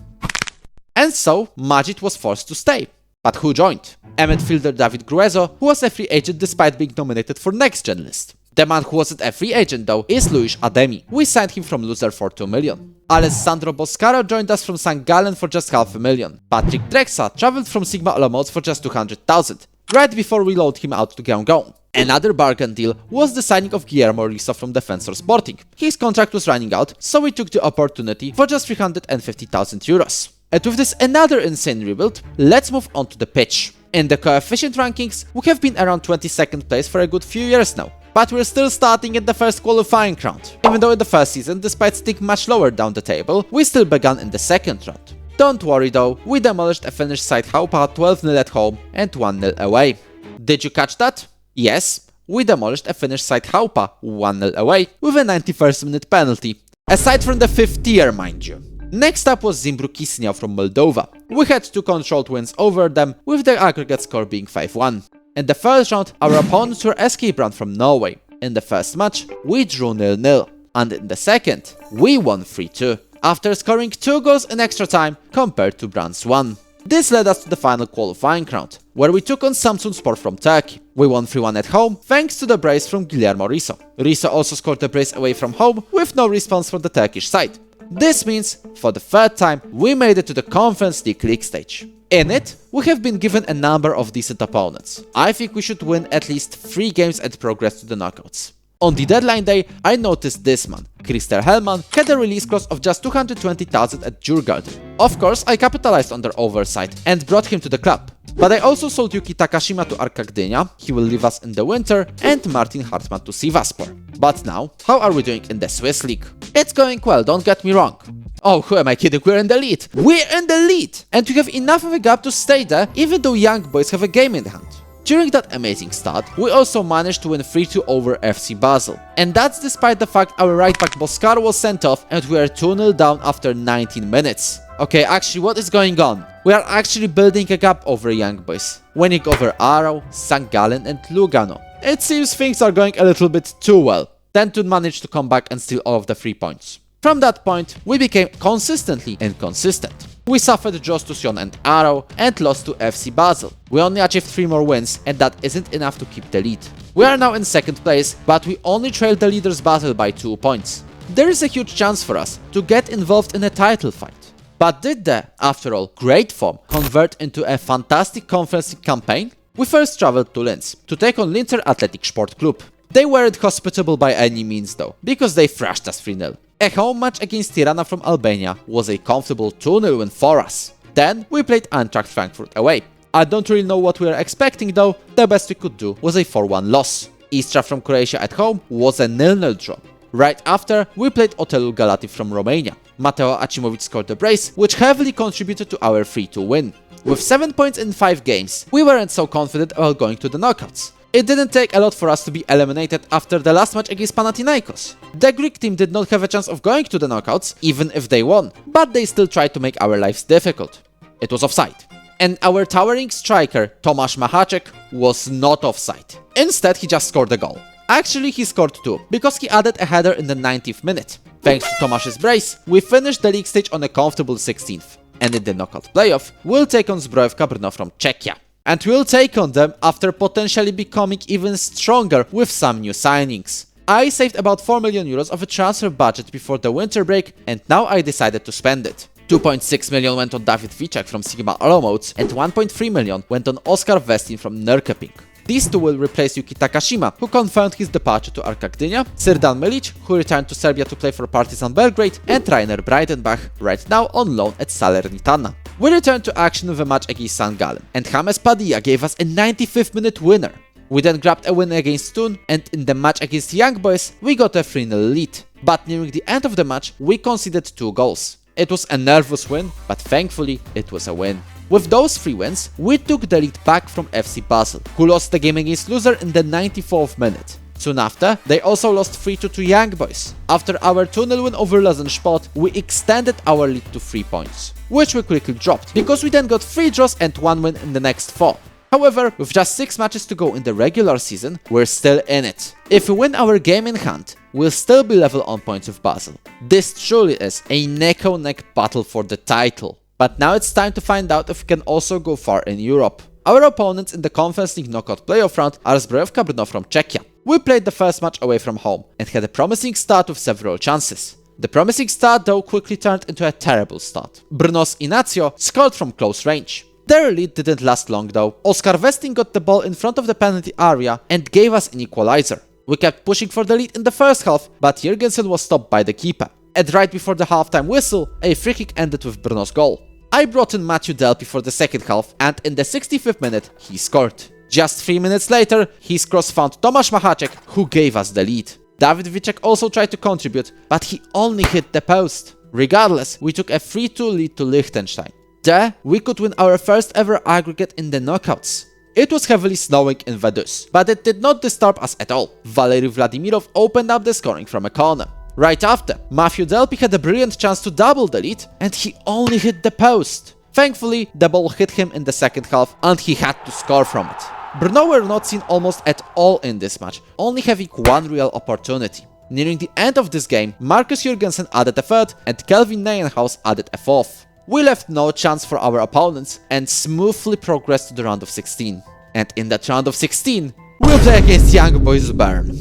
And so, Majid was forced to stay. But who joined? A midfielder David Gruezo, who was a free agent despite being nominated for Next Gen list. The man who wasn't a free agent though is Luis Ademi. We signed him from Loser for 2 million. Alessandro Boscaro joined us from St. Gallen for just $500,000. Patrick Drexa traveled from Sigma Olomouc for just 200,000, right before we loaned him out to Gyeonggon. Another bargain deal was the signing of Guillermo Riso from Defensor Sporting. His contract was running out, so we took the opportunity for just 350,000 euros. And with this another insane rebuild, let's move on to the pitch. In the coefficient rankings, we have been around 22nd place for a good few years now, but we're still starting in the first qualifying round. Even though in the first season, despite sitting much lower down the table, we still began in the second round. Don't worry though, we demolished a Finnish side Haupa 12-0 at home and 1-0 away. Did you catch that? Yes, we demolished a Finnish side Haupa 1-0 away with a 91st minute penalty. Aside from the 5th tier, mind you. Next up was Zimbru Kisnia from Moldova. We had 2 controlled wins over them, with the aggregate score being 5-1. In the first round, our opponents were SK Brand from Norway. In the first match, we drew 0-0, and in the second, we won 3-2, after scoring 2 goals in extra time compared to Brand's 1. This led us to the final qualifying round, where we took on Samsunspor from Turkey. We won 3-1 at home, thanks to the brace from Guillermo Riso. Riso also scored the brace away from home, with no response from the Turkish side. This means, for the 3rd time, we made it to the Conference League stage. In it, we have been given a number of decent opponents. I think we should win at least 3 games and progress to the knockouts. On the deadline day, I noticed this man, Christer Hellman, had a release clause of just 220,000 at Djurgården. Of course, I capitalized on their oversight and brought him to the club. But I also sold Yuki Takashima to Arka Gdynia, he will leave us in the winter, and Martin Hartmann to Sivasspor. But now, how are we doing in the Swiss league? It's going well, don't get me wrong. Oh, who am I kidding, we're in the lead! We're in the lead! And we have enough of a gap to stay there, even though Young Boys have a game in hand. During that amazing start, we also managed to win 3-2 over FC Basel. And that's despite the fact our right back Boscaro was sent off and we are 2-0 down after 19 minutes. Okay, actually, what is going on? We are actually building a gap over Young Boys, winning over Arau, St. Gallen and Lugano. It seems things are going a little bit too well. Then to manage to come back and steal all of the 3 points. From that point, we became consistently inconsistent. We suffered draws to Sion and Arrow and lost to FC Basel. We only achieved 3 more wins and that isn't enough to keep the lead. We are now in 2nd place, but we only trailed the leaders Basel by 2 points. There is a huge chance for us to get involved in a title fight. But did the, after all, great form convert into a fantastic conference campaign? We first traveled to Linz to take on Linzer Athletic Sport Club. They weren't hospitable by any means though, because they thrashed us 3-0. A home match against Tirana from Albania was a comfortable 2-0 win for us. Then we played Eintracht Frankfurt away. I don't really know what we were expecting though, the best we could do was a 4-1 loss. Istra from Croatia at home was a 0-0 draw. Right after, we played Otelul Galati from Romania. Mateo Acimovic scored the brace, which heavily contributed to our 3-2 win. With 7 points in 5 games, we weren't so confident about going to the knockouts. It didn't take a lot for us to be eliminated after the last match against Panathinaikos. The Greek team did not have a chance of going to the knockouts, even if they won, but they still tried to make our lives difficult. It was offside. And our towering striker, Tomasz Machacek, was not offside. Instead, he just scored a goal. Actually, he scored 2, because he added a header in the 90th minute. Thanks to Tomasz's brace, we finished the league stage on a comfortable 16th. And in the knockout playoff, we'll take on Zbrojovka Brno from Czechia. And we'll take on them after potentially becoming even stronger with some new signings. I saved about 4 million euros of a transfer budget before the winter break and now I decided to spend it. 2.6 million went on David Vicek from Sigma Olomouc and 1.3 million went on Oskar Westin from Nörköping. These two will replace Yuki Takashima, who confirmed his departure to Arka Gdynia, Srdan Milic, who returned to Serbia to play for Partizan Belgrade, and Rainer Breitenbach, right now on loan at Salernitana. We returned to action with a match against St. Gallen, and James Padilla gave us a 95th minute winner. We then grabbed a win against Thun, and in the match against Young Boys, we got a 3-0 lead. But nearing the end of the match, we conceded 2 goals. It was a nervous win, but thankfully it was a win. With those 3 wins, we took the lead back from FC Basel, who lost the game against Loser in the 94th minute. Soon after, they also lost 3-2 to Young Boys. After our 2-0 win over Lausanne-Sport, we extended our lead to 3 points, which we quickly dropped, because we then got 3 draws and 1 win in the next 4. However, with just 6 matches to go in the regular season, we're still in it. If we win our game in hand, we'll still be level on points with Basel. This truly is a neck-on-neck battle for the title. But now it's time to find out if we can also go far in Europe. Our opponents in the Conference League knockout playoff round are Zbrojovka Brno from Czechia. We played the first match away from home and had a promising start with several chances. The promising start though quickly turned into a terrible start. Brno's Inacio scored from close range. Their lead didn't last long though. Oskar Westing got the ball in front of the penalty area and gave us an equalizer. We kept pushing for the lead in the first half, but Jürgensen was stopped by the keeper. And right before the halftime whistle, a free kick ended with Brno's goal. I brought in Matthew Delpy for the second half, and in the 65th minute, he scored. Just 3 minutes later, his cross found Tomasz Machacek, who gave us the lead. Dawid Wicek also tried to contribute, but he only hit the post. Regardless, we took a 3-2 lead to Liechtenstein. There, we could win our first ever aggregate in the knockouts. It was heavily snowing in Vaduz, but it did not disturb us at all. Valery Vladimirov opened up the scoring from a corner. Right after, Matthew Delpy had a brilliant chance to double the lead, and he only hit the post. Thankfully, the ball hit him in the second half, and he had to score from it. Brno were not seen almost at all in this match, only having one real opportunity. Nearing the end of this game, Markus Jürgensen added a third, and Kelvin Neuenhaus added a fourth. We left no chance for our opponents, and smoothly progressed to the round of 16. And in that round of 16, we'll play against Young Boys Bern.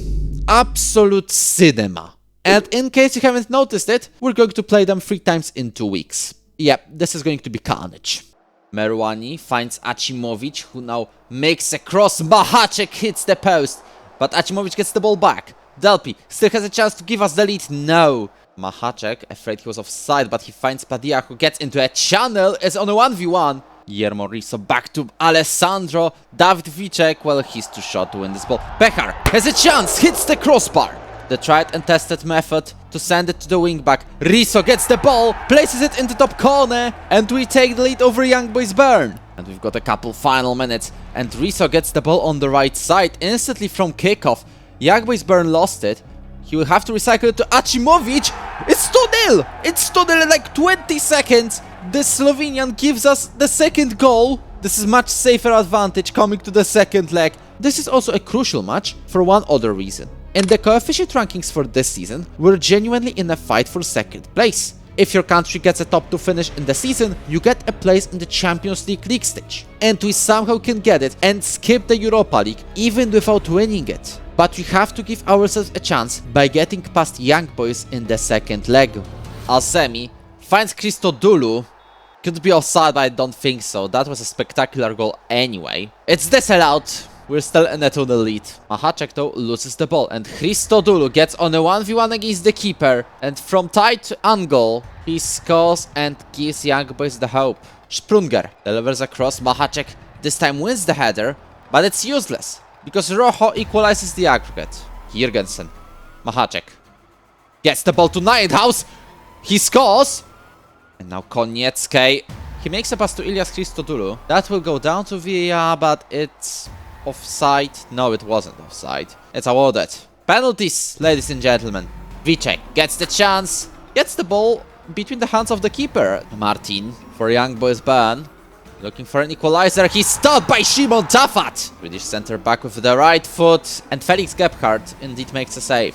Absolute cinema. And in case you haven't noticed it, we're going to play them 3 times in 2 weeks. Yep, this is going to be carnage. Merwani finds Acimovic, who now makes a cross. Machacek hits the post, but Acimovic gets the ball back. Delpy still has a chance to give us the lead. No. Machacek, afraid he was offside, but he finds Padilla, who gets into a channel, is on a 1v1. Guillermo Riso back to Alessandro. Dawid Wicek, well, he's too short to win this ball. Pechar has a chance, hits the crossbar. The tried and tested method to send it to the wingback. Riso gets the ball, places it in the top corner, and we take the lead over Young Boys Bern. And we've got a couple final minutes, and Riso gets the ball on the right side instantly from kickoff. Young Boys Bern lost it. He will have to recycle it to Acimovic. It's 2-0! It's 2-0 in like 20 seconds. The Slovenian gives us the second goal. This is much safer advantage coming to the second leg. This is also a crucial match for one other reason. In the coefficient rankings for this season, we're genuinely in a fight for second place. If your country gets a top 2 finish in the season, you get a place in the Champions League stage. And we somehow can get it and skip the Europa League even without winning it. But we have to give ourselves a chance by getting past Young Boys in the second leg. Alsemi finds Christodoulou. Could be offside, but I don't think so. That was a spectacular goal anyway. It's disallowed. We're still in a 2-0 lead. Machacek though loses the ball, and Christodoulou gets on a 1v1 against the keeper, and from tight angle he scores and gives Young Boys the hope. Sprunger delivers across. Machacek this time wins the header, but it's useless because Rojo equalizes the aggregate. Jürgensen. Machacek gets the ball to Neuenhaus. He scores, and now Koniecki. He makes a pass to Ilias Christodoulou. That will go down to VAR, but it's offside. No, it wasn't offside. It's awarded. Penalties, ladies and gentlemen. Wicek gets the chance, gets the ball between the hands of the keeper. Martin for Young Boys Bern, looking for an equalizer. He's stopped by Szymon Tafat. British centre back with the right foot, and Felix Gebhardt indeed makes a save.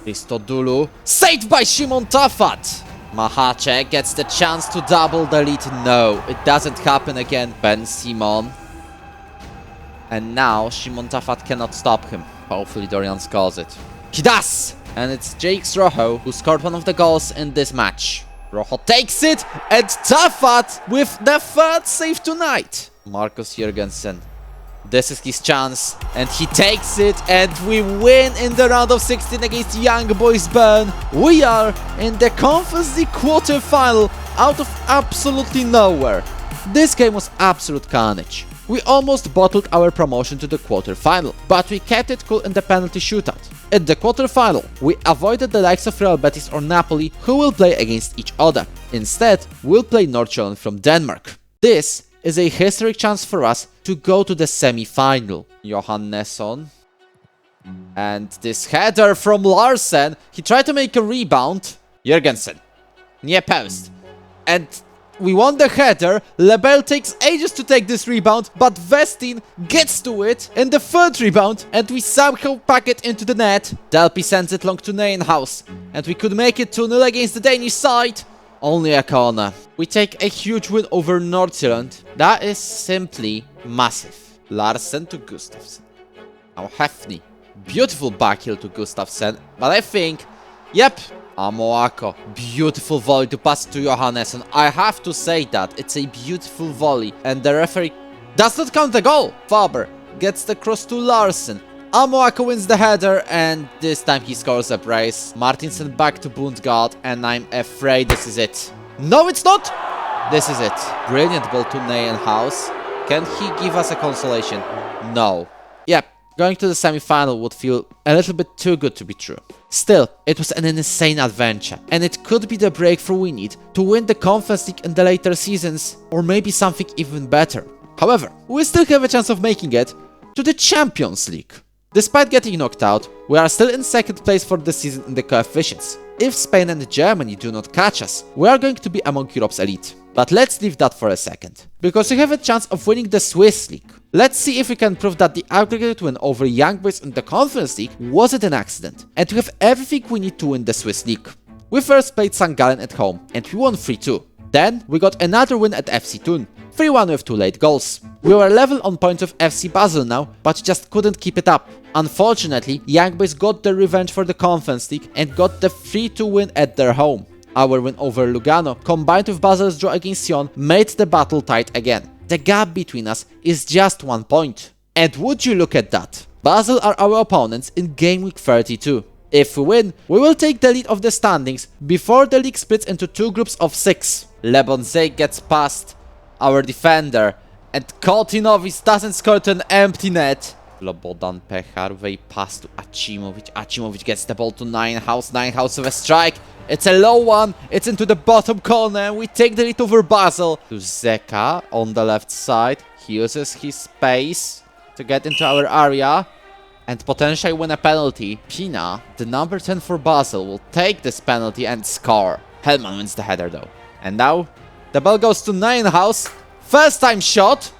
Christodoulou saved by Szymon Tafat. Machacek gets the chance to double the lead. No, it doesn't happen again. Ben Simon. And now Szymon Tafat cannot stop him. Hopefully Dorian scores it. He does! And it's Jakes Rojo who scored one of the goals in this match. Rojo takes it, and Tafat with the third save tonight. Markus Jürgensen. This is his chance, and he takes it, and we win in the round of 16 against Young Boys Bern. We are in the Conference League quarter-final out of absolutely nowhere. This game was absolute carnage. We almost bottled our promotion to the quarter-final, but we kept it cool in the penalty shootout. In the quarter-final, we avoided the likes of Real Betis or Napoli, who will play against each other. Instead, we'll play Nordsjælland from Denmark. This is a historic chance for us to go to the semi-final. Johannesson. And this header from Larsen. He tried to make a rebound. Jürgensen. Near post. And we won the header. Lebel takes ages to take this rebound, but Vestin gets to it in the third rebound, and we somehow pack it into the net. Delpy sends it long to Neuenhaus, and we could make it 2-0 against the Danish side. Only a corner. We take a huge win over Nordsjælland. That is simply massive. Larsen to Gustafsson. Now Hefny Beautiful back heel to Gustafsson, but I think, yep, Amoako. Beautiful volley to pass to Johannesson. I have to say that. It's a beautiful volley. And the referee does not count the goal. Faber gets the cross to Larsen. Amoako wins the header, and this time he scores a brace. Martinsen back to Bundgaard, and I'm afraid this is it. No, it's not! This is it. Brilliant ball to Neuenhaus. Can he give us a consolation? No. Yep, going to the semi-final would feel a little bit too good to be true. Still, it was an insane adventure, and it could be the breakthrough we need to win the Conference League in the later seasons, or maybe something even better. However, we still have a chance of making it to the Champions League. Despite getting knocked out, we are still in second place for the season in the coefficients. If Spain and Germany do not catch us, we are going to be among Europe's elite. But let's leave that for a second, because we have a chance of winning the Swiss League. Let's see if we can prove that the aggregate win over Young Boys in the Conference League wasn't an accident, and we have everything we need to win the Swiss League. We first played St. Gallen at home, and we won 3-2. Then we got another win at FC Thun, 3-1 with 2 late goals. We were level on points with FC Basel now, but just couldn't keep it up. Unfortunately, Young Boys got their revenge for the Conference League and got the 3-2 win at their home. Our win over Lugano, combined with Basel's draw against Sion, made the battle tight again. The gap between us is just 1 point. And would you look at that? Basel are our opponents in game week 32. If we win, we will take the lead of the standings before the league splits into 2 groups of 6. Lebonzej gets past our defender, and Kotinovic doesn't score to an empty net. Lobodan Pechar with a pass to Acimovic. Acimovic gets the ball to Neuenhaus. Neuenhaus with a strike. It's a low one. It's into the bottom corner. We take the lead over Basel. To Zeka on the left side. He uses his space to get into our area and potentially win a penalty. Pina, the number 10 for Basel, will take this penalty and score. Hellman wins the header though. And now the ball goes to Neuenhaus. First time shot.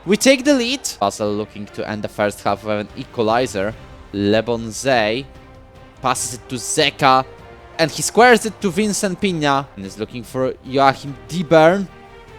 We take the lead. Basel looking to end the first half with an equalizer. Lebonzej passes it to Zeka, and he squares it to Vincent Pina, and is looking for Joachim Dibern.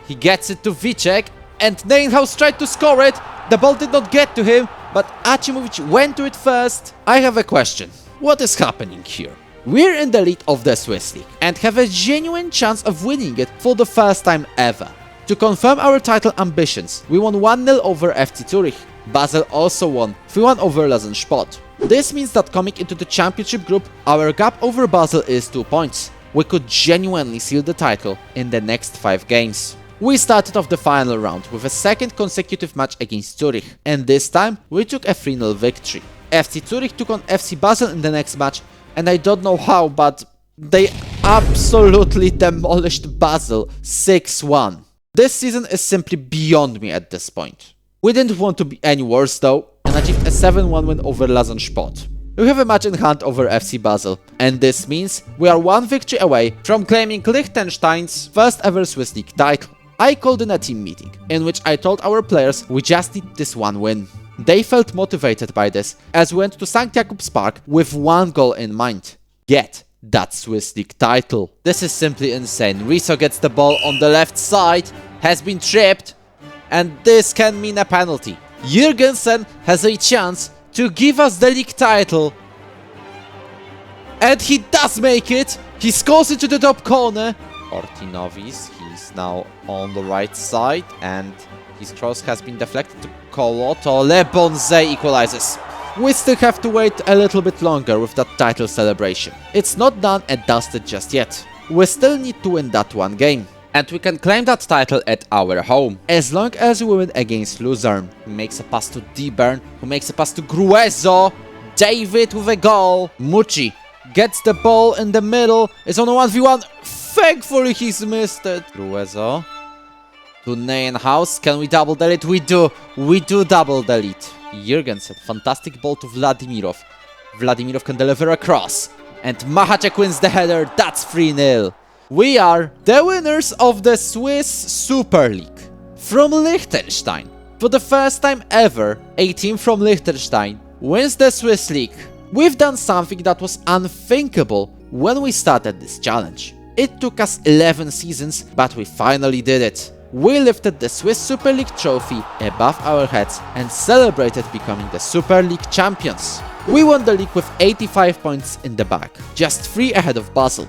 He gets it to Vicek, and Neuenhaus tried to score it. The ball did not get to him, but Acimovic went to it first. I have a question. What is happening here? We're in the lead of the Swiss League and have a genuine chance of winning it for the first time ever. To confirm our title ambitions, we won 1-0 over FC Zurich. Basel also won 3-1 over Lausanne Sport. This means that coming into the championship group, our gap over Basel is 2 points. We could genuinely seal the title in the next 5 games. We started off the final round with a second consecutive match against Zurich, and this time we took a 3-0 victory. FC Zurich took on FC Basel in the next match, and I don't know how, but they absolutely demolished Basel 6-1. This season is simply beyond me at this point. We didn't want to be any worse though, and achieved a 7-1 win over Lausanne Sport. We have a match in hand over FC Basel, and this means we are 1 victory away from claiming Liechtenstein's first ever Swiss League title. I called in a team meeting, in which I told our players we just need this 1 win. They felt motivated by this, as we went to St. Jakobs Park with 1 goal in mind. Get that Swiss League title. This is simply insane. Riso gets the ball on the left side, has been tripped, and this can mean a penalty. Jürgensen has a chance to give us the league title. And he does make it! He scores into the top corner. Ortinovis, he's now on the right side, and his cross has been deflected to Koloto. Lebonzej equalizes. We still have to wait a little bit longer with that title celebration. It's not done and dusted just yet. We still need to win that 1 game. And we can claim that title at our home, as long as we win against Luzern. He makes a pass to Dibern, who makes a pass to Gruezo. David with a goal. Mucci gets the ball in the middle, is on a 1v1. Thankfully he's missed it. Gruezo to Neuenhaus. Can we double the lead? We do. We do double the lead. Jürgensen, fantastic ball to Vladimirov. Vladimirov can deliver a cross, and Mahacek wins the header. That's 3-0. We are the winners of the Swiss Super League from Liechtenstein. For the first time ever, a team from Liechtenstein wins the Swiss League. We've done something that was unthinkable when we started this challenge. It took us 11 seasons, but we finally did it. We lifted the Swiss Super League trophy above our heads and celebrated becoming the Super League champions. We won the league with 85 points in the bag, just 3 ahead of Basel.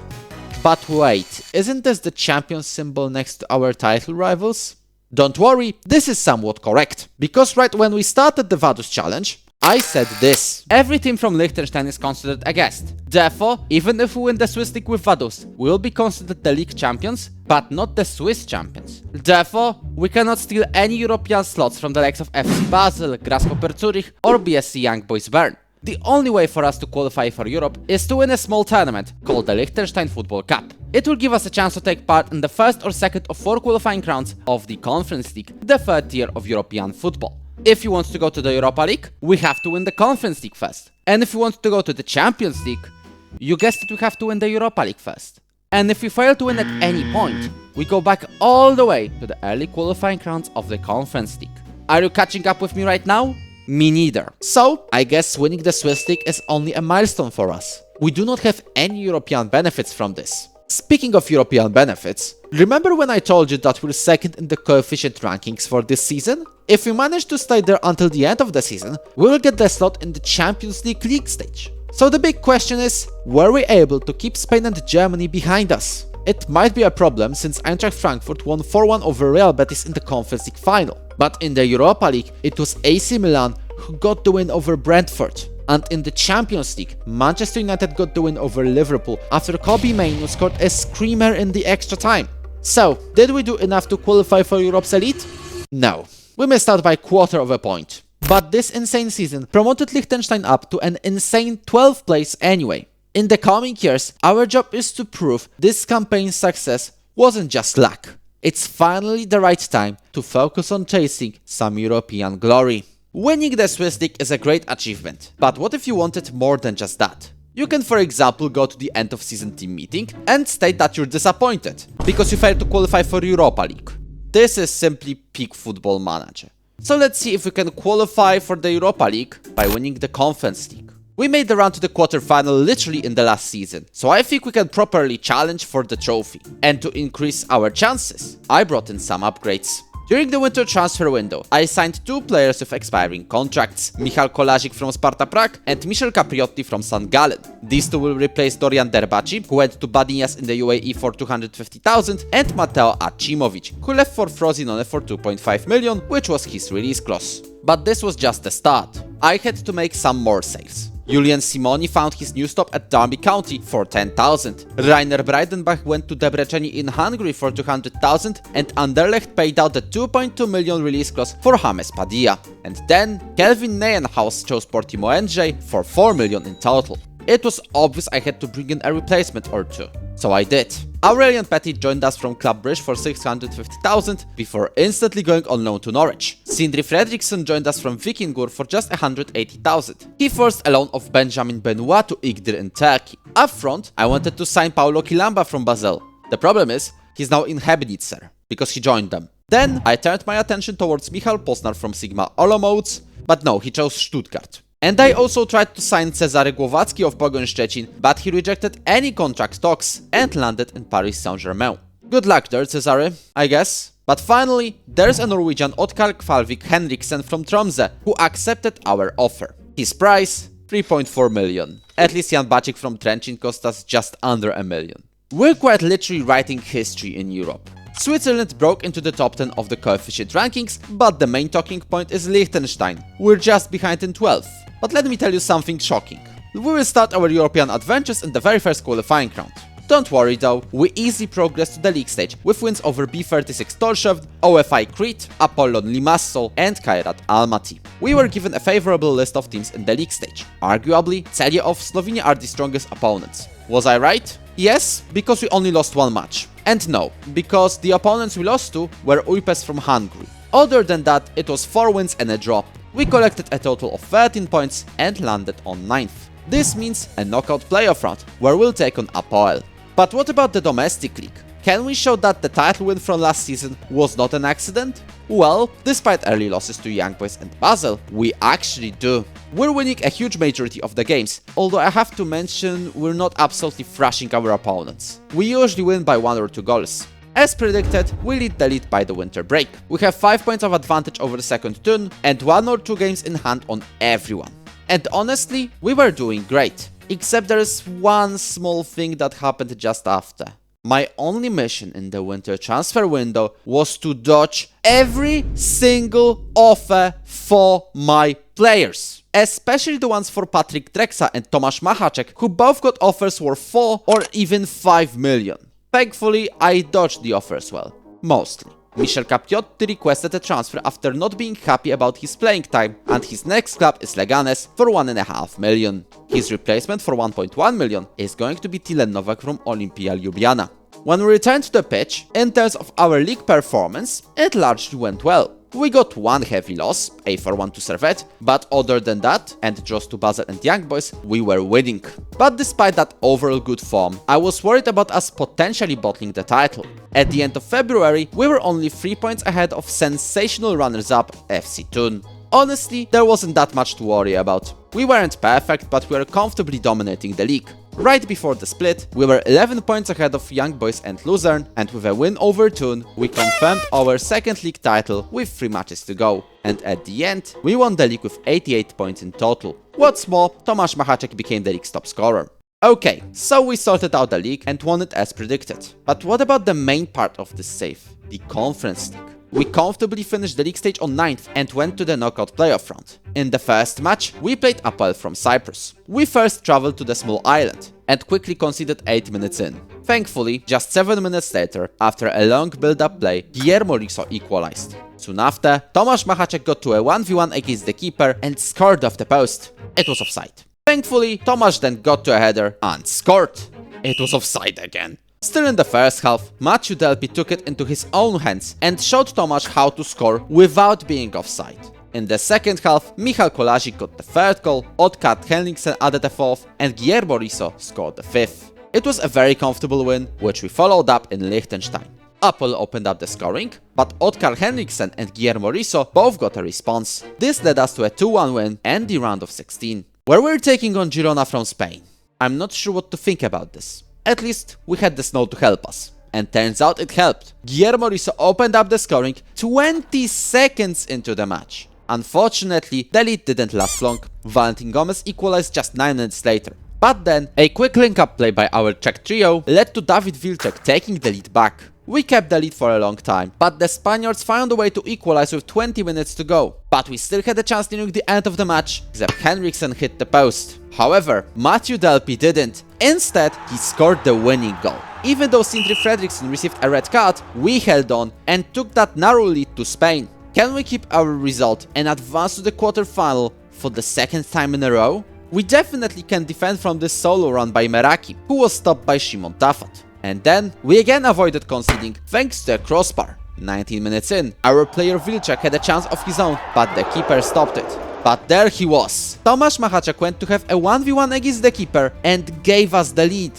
But wait, isn't this the champion symbol next to our title rivals? Don't worry, this is somewhat correct, because right when we started the Vaduz challenge, I said this: every team from Liechtenstein is considered a guest. Therefore, even if we win the Swiss League with Vaduz, we will be considered the league champions, but not the Swiss champions. Therefore, we cannot steal any European slots from the likes of FC Basel, Grasshopper Zurich or BSC Young Boys Bern. The only way for us to qualify for Europe is to win a small tournament called the Liechtenstein Football Cup. It will give us a chance to take part in the first or second of 4 qualifying rounds of the Conference League, the third tier of European football. If you want to go to the Europa League, we have to win the Conference League first. And if you want to go to the Champions League, you guessed it, we have to win the Europa League first. And if we fail to win at any point, we go back all the way to the early qualifying rounds of the Conference League. Are you catching up with me right now? Me neither. So, I guess winning the Swiss League is only a milestone for us. We do not have any European benefits from this. Speaking of European benefits, remember when I told you that we're second in the coefficient rankings for this season? If we manage to stay there until the end of the season, we will get the slot in the Champions League stage. So the big question is, were we able to keep Spain and Germany behind us? It might be a problem since Eintracht Frankfurt won 4-1 over Real Betis in the Conference League final. But in the Europa League, it was AC Milan who got the win over Brentford. And in the Champions League, Manchester United got the win over Liverpool after Kobe Mainoo scored a screamer in the extra time. So, did we do enough to qualify for Europe's elite? No. We missed out by a quarter of a point. But this insane season promoted Liechtenstein up to an insane 12th place anyway. In the coming years, our job is to prove this campaign's success wasn't just luck. It's finally the right time to focus on chasing some European glory. Winning the Swiss League is a great achievement, but what if you wanted more than just that? You can, for example, go to the end of season team meeting and state that you're disappointed because you failed to qualify for Europa League. This is simply peak Football Manager. So let's see if we can qualify for the Europa League by winning the Conference League. We made the run to the quarterfinal literally in the last season, so I think we can properly challenge for the trophy. And to increase our chances, I brought in some upgrades. During the winter transfer window, I signed 2 players with expiring contracts, Michal Kolarczyk from Sparta Prague and Michel Capriotti from St. Gallen. These 2 will replace Dorian Derbaci, who went to Badinias in the UAE for 250,000, and Mateo Acimovic, who left for Frosinone for 2.5 million, which was his release clause. But this was just the start. I had to make some more sales. Julian Simoni found his new stop at Derby County for 10,000. Rainer Breidenbach went to Debreceni in Hungary for 200,000 and Anderlecht paid out the 2.2 million release clause for James Padilla. And then Kelvin Neuenhaus chose Portimo NJ for 4 million in total. It was obvious I had to bring in a replacement or 2. So I did. Aurelian Petit joined us from Club Brugge for 650,000 before instantly going on loan to Norwich. Sindri Fredriksson joined us from Vikingur for just 180,000. He forced a loan of Benjamin Benoit to Igdir in Turkey. Up front, I wanted to sign Paulo Kilamba from Basel. The problem is, he's now in Hebnitzer, because he joined them. Then I turned my attention towards Michal Posnar from Sigma Olomouc, but no, he chose Stuttgart. And I also tried to sign Cezary Głowacki of Pogoń Szczecin, but he rejected any contract talks and landed in Paris Saint-Germain. Good luck there, Cezary, I guess. But finally, there's a Norwegian Otkar Kvalvik Henriksen from Tromsø who accepted our offer. His price? 3.4 million. At least Jan Bacik from Trencin cost us just under a million. We're quite literally writing history in Europe. Switzerland broke into the top 10 of the coefficient rankings, but the main talking point is Liechtenstein. We're just behind in 12th. But let me tell you something shocking. We will start our European adventures in the very first qualifying round. Don't worry though, we easily progressed to the league stage with wins over B36 Tolshevd, OFI Crete, Apollon Limassol and Kairat Almaty. We were given a favorable list of teams in the league stage. Arguably, Celje of Slovenia are the strongest opponents. Was I right? Yes, because we only lost 1 match. And no, because the opponents we lost to were Újpest from Hungary. Other than that, it was 4 wins and a draw. We collected a total of 13 points and landed on 9th. This means a knockout playoff round, where we'll take on Apoel. But what about the domestic league? Can we show that the title win from last season was not an accident? Well, despite early losses to Young Boys and Basel, we actually do. We're winning a huge majority of the games, although I have to mention we're not absolutely thrashing our opponents. We usually win by 1 or 2 goals. As predicted, we lead the league by the winter break. We have 5 points of advantage over the second turn and 1 or 2 games in hand on everyone. And honestly, we were doing great. Except there is one small thing that happened just after. My only mission in the winter transfer window was to dodge every single offer for my players. Especially the ones for Patryk Drexler and Tomasz Machacek, who both got offers worth 4 or even 5 million. Thankfully, I dodged the offers well. Mostly. Michel Capiotti requested a transfer after not being happy about his playing time, and his next club is Leganes for 1.5 million. His replacement for 1.1 million is going to be Tilen Nowak from Olimpia Ljubljana. When we returned to the pitch, in terms of our league performance, it largely went well. We got one heavy loss, a 4-1 to Servette, but other than that, and draws to Basel and Young Boys, we were winning. But despite that overall good form, I was worried about us potentially bottling the title. At the end of February, we were only 3 points ahead of sensational runners-up FC Thun. Honestly, there wasn't that much to worry about. We weren't perfect, but we were comfortably dominating the league. Right before the split, we were 11 points ahead of Young Boys and Luzern, and with a win over Thun, we confirmed our second league title with 3 matches to go. And at the end, we won the league with 88 points in total. What's more, Tomasz Machacek became the league's top scorer. Okay, so we sorted out the league and won it as predicted. But what about the main part of this save? The Conference League. We comfortably finished the league stage on 9th and went to the knockout playoff round. In the first match, we played Apoel from Cyprus. We first traveled to the small island and quickly conceded 8 minutes in. Thankfully, just 7 minutes later, after a long build-up play, Guillermo Riso equalized. Soon after, Tomasz Machacek got to a 1v1 against the keeper and scored off the post. It was offside. Thankfully, Tomasz then got to a header and scored. It was offside again. Still in the first half, Maciej Delpi took it into his own hands and showed Tomasz how to score without being offside. In the second half, Michal Kolarzyk got the third goal, Oskar Henriksen added the fourth, and Guillermo Riso scored the fifth. It was a very comfortable win, which we followed up in Liechtenstein. Apoel opened up the scoring, but Oskar Henriksen and Guillermo Riso both got a response. This led us to a 2-1 win and the round of 16, where we're taking on Girona from Spain. I'm not sure what to think about this. At least, we had the snow to help us. And turns out it helped. Guillermo Riso opened up the scoring 20 seconds into the match. Unfortunately, the lead didn't last long. Valentin Gomez equalized just 9 minutes later. But then, a quick link-up play by our Czech trio led to David Wilczek taking the lead back. We kept the lead for a long time, but the Spaniards found a way to equalize with 20 minutes to go. But we still had a chance nearing the end of the match, except Henriksen hit the post. However, Maciej Delpi didn't. Instead, he scored the winning goal. Even though Sindri Fredriksson received a red card, we held on and took that narrow lead to Spain. Can we keep our result and advance to the quarterfinal for the second time in a row? We definitely can defend from this solo run by Meraki, who was stopped by Szymon Tafat. And then, we again avoided conceding thanks to a crossbar. 19 minutes in, our player Wilczek had a chance of his own, but the keeper stopped it. But there he was. Tomasz Machacek went to have a 1v1 against the keeper and gave us the lead.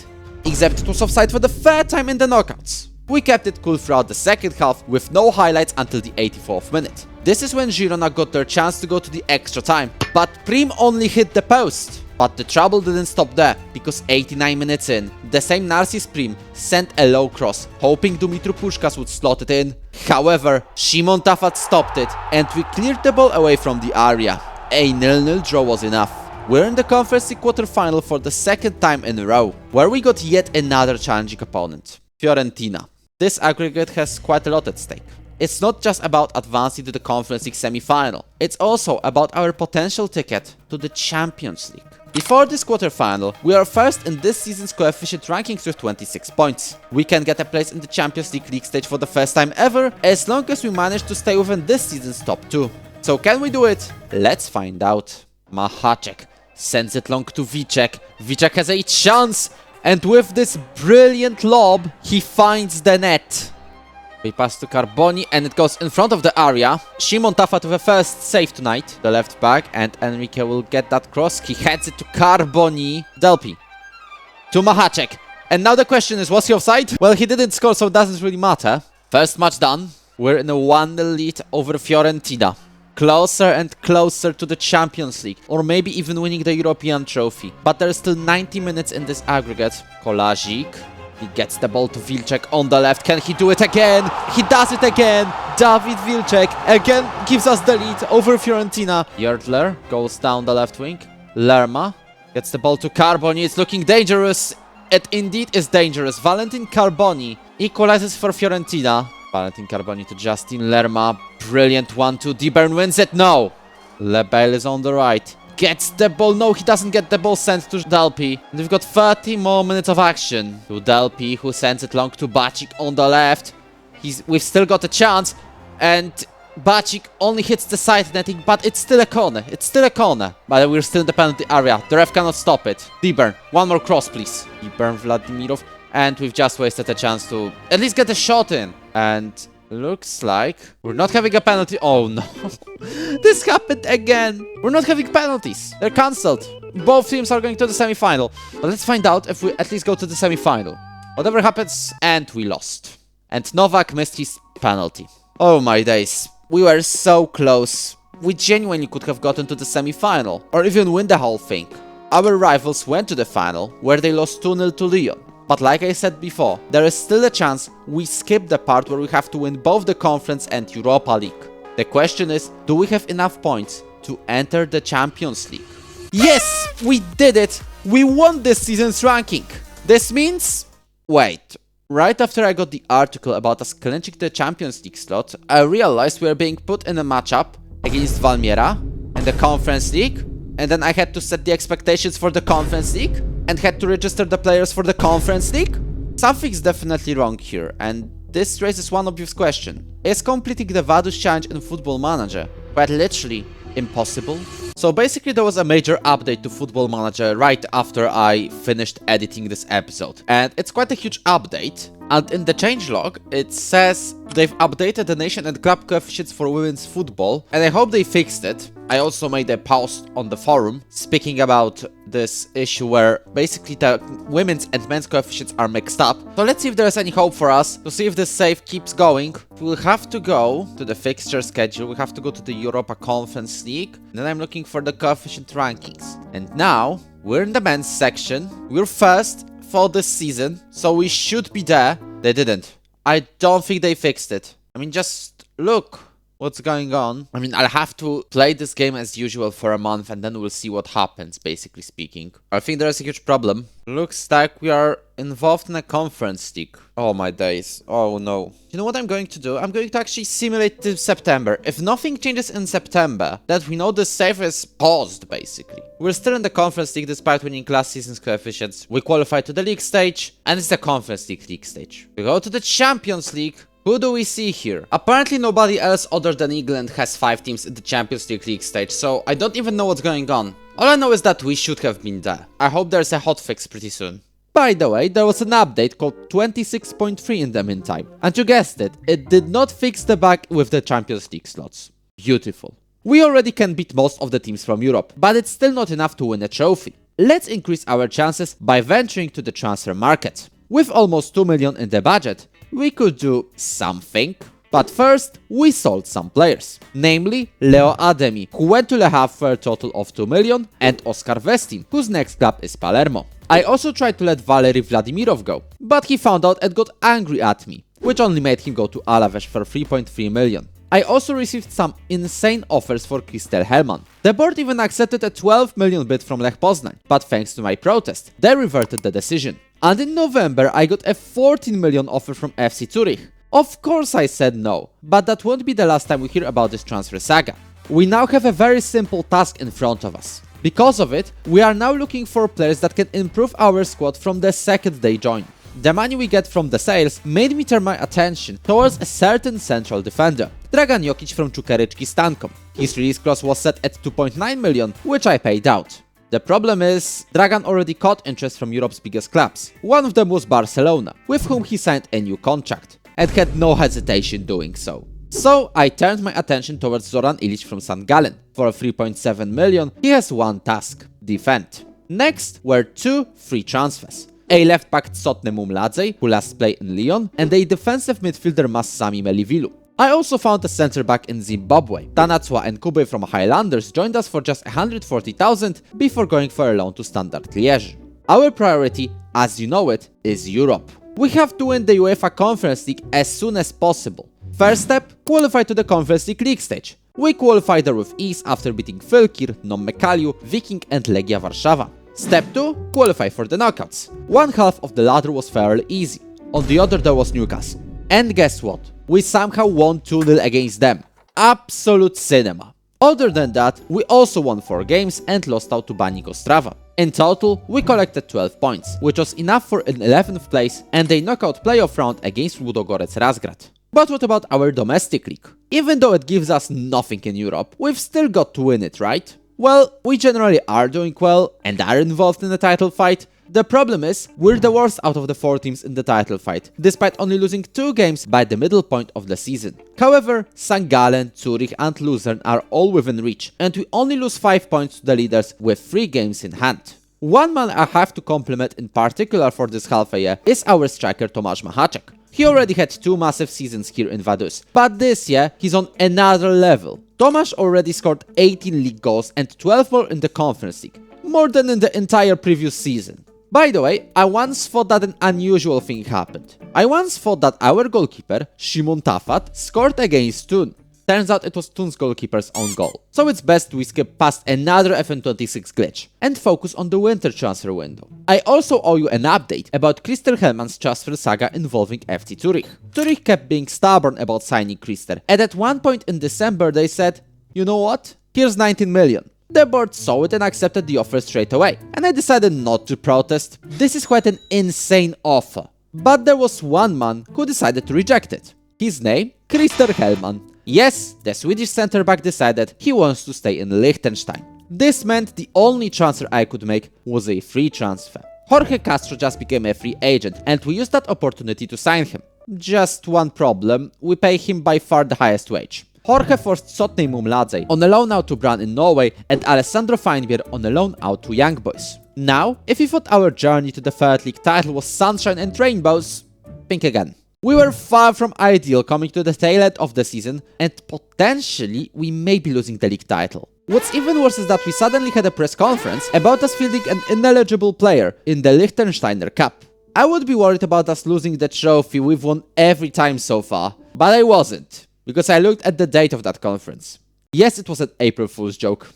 Except it was offside for the third time in the knockouts. We kept it cool throughout the second half with no highlights until the 84th minute. This is when Girona got their chance to go to the extra time, but Prim only hit the post. But the trouble didn't stop there, because 89 minutes in, the same Narcis Prim sent a low cross, hoping Dumitru Puškas would slot it in. However, Szymon Tafat stopped it, and we cleared the ball away from the area. A 0-0 draw was enough. We're in the Conference League quarterfinal for the second time in a row, where we got yet another challenging opponent, Fiorentina. This aggregate has quite a lot at stake. It's not just about advancing to the Conference League semi-final, it's also about our potential ticket to the Champions League. Before this quarterfinal, we are first in this season's coefficient rankings with 26 points. We can get a place in the Champions League stage for the first time ever, as long as we manage to stay within this season's top 2. So can we do it? Let's find out. Machacek sends it long to Wilczek. Wilczek has a chance, and with this brilliant lob, he finds the net. We pass to Carboni and it goes in front of the area. Szymon Tafat with a first save tonight, the left back, and Enrique will get that cross. He heads it to Carboni. Delpi to Machacek. And now the question is, was he offside? Well, he didn't score, so it doesn't really matter. First match done. We're in a 1-0 lead over Fiorentina. Closer and closer to the Champions League, or maybe even winning the European trophy. But there's still 90 minutes in this aggregate. Kolarzyk. He gets the ball to Wilczek on the left. Can he do it again? He does it again. David Wilczek again gives us the lead over Fiorentina. Yertler goes down the left wing. Lerma gets the ball to Carboni. It's looking dangerous. It indeed is dangerous. Valentin Carboni equalizes for Fiorentina. Valentin Carboni to Justin Lerma. Brilliant 1-2. Dibern wins it. No. Lebel is on the right. Gets the ball. No, he doesn't get the ball sent to Delpy. And we've got 30 more minutes of action. To Delpy, who sends it long to Bacik on the left. We've still got a chance. And Bacik only hits the side netting, but it's still a corner. It's still a corner. But we're still in the penalty area. The ref cannot stop it. Dibern, one more cross, please. Dibern, Vladimirov. And we've just wasted a chance to at least get a shot in. And looks like we're not having a penalty. Oh no. This happened again. We're not having penalties. They're cancelled. Both teams are going to the semi-final. But let's find out if we at least go to the semi-final. Whatever happens, and we lost. And Novak missed his penalty. Oh my days. We were so close. We genuinely could have gotten to the semi-final, or even win the whole thing. Our rivals went to the final, where they lost 2-0 to Lyon. But like I said before, there is still a chance we skip the part where we have to win both the Conference and Europa League. The question is, do we have enough points to enter the Champions League? Yes, we did it! We won this season's ranking! This means... Wait. Right after I got the article about us clinching the Champions League slot, I realized we were being put in a matchup against Valmiera in the Conference League, and then I had to set the expectations for the Conference League, and had to register the players for the Conference League? Something's definitely wrong here, and this raises one obvious question. Is completing the Vaduz challenge in Football Manager quite literally impossible? So basically there was a major update to Football Manager right after I finished editing this episode. And it's quite a huge update. And in the changelog, it says they've updated the nation and club coefficients for women's football, and I hope they fixed it. I also made a post on the forum speaking about this issue where basically the women's and men's coefficients are mixed up. So let's see if there's any hope for us, to see if this save keeps going. We'll have to go to the fixture schedule, we have to go to the Europa Conference League, and then I'm looking for the coefficient rankings. And now, we're in the men's section, we're first for this season, so we should be there. They didn't. I don't think they fixed it. I mean, just look what's going on. I mean, I'll have to play this game as usual for a month and then we'll see what happens, basically speaking. I think there's a huge problem. Looks like we are involved in a conference league. Oh my days. Oh no. You know what I'm going to do? I'm going to actually simulate to September. If nothing changes in September, that we know the save is paused, basically. We're still in the conference league despite winning last season's coefficients. We qualify to the league stage, and it's the conference league stage. We go to the Champions League. Who do we see here? Apparently nobody else other than England has 5 teams in the Champions League stage, so I don't even know what's going on. All I know is that we should have been there. I hope there's a hotfix pretty soon. By the way, there was an update called 26.3 in the meantime. And you guessed it, it did not fix the bug with the Champions League slots. Beautiful. We already can beat most of the teams from Europe, but it's still not enough to win a trophy. Let's increase our chances by venturing to the transfer market. With almost 2 million in the budget, we could do something. But first, we sold some players, namely Leo Ademi, who went to Le Havre for a total of 2 million, and Oskar Vestin, whose next club is Palermo. I also tried to let Valery Vladimirov go, but he found out and got angry at me, which only made him go to Alaves for 3.3 million. I also received some insane offers for Christel Hellman. The board even accepted a 12 million bid from Lech Poznań, but thanks to my protest, they reverted the decision. And in November I got a 14 million offer from FC Zurich. Of course I said no, but that won't be the last time we hear about this transfer saga. We now have a very simple task in front of us. Because of it, we are now looking for players that can improve our squad from the second they join. The money we get from the sales made me turn my attention towards a certain central defender, Dragan Jokic from Čukarički Stankom. His release clause was set at 2.9 million, which I paid out. The problem is, Dragan already caught interest from Europe's biggest clubs. One of them was Barcelona, with whom he signed a new contract, and had no hesitation doing so. So I turned my attention towards Zoran Ilic from St. Gallen. For 3.7 million, he has one task: defend. Next were 2 free transfers. A left back Tsotne Mumladze, who last played in Lyon, and a defensive midfielder Massami Melivilu. I also found a centre back in Zimbabwe. Tanatswa and Kube from Highlanders joined us for just 140,000 before going for a loan to Standard Liège. Our priority, as you know it, is Europe. We have to win the UEFA Conference League as soon as possible. First step, qualify to the Conference League stage. We qualified there with ease after beating Fylkir, Mekaliu, Viking and Legia Warszawa. Step 2. Qualify for the knockouts. One half of the ladder was fairly easy. On the other there was Newcastle. And guess what? We somehow won 2-0 against them. Absolute cinema. Other than that, we also won 4 games and lost out to Baník Ostrava. In total, we collected 12 points, which was enough for an 11th place and a knockout playoff round against Ludogorets Razgrad. But what about our domestic league? Even though it gives us nothing in Europe, we've still got to win it, right? Well, we generally are doing well and are involved in the title fight. The problem is, we're the worst out of the 4 teams in the title fight, despite only losing 2 games by the middle point of the season. However, St. Gallen, Zurich and Luzern are all within reach, and we only lose 5 points to the leaders with 3 games in hand. One man I have to compliment in particular for this half a year is our striker Tomasz Machacek. He already had 2 massive seasons here in Vaduz, but this year he's on another level. Tomasz already scored 18 league goals and 12 more in the Conference League, more than in the entire previous season. By the way, I once thought that an unusual thing happened. I once thought that our goalkeeper, Szymon Tafat, scored against Thun. Turns out it was Thun's goalkeeper's own goal. So it's best we skip past another FN26 glitch and focus on the winter transfer window. I also owe you an update about Christer Hellman's transfer saga involving FC Zurich. Zurich kept being stubborn about signing Christer, and at one point in December they said, you know what, here's 19 million. The board saw it and accepted the offer straight away, and I decided not to protest. This is quite an insane offer. But there was one man who decided to reject it. His name? Christer Hellman. Yes, the Swedish centre-back decided he wants to stay in Liechtenstein. This meant the only transfer I could make was a free transfer. Jorge Castro just became a free agent and we used that opportunity to sign him. Just one problem, we pay him by far the highest wage. Jorge forced Sotnej Mumladze on a loan out to Brann in Norway and Alessandro Feinbier on a loan out to Young Boys. Now, if you thought our journey to the third league title was sunshine and rainbows, think again. We were far from ideal coming to the tail end of the season, and potentially we may be losing the league title. What's even worse is that we suddenly had a press conference about us fielding an ineligible player in the Liechtensteiner Cup. I would be worried about us losing the trophy we've won every time so far, but I wasn't, because I looked at the date of that conference. Yes, it was an April Fool's joke.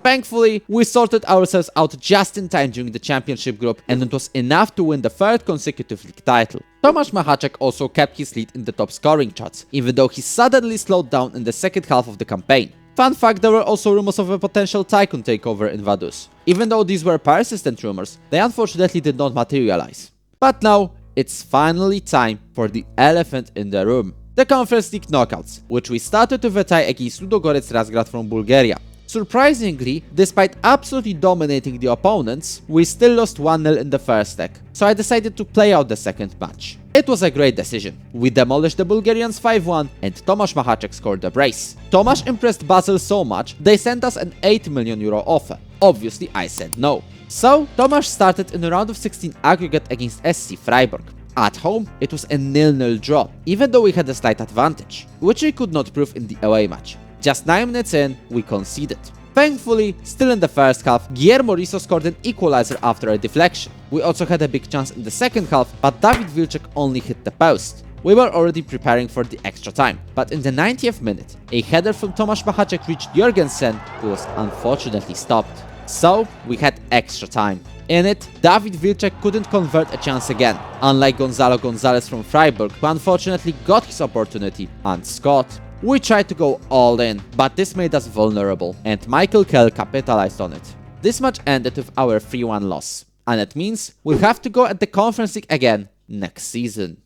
Thankfully, we sorted ourselves out just in time during the championship group, and it was enough to win the 3rd consecutive league title. Tomasz Machacek also kept his lead in the top scoring charts, even though he suddenly slowed down in the second half of the campaign. Fun fact, there were also rumors of a potential Tycoon takeover in Vaduz. Even though these were persistent rumors, they unfortunately did not materialize. But now, it's finally time for the elephant in the room. The Conference League knockouts, which we started with a tie against Ludogorets Razgrad from Bulgaria. Surprisingly, despite absolutely dominating the opponents, we still lost 1-0 in the first leg, so I decided to play out the second match. It was a great decision. We demolished the Bulgarians 5-1 and Tomasz Machacek scored the brace. Tomasz impressed Basel so much, they sent us an 8 million euro offer. Obviously I said no. So, Tomasz started in a round of 16 aggregate against SC Freiburg. At home, it was a 0-0 draw, even though we had a slight advantage, which we could not prove in the away match. Just 9 minutes in, we conceded. Thankfully, still in the first half, Guillermo Riso scored an equalizer after a deflection. We also had a big chance in the second half, but David Wilczek only hit the post. We were already preparing for the extra time, but in the 90th minute, a header from Tomasz Machacek reached Jurgensen, who was unfortunately stopped. So, we had extra time. In it, David Wilczek couldn't convert a chance again, unlike Gonzalo Gonzalez from Freiburg, who unfortunately got his opportunity and scored. We tried to go all in, but this made us vulnerable, and Michael Kell capitalized on it. This match ended with our 3-1 loss, and it means we'll have to go at the Conference League again next season.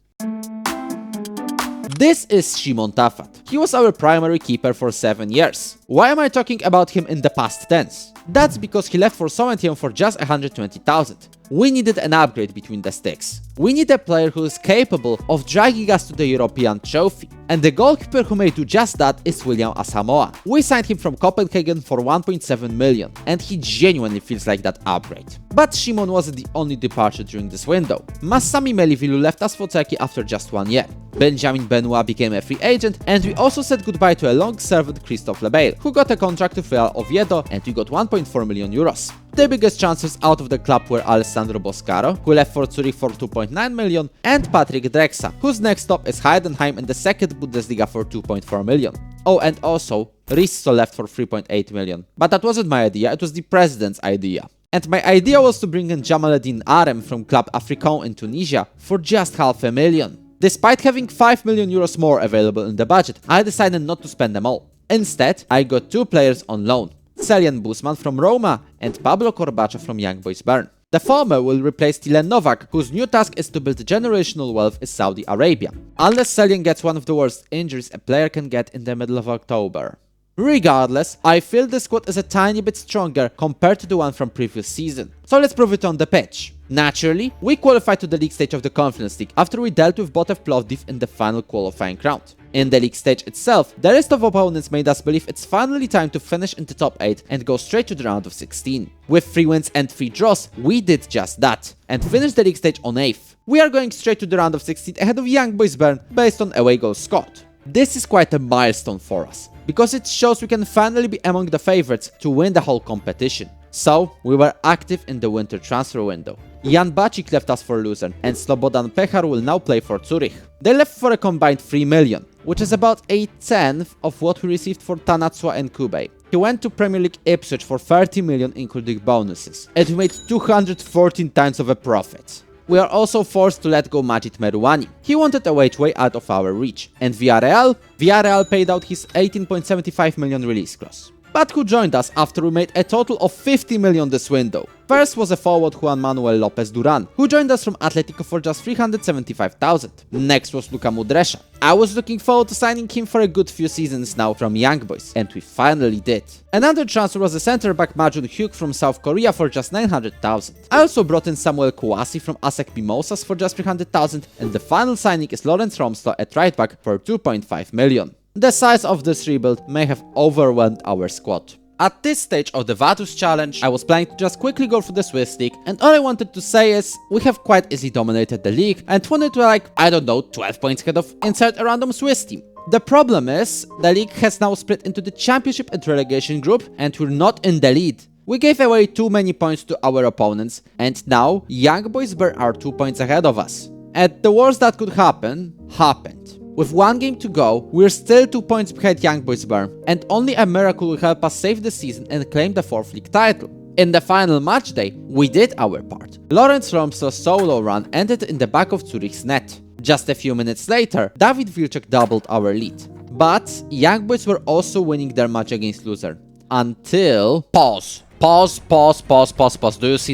This is Szymon Tafat. He was our primary keeper for 7 years. Why am I talking about him in the past tense? That's because he left for Soweto for just 120,000. We needed an upgrade between the sticks. We need a player who is capable of dragging us to the European trophy. And the goalkeeper who may do just that is William Asamoah. We signed him from Copenhagen for 1.7 million, and he genuinely feels like that upgrade. But Szymon wasn't the only departure during this window. Massami Melivilu left us for Turkey after just 1 year. Benjamin Benoit became a free agent, and we also said goodbye to a long-servant Christophe Lebeil, who got a contract with Real Oviedo, and we got 1.4 million euros. The biggest transfers out of the club were Alessandro Boscaro, who left for Zurich for 2.9 million, and Patrick Drexa, whose next stop is Heidenheim in the second Bundesliga for 2.4 million. Oh, and also, Risto left for 3.8 million. But that wasn't my idea, it was the president's idea. And my idea was to bring in Jamaluddin Arem from Club Africain in Tunisia for just $500,000. Despite having 5 million euros more available in the budget, I decided not to spend them all. Instead, I got 2 players on loan, Celian Busman from Roma and Pablo Corbacho from Young Boys Bern. The former will replace Tilen Novak, whose new task is to build generational wealth in Saudi Arabia. Unless Celian gets one of the worst injuries a player can get in the middle of October. Regardless, I feel the squad is a tiny bit stronger compared to the one from previous season. So let's prove it on the pitch. Naturally, we qualified to the league stage of the Conference League after we dealt with Botev Plovdiv in the final qualifying round. In the league stage itself, the list of opponents made us believe it's finally time to finish in the top 8 and go straight to the round of 16. With 3 wins and 3 draws, we did just that, and finished the league stage on 8th. We are going straight to the round of 16 ahead of Young Boys Bern based on away goals scored. This is quite a milestone for us, because it shows we can finally be among the favorites to win the whole competition. So, we were active in the winter transfer window. Jan Bacik left us for Luzern, and Slobodan Pechar will now play for Zurich. They left for a combined 3 million, which is about a tenth of what we received for Tanatsua and Kubey. He went to Premier League Ipswich for 30 million including bonuses, and we made 214 times of a profit. We are also forced to let go Majid Merouani. He wanted a wage way out of our reach, and Villarreal paid out his 18.75 million release clause. But who joined us after we made a total of 50 million this window? First was a forward Juan Manuel Lopez Duran, who joined us from Atletico for just 375,000. Next was Luka Mudresha. I was looking forward to signing him for a good few seasons now from Young Boys, and we finally did. Another transfer was the centre-back Majun Hyuk from South Korea for just 900,000. I also brought in Samuel Kouassi from ASEC Mimosas for just 300,000, and the final signing is Lawrence Romslo at right back for 2.5 million. The size of this rebuild may have overwhelmed our squad. At this stage of the Vaduz challenge, I was planning to just quickly go through the Swiss league, and all I wanted to say is, we have quite easily dominated the league, and wanted to 12 points ahead of insert a random Swiss team. The problem is, the league has now split into the championship and relegation group, and we're not in the lead. We gave away too many points to our opponents, and now Young Boys Bern are 2 points ahead of us. And the worst that could happen, happened. With 1 game to go, we're still 2 points behind Young Boys Bern, and only a miracle will help us save the season and claim the 4th league title. In the final match day, we did our part. Lawrence Romslo's solo run ended in the back of Zurich's net. Just a few minutes later, David Wilczek doubled our lead. But Young Boys were also winning their match against Luzern. Until... Pause. Do you see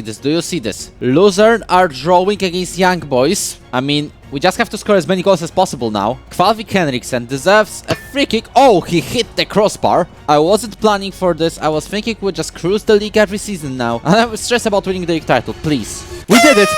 this? Luzern are drawing against Young Boys. I mean, we just have to score as many goals as possible now. Kvalvik Henriksen deserves a free kick. Oh, he hit the crossbar. I wasn't planning for this. I was thinking we'd just cruise the league every season now. And I'm stressed about winning the league title, please. We did it!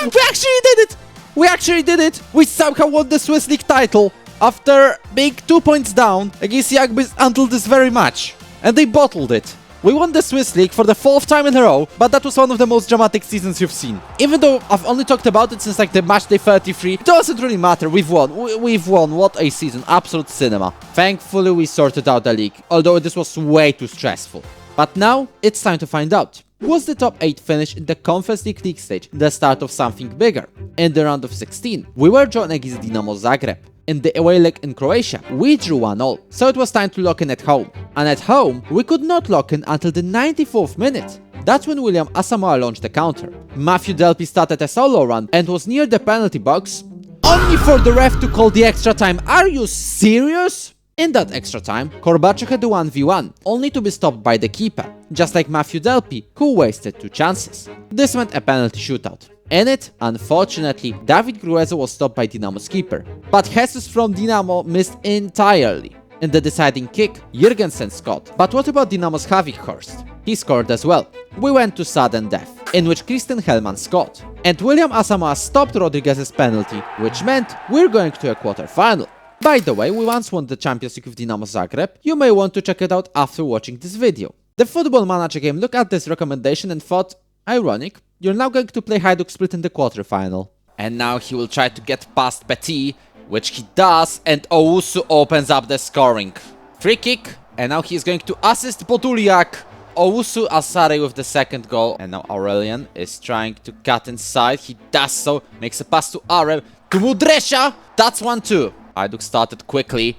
We actually did it! We somehow won the Swiss league title after being 2 points down against Young Boys until this very match. And they bottled it. We won the Swiss League for the 4th time in a row, but that was one of the most dramatic seasons you've seen. Even though I've only talked about it since the match day 33, it doesn't really matter, we've won. We've won, what a season, absolute cinema. Thankfully we sorted out the league, although this was way too stressful. But now, it's time to find out. Was the top 8 finish in the Conference League stage the start of something bigger? In the round of 16, we were drawn against Dinamo Zagreb. In the away leg in Croatia, we drew 1-0, so it was time to lock in at home. And at home, we could not lock in until the 94th minute. That's when William Asamoah launched the counter. Matthew Delpy started a solo run and was near the penalty box, only for the ref to call the extra time. Are you serious? In that extra time, Corbacho had a 1v1, only to be stopped by the keeper, just like Matthew Delpy, who wasted 2 chances. This meant a penalty shootout. In it, unfortunately, David Gruezo was stopped by Dinamo's keeper, but Jesus from Dinamo missed entirely. In the deciding kick, Jürgensen scored. But what about Dinamo's Havik Horst? He scored as well. We went to sudden death, in which Christian Hellman scored. And William Asamoah stopped Rodriguez's penalty, which meant we're going to a quarter-final. By the way, we once won the Champions League with Dinamo Zagreb. You may want to check it out after watching this video. The Football Manager game looked at this recommendation and thought, ironic, you're now going to play Hajduk Split in the quarterfinal. And now he will try to get past Petit, which he does, and Owusu opens up the scoring. Free kick, and now he's going to assist Boduliak. Owusu Asare with the 2nd goal, and now Aurelian is trying to cut inside. He does so, makes a pass to Arem, to Mudresha. That's 1-2. Hajduk started quickly,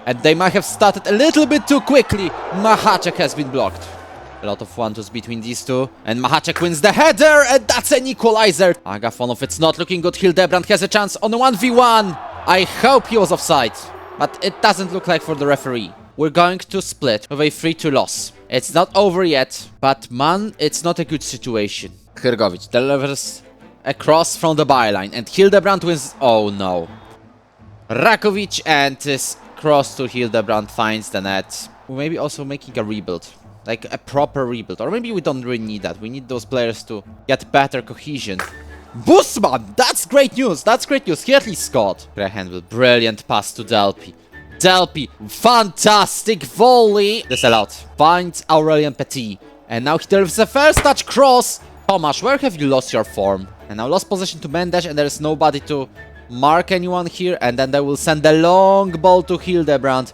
And they might have started a little bit too quickly. Mahacek has been blocked. A lot of 1-2s between these two. And Mahacek wins the header, and that's an equalizer. Agafonov, it's not looking good. Hildebrand has a chance on a 1v1. I hope he was offside, but it doesn't look like for the referee. We're going to split with a 3-2 loss. It's not over yet, but man, it's not a good situation. Hrgovic delivers a cross from the byline, and Hildebrand wins. Oh no. Rakovic, and his cross to Hildebrand finds the net. We're maybe also making a rebuild. Like a proper rebuild. Or maybe we don't really need that. We need those players to get better cohesion. Busman! That's great news! That's great news! He at least scored. Graham will brilliant pass to Delpy. Delpy, fantastic volley! Disallowed. Finds Aurelian Petit. And now he delivers the first touch cross. Tomasz, where have you lost your form? And now lost possession to Mendes, and there is nobody to mark anyone here. And then they will send the long ball to Hildebrand,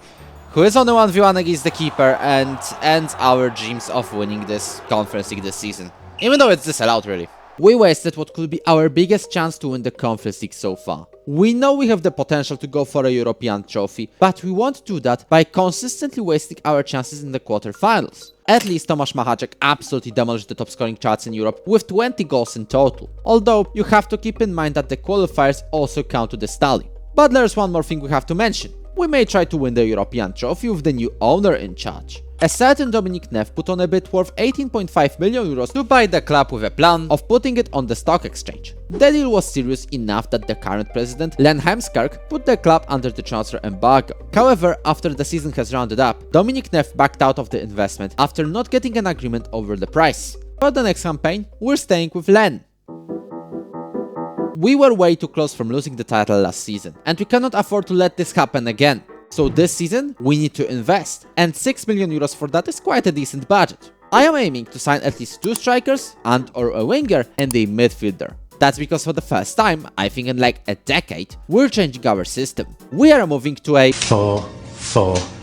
who is on the 1v1 against the keeper, and ends our dreams of winning this Conference League this season. Even though it's disallowed, really. We wasted what could be our biggest chance to win the Conference League so far. We know we have the potential to go for a European trophy, but we won't do that by consistently wasting our chances in the quarterfinals. At least Tomasz Mahacek absolutely demolished the top scoring charts in Europe with 20 goals in total. Although, you have to keep in mind that the qualifiers also count to this tally. But there's one more thing we have to mention. We may try to win the European trophy with the new owner in charge. A certain Dominik Neff put on a bid worth 18.5 million euros to buy the club with a plan of putting it on the stock exchange. The deal was serious enough that the current president, Len Heemskerk, put the club under the transfer embargo. However, after the season has rounded up, Dominik Neff backed out of the investment after not getting an agreement over the price. For the next campaign, we're staying with Len. We were way too close from losing the title last season, and we cannot afford to let this happen again. So this season, we need to invest, and 6 million euros for that is quite a decent budget. I am aiming to sign at least 2 strikers and/or a winger and a midfielder. That's because for the first time, I think in like a decade, we're changing our system. We are moving to a 4-4.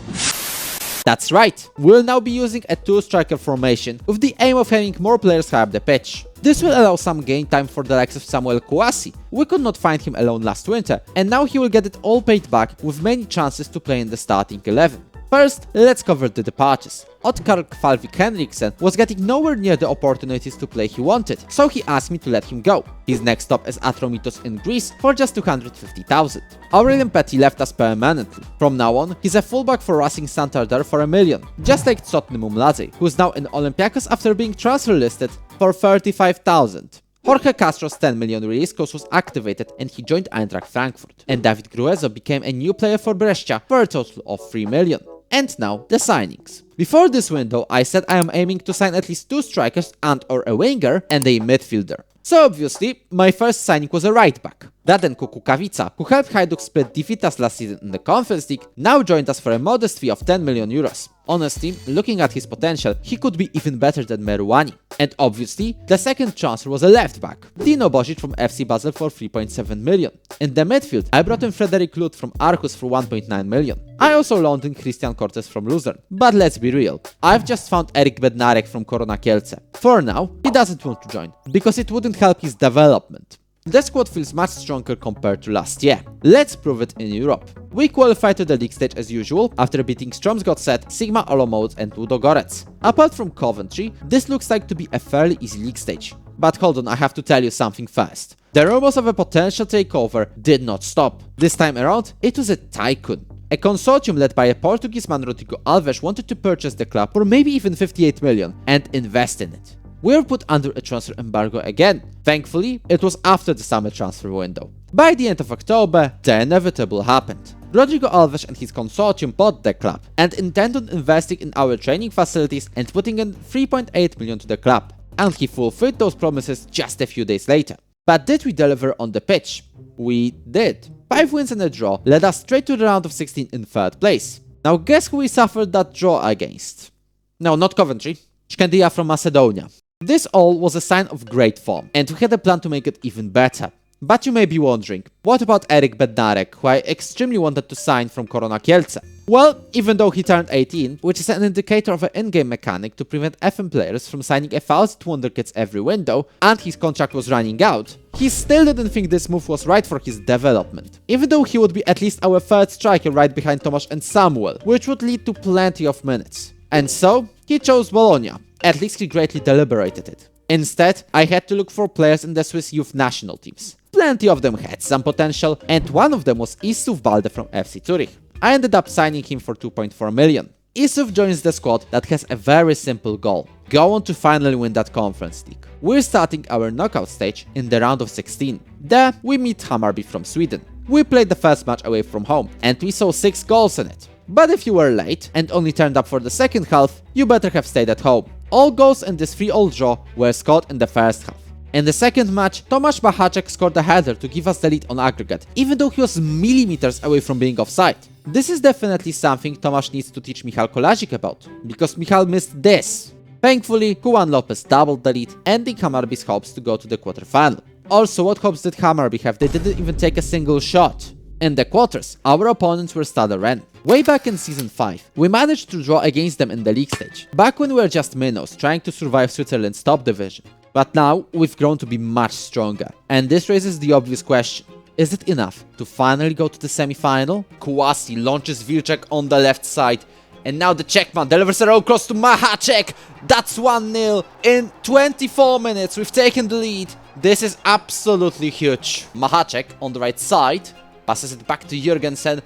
That's right, we'll now be using a 2-striker formation with the aim of having more players high up the pitch. This will allow some game time for the likes of Samuel Kouassi. We could not find him alone last winter, and now he will get it all paid back with many chances to play in the starting 11. First, let's cover the departures. Otkar Kvalvik Henriksen was getting nowhere near the opportunities to play he wanted, so he asked me to let him go. His next stop is Atromitos in Greece for just 250,000. Aurelian Petit left us permanently. From now on, he's a fullback for Racing Santander for $1 million, just like Tsotny Mumladze, who's now in Olympiacos after being transfer listed for 35,000. Jorge Castro's 10 million release clause was activated and he joined Eintracht Frankfurt. And David Gruezo became a new player for Brescia for a total of 3 million. And now, the signings. Before this window, I said I am aiming to sign at least 2 strikers and/or a winger and a midfielder. So obviously, my first signing was a right back. Radenko Kukavica, who helped Hajduk split Divitas last season in the Conference League, now joined us for a modest fee of 10 million euros. Honestly, looking at his potential, he could be even better than Meruani. And obviously, the second transfer was a left back, Dino Božić from FC Basel for 3.7 million. In the midfield, I brought in Frederick Lut from Aarhus for 1.9 million. I also loaned in Christian Cortes from Luzern. But let's be real, I've just found Erik Bednarek from Korona Kielce. For now, he doesn't want to join, because it wouldn't help his development. The squad feels much stronger compared to last year. Let's prove it in Europe. We qualified to the league stage as usual after beating Stromsgodset, Sigma Olomouc and Ludogorets. Apart from Coventry, this looks like to be a fairly easy league stage. But hold on, I have to tell you something first. The rumors of a potential takeover did not stop. This time around, it was a tycoon. A consortium led by a Portuguese man, Rodrigo Alves, wanted to purchase the club for maybe even 58 million and invest in it. We were put under a transfer embargo again. Thankfully, it was after the summer transfer window. By the end of October, the inevitable happened. Rodrigo Alves and his consortium bought the club and intend on investing in our training facilities and putting in 3.8 million to the club. And he fulfilled those promises just a few days later. But did we deliver on the pitch? We did. 5 wins and a draw led us straight to the round of 16 in 3rd place. Now guess who we suffered that draw against? No, not Coventry. Shkendia from Macedonia. This all was a sign of great form, and we had a plan to make it even better. But you may be wondering, what about Erik Bednarek, who I extremely wanted to sign from Korona Kielce? Well, even though he turned 18, which is an indicator of an in-game mechanic to prevent FM players from signing 1,000 wonderkids every window, and his contract was running out, he still didn't think this move was right for his development. Even though he would be at least our third striker right behind Tomasz and Samuel, which would lead to plenty of minutes. And so, he chose Bologna. At least he greatly deliberated it. Instead, I had to look for players in the Swiss youth national teams. Plenty of them had some potential, and one of them was Isuf Balde from FC Zurich. I ended up signing him for 2.4 million. Isuf joins the squad that has a very simple goal: go on to finally win that Conference League. We're starting our knockout stage in the round of 16. There, we meet Hammarby from Sweden. We played the first match away from home, and we saw 6 goals in it. But if you were late and only turned up for the second half, you better have stayed at home. All goals in this 3-all draw were scored in the first half. In the second match, Tomasz Machacek scored a header to give us the lead on aggregate, even though he was millimeters away from being offside. This is definitely something Tomasz needs to teach Michal Kolasik about, because Michal missed this. Thankfully, Juan Lopez doubled the lead, ending Hammarby's hopes to go to the quarterfinal. Also, what hopes did Hammarby have? They didn't even take a single shot. In the quarters, our opponents were Stade Rennes. Way back in Season 5, we managed to draw against them in the league stage, back when we were just minnows trying to survive Switzerland's top division. But now, we've grown to be much stronger. And this raises the obvious question: is it enough to finally go to the semi-final? Kouassi launches Wilczek on the left side, and now the Czechman delivers a roll cross to Machacek. That's 1-0. In 24 minutes, we've taken the lead. This is absolutely huge. Machacek on the right side passes it back to Jurgensen.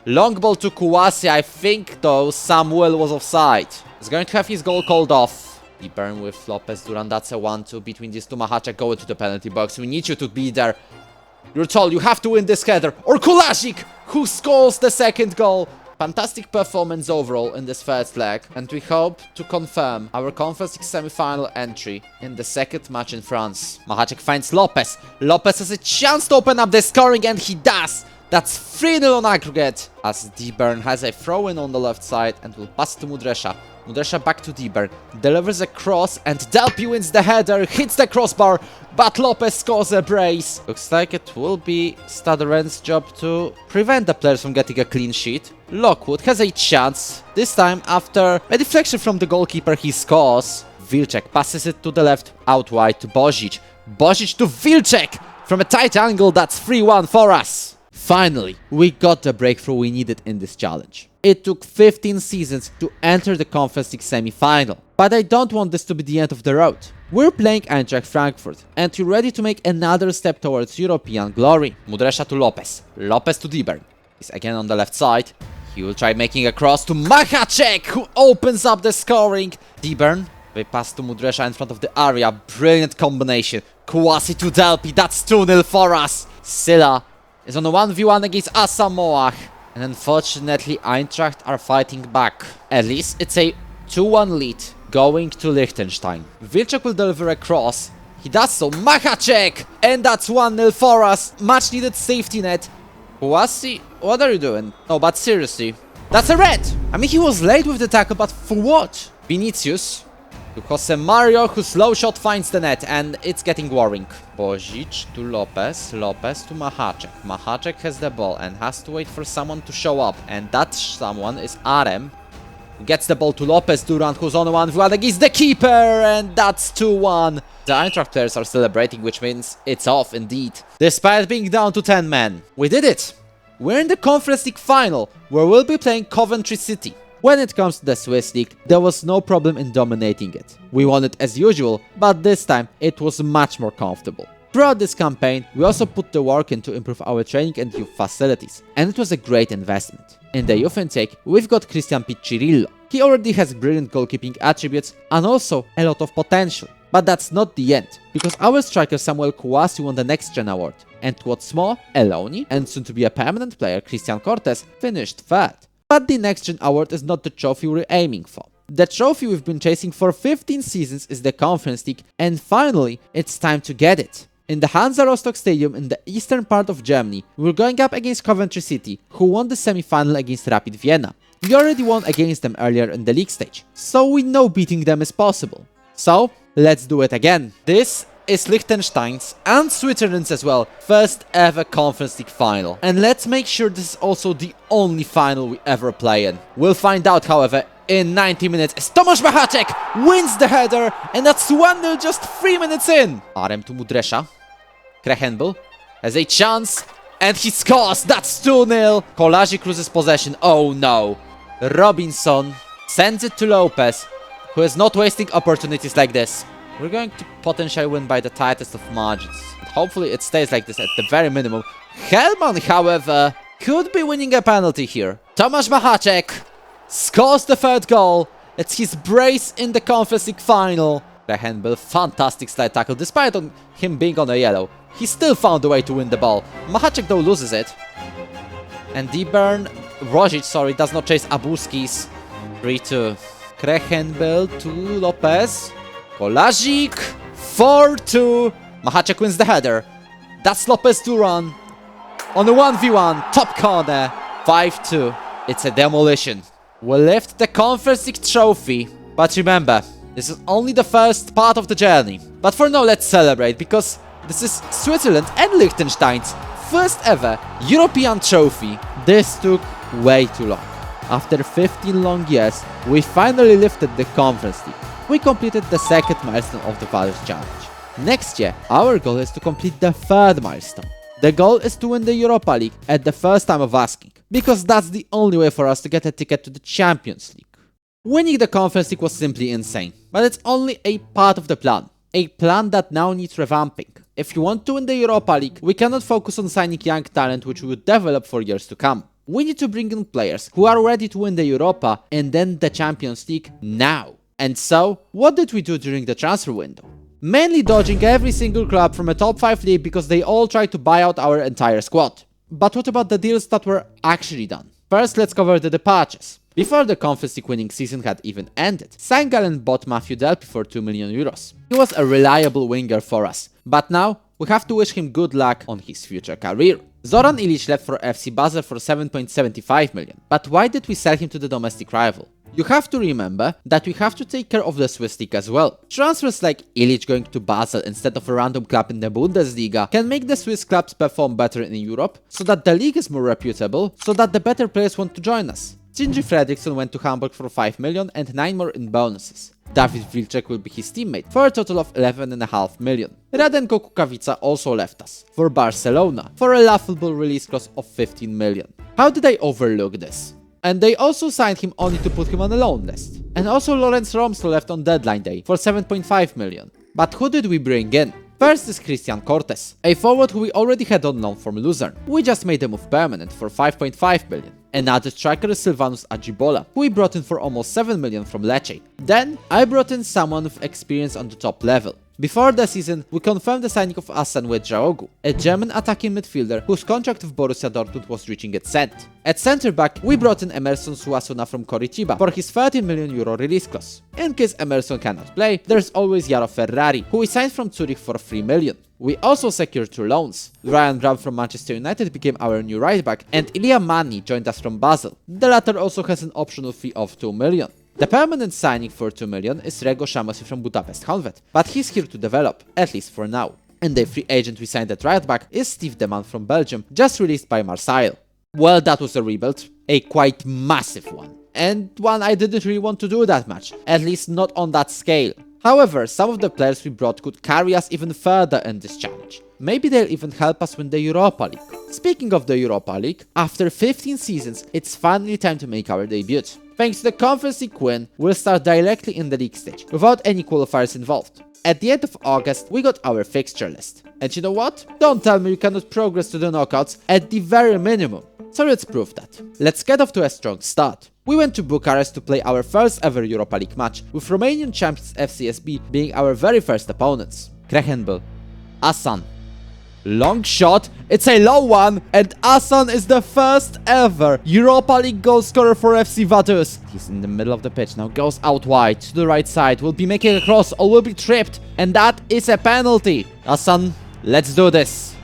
Long ball to Kouassi. I think, though, Samuel was offside. He's going to have his goal called off. He burned with Lopez Duran. That's a 1-2 between these two. Machacek, go into the penalty box. We need you to be there. You're told you have to win this header. Or Kolasik, who scores the second goal. Fantastic performance overall in this first leg. And we hope to confirm our Conference League semi-final entry in the second match in France. Machacek finds Lopez. Lopez has a chance to open up the scoring, and he does. That's 3-0 on aggregate, as Dibern has a throw-in on the left side and will pass to Mudresha. Mudresha back to Dibern, delivers a cross, and Delpy wins the header, hits the crossbar, but Lopez scores a brace. Looks like it will be Stade Rennes' job to prevent the players from getting a clean sheet. Lockwood has a chance. This time, after a deflection from the goalkeeper, he scores. Wilczek passes it to the left, out wide to Bozic. Bozic to Wilczek! From a tight angle, that's 3-1 for us. Finally, we got the breakthrough we needed in this challenge. It took 15 seasons to enter the Conference League semi-final, but I don't want this to be the end of the road. We're playing Eintracht Frankfurt, and you're ready to make another step towards European glory. Mudresha to Lopez, Lopez to Dibern. He's again on the left side. He will try making a cross to Machacek, who opens up the scoring. Dibern, they pass to Mudresha in front of the area. Brilliant combination. Kouassi to Delpy, that's 2-0 for us. Silla is on a 1v1 against Asamoah. And unfortunately, Eintracht are fighting back. At least it's a 2-1 lead going to Liechtenstein. Wilczek will deliver a cross. He does so. Machacek! And that's 1-0 for us. Much needed safety net. Kouassi, what are you doing? No, but seriously. That's a red! I mean, he was late with the tackle, but for what? Vinicius to Jose Mario, whose slow shot finds the net, and it's getting worrying. Bozic to Lopez, Lopez to Machacek. Machacek has the ball and has to wait for someone to show up, and that someone is Arem, who gets the ball to Lopez Duran, who's on 1v1 against the keeper, and that's 2-1. The Eintracht players are celebrating, which means it's off indeed. Despite being down to 10 men, we did it! We're in the Conference League final, where we'll be playing Coventry City. When it comes to the Swiss League, there was no problem in dominating it. We won it as usual, but this time it was much more comfortable. Throughout this campaign, we also put the work in to improve our training and youth facilities, and it was a great investment. In the youth intake, we've got Christian Piccirillo. He already has brilliant goalkeeping attributes and also a lot of potential. But that's not the end, because our striker Samuel Kouassi won the Next Gen award, and what's more, Eloni and soon to be a permanent player Christian Cortes finished third. But the Next Gen award is not the trophy we're aiming for. The trophy we've been chasing for 15 seasons is the Conference League, and finally, it's time to get it. In the Hansa Rostock Stadium in the eastern part of Germany, we're going up against Coventry City, who won the semi-final against Rapid Vienna. We already won against them earlier in the league stage, so we know beating them is possible. So, let's do it again. This is Liechtenstein's and Switzerland's as well first ever Conference League final. And let's make sure this is also the only final we ever play in. We'll find out, however, in 90 minutes as Tomasz Machacek wins the header, and that's 1-0 just 3 minutes in. Arem to Mudresza. Krechenbel has a chance, and he scores! That's 2-0. Kolarzyk loses possession. Oh no. Robinson sends it to Lopez, who is not wasting opportunities like this. We're going to potentially win by the tightest of margins. Hopefully it stays like this at the very minimum. Hellman, however, could be winning a penalty here. Tomasz Machacek scores the third goal. It's his brace in the Conference League final. Krechenbel, fantastic slide tackle. Despite him being on a yellow, he still found a way to win the ball. Machacek though loses it. And Rozic, does not chase Abuskis. 3-2. Krechenbel to Lopez. Kolarzyk. 4-2. Machacek wins the header. That's Lopez to run. On a 1v1. Top corner. 5-2. It's a demolition. We'll lift the Conference League trophy. But remember, this is only the first part of the journey. But for now, let's celebrate, because this is Switzerland and Liechtenstein's first ever European trophy. This took way too long. After 15 long years, we finally lifted the Conference League. We completed the second milestone of the Vaduz challenge. Next year, our goal is to complete the third milestone. The goal is to win the Europa League at the first time of asking, because that's the only way for us to get a ticket to the Champions League. Winning the Conference League was simply insane, but it's only a part of the plan. A plan that now needs revamping. If you want to win the Europa League, we cannot focus on signing young talent which we would develop for years to come. We need to bring in players who are ready to win the Europa and then the Champions League now. And so, what did we do during the transfer window? Mainly dodging every single club from a top 5 league because they all tried to buy out our entire squad. But what about the deals that were actually done? First, let's cover the departures. Before the Conference League winning season had even ended, Saint-Gallen bought Matthew Delpy for 2 million euros. He was a reliable winger for us, but now we have to wish him good luck on his future career. Zoran Ilic left for FC Basel for 7.75 million. But why did we sell him to the domestic rival? You have to remember that we have to take care of the Swiss league as well. Transfers like Ilic going to Basel instead of a random club in the Bundesliga can make the Swiss clubs perform better in Europe, so that the league is more reputable, so that the better players want to join us. Sindri Fredriksson went to Hamburg for 5 million and 9 more in bonuses. David Wilczek will be his teammate for a total of 11.5 million. Radenko Kukavica also left us for Barcelona for a laughable release clause of 15 million. How did I overlook this? And they also signed him only to put him on a loan list. And also Lorenz Romslo left on deadline day for 7.5 million. But who did we bring in? First is Christian Cortes, a forward who we already had on loan from Luzern. We just made the move permanent for 5.5 million. Another striker is Silvanus Ajibola, who we brought in for almost 7 million from Lecce. Then I brought in someone with experience on the top level. Before the season, we confirmed the signing of Hasan Wedjaogu, a German attacking midfielder whose contract with Borussia Dortmund was reaching its end. At centre-back, we brought in Emerson Suasuna from Coritiba for his 13 million euro release clause. In case Emerson cannot play, there's always Jaro Ferrari, who we signed from Zurich for 3 million. We also secured 2 loans. Ryan Brown from Manchester United became our new right-back, and Ilya Mani joined us from Basel. The latter also has an optional fee of 2 million. The permanent signing for 2 million is Rego Shamasi from Budapest Honvéd, but he's here to develop, at least for now. And the free agent we signed at right back is Steve Deman from Belgium, just released by Marseille. Well, that was a rebuild, a quite massive one, and one I didn't really want to do that much, at least not on that scale. However, some of the players we brought could carry us even further in this challenge. Maybe they'll even help us win the Europa League. Speaking of the Europa League, after 15 seasons, it's finally time to make our debut. Thanks to the Conference League win, we'll start directly in the league stage, without any qualifiers involved. At the end of August, we got our fixture list. And you know what? Don't tell me you cannot progress to the knockouts at the very minimum. So let's prove that. Let's get off to a strong start. We went to Bucharest to play our first ever Europa League match, with Romanian champions FCSB being our very first opponents. Krechenbel, Hasan. Long shot, it's a low one, and Hasan is the first ever Europa League goal scorer for FC Vaduz. He's in the middle of the pitch now, goes out wide to the right side, will be making a cross or will be tripped, and that is a penalty. Hasan, let's do this.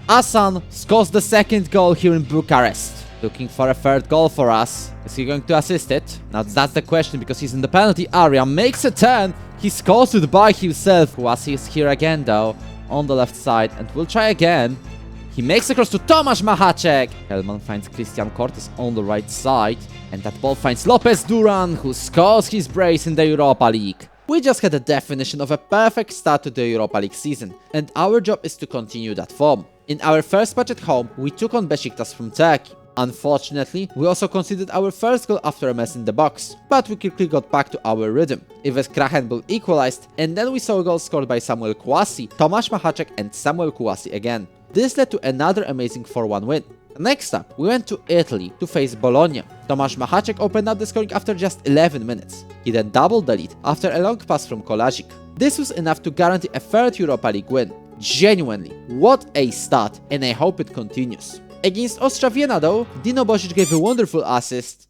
Hasan scores the second goal here in Bucharest. Looking for a third goal for us. Is he going to assist it? Now that's the question, because he's in the penalty area, makes a turn. He scores it by himself. Kouassi is here again though, on the left side, and will try again. He makes across to Tomasz Machacek. Hellman finds Christian Cortes on the right side, and that ball finds Lopez Duran, who scores his brace in the Europa League. We just had a definition of a perfect start to the Europa League season, and our job is to continue that form. In our first match at home, we took on Besiktas from Turkey. Unfortunately, we also conceded our first goal after a mess in the box, but we quickly got back to our rhythm. Ives Krachenbul equalized, and then we saw a goal scored by Samuel Kouassi, Tomasz Machacek and Samuel Kouassi again. This led to another amazing 4-1 win. Next up, we went to Italy to face Bologna. Tomasz Machacek opened up the scoring after just 11 minutes. He then doubled the lead after a long pass from Kolasik. This was enough to guarantee a third Europa League win. Genuinely, what a start, and I hope it continues. Against Austria Vienna though, Dino Bosic gave a wonderful assist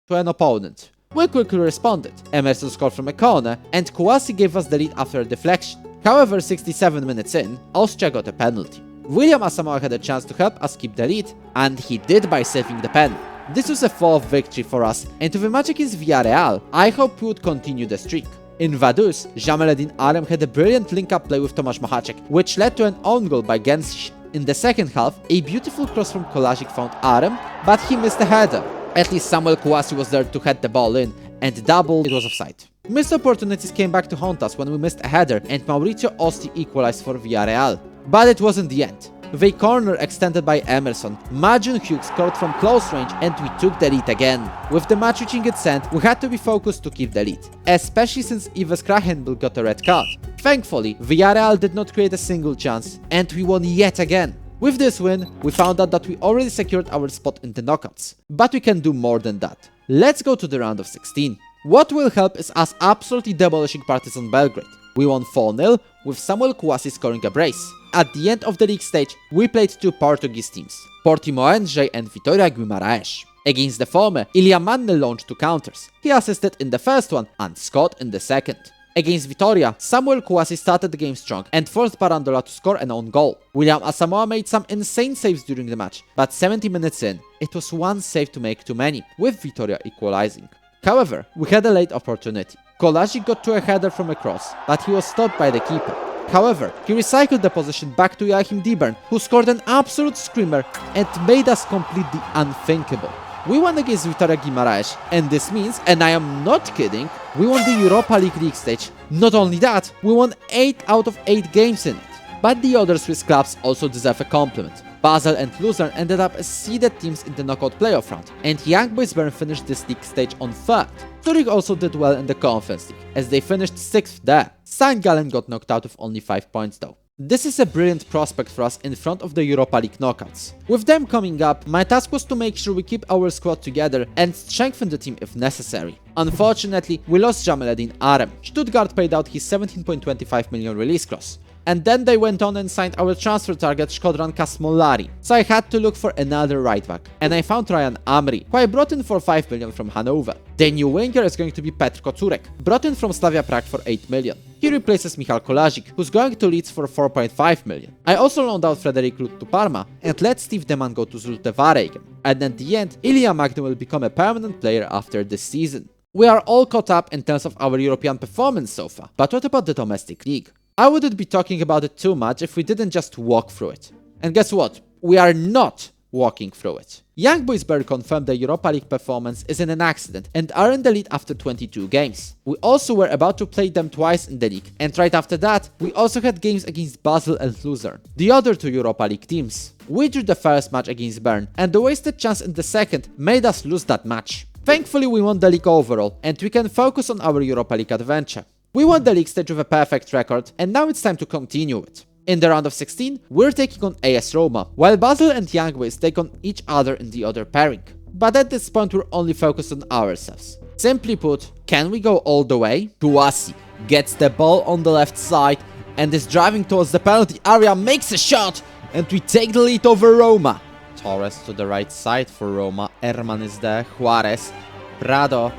to an opponent. We quickly responded. Emerson scored from a corner, and Kouassi gave us the lead after a deflection. However, 67 minutes in, Austria got a penalty. William Asamoah had a chance to help us keep the lead, and he did by saving the pen. This was a fourth victory for us, and with a match against Villarreal, I hope we would continue the streak. In Vaduz, Jameledin Arem had a brilliant link-up play with Tomasz Machacek, which led to an own goal by Gęsiś. In the second half, a beautiful cross from Kolasik found Arem, but he missed the header. At least Samuel Kouassi was there to head the ball in, and double it was offside. Missed opportunities came back to haunt us when we missed a header and Mauricio Osti equalized for Villarreal. But it wasn't the end. With a corner extended by Emerson, Majun Hughes scored from close range and we took the lead again. With the match reaching its end, we had to be focused to keep the lead, especially since Ives Krachenbul got a red card. Thankfully, Villarreal did not create a single chance, and we won yet again. With this win, we found out that we already secured our spot in the knockouts, but we can do more than that. Let's go to the round of 16. What will help is us absolutely demolishing Partizan Belgrade. We won 4-0, with Samuel Kouassi scoring a brace. At the end of the league stage, we played two Portuguese teams, Portimonense and Vitória Guimarães. Against the former, Ilya Manne launched two counters. He assisted in the first one and scored in the second. Against Vitória, Samuel Kouassi started the game strong and forced Barandola to score an own goal. William Asamoah made some insane saves during the match, but 70 minutes in, it was one save to make too many, with Vitória equalizing. However, we had a late opportunity. Kolasik got to a header from a cross, but he was stopped by the keeper. However, he recycled the possession back to Joachim Dibern, who scored an absolute screamer and made us complete the unthinkable. We won against Vitória Guimarães, and this means, and I am not kidding, we won the Europa League stage. Not only that, we won 8 out of 8 games in it. But the other Swiss clubs also deserve a compliment. Basel and Luzern ended up as seeded teams in the knockout playoff round, and Young Boys Bern finished this league stage on 3rd. Zurich also did well in the Conference League, as they finished 6th there. St. Gallen got knocked out with only 5 points though. This is a brilliant prospect for us in front of the Europa League knockouts. With them coming up, my task was to make sure we keep our squad together and strengthen the team if necessary. Unfortunately, we lost Jameledin Arem. Stuttgart paid out his 17.25 million release clause. And then they went on and signed our transfer target Shkodran Kasmollari. So I had to look for another right back, and I found Ryan Amri, who I brought in for 5 million from Hanover. The new winger is going to be Petr Kocurek, brought in from Slavia Prague for 8 million. He replaces Michal Kolasik, who's going to Leeds for 4.5 million. I also loaned out Frederic Lut to Parma and let Steve Deman go to Zulte Waregem. And at the end, Ilya Magny will become a permanent player after this season. We are all caught up in terms of our European performance so far, but what about the domestic league? I wouldn't be talking about it too much if we didn't just walk through it. And guess what? We are not walking through it. Young Boys Bern confirmed their Europa League performance isn't an accident and are in the lead after 22 games. We also were about to play them twice in the league, and right after that, we also had games against Basel and Luzern, the other two Europa League teams. We drew the first match against Bern, and the wasted chance in the second made us lose that match. Thankfully, we won the league overall, and we can focus on our Europa League adventure. We won the league stage with a perfect record, and now it's time to continue it. In the round of 16, we're taking on AS Roma, while Basel and Young Boys take on each other in the other pairing. But at this point, we're only focused on ourselves. Simply put, can we go all the way? Kouassi gets the ball on the left side and is driving towards the penalty area, makes a shot, and we take the lead over Roma. Torres to the right side for Roma, Erman is there, Juarez, Prado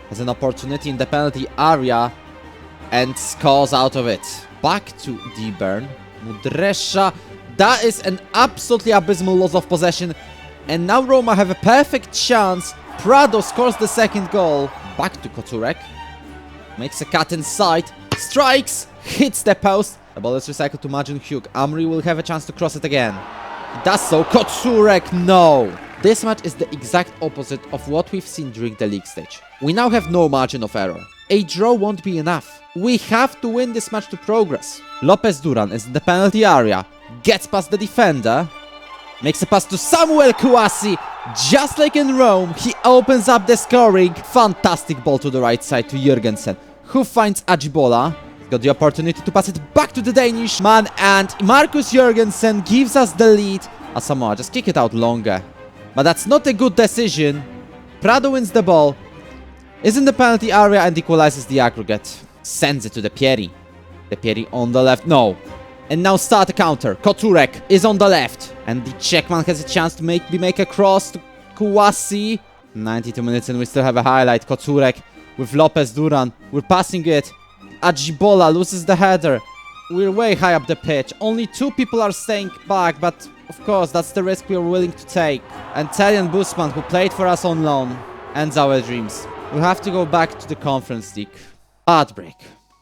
has an opportunity in the penalty area and scores out of it. Back to Dibern, Mudresha, that is an absolutely abysmal loss of possession, and now Roma have a perfect chance. Prado scores the second goal. Back to Kocurek, makes a cut inside, strikes, hits the post. The ball is recycled to Majin Hyuk. Amri will have a chance to cross it again. He does so. Kotsurek, no! This match is the exact opposite of what we've seen during the league stage. We now have no margin of error. A draw won't be enough. We have to win this match to progress. Lopez Duran is in the penalty area, gets past the defender, makes a pass to Samuel Kouassi. Just like in Rome, he opens up the scoring. Fantastic ball to the right side to Jurgensen, who finds Ajibola. He's got the opportunity to pass it back to the Danish man, and Marcus Jurgensen gives us the lead. Asamoah, just kick it out longer. But that's not a good decision. Prado wins the ball, is in the penalty area and equalizes the aggregate. Sends it to the Pieri. The Pieri on the left, no. And now start a counter. Kotsurek is on the left. And the Czechman has a chance to make a cross to Kouassi. 92 minutes and we still have a highlight. Kotsurek with Lopez Duran. We're passing it. Ajibola loses the header. We're way high up the pitch. Only 2 people are staying back, but of course that's the risk we're willing to take. And Telian Busman, who played for us on loan, ends our dreams. We'll have to go back to the Conference League. Heartbreak.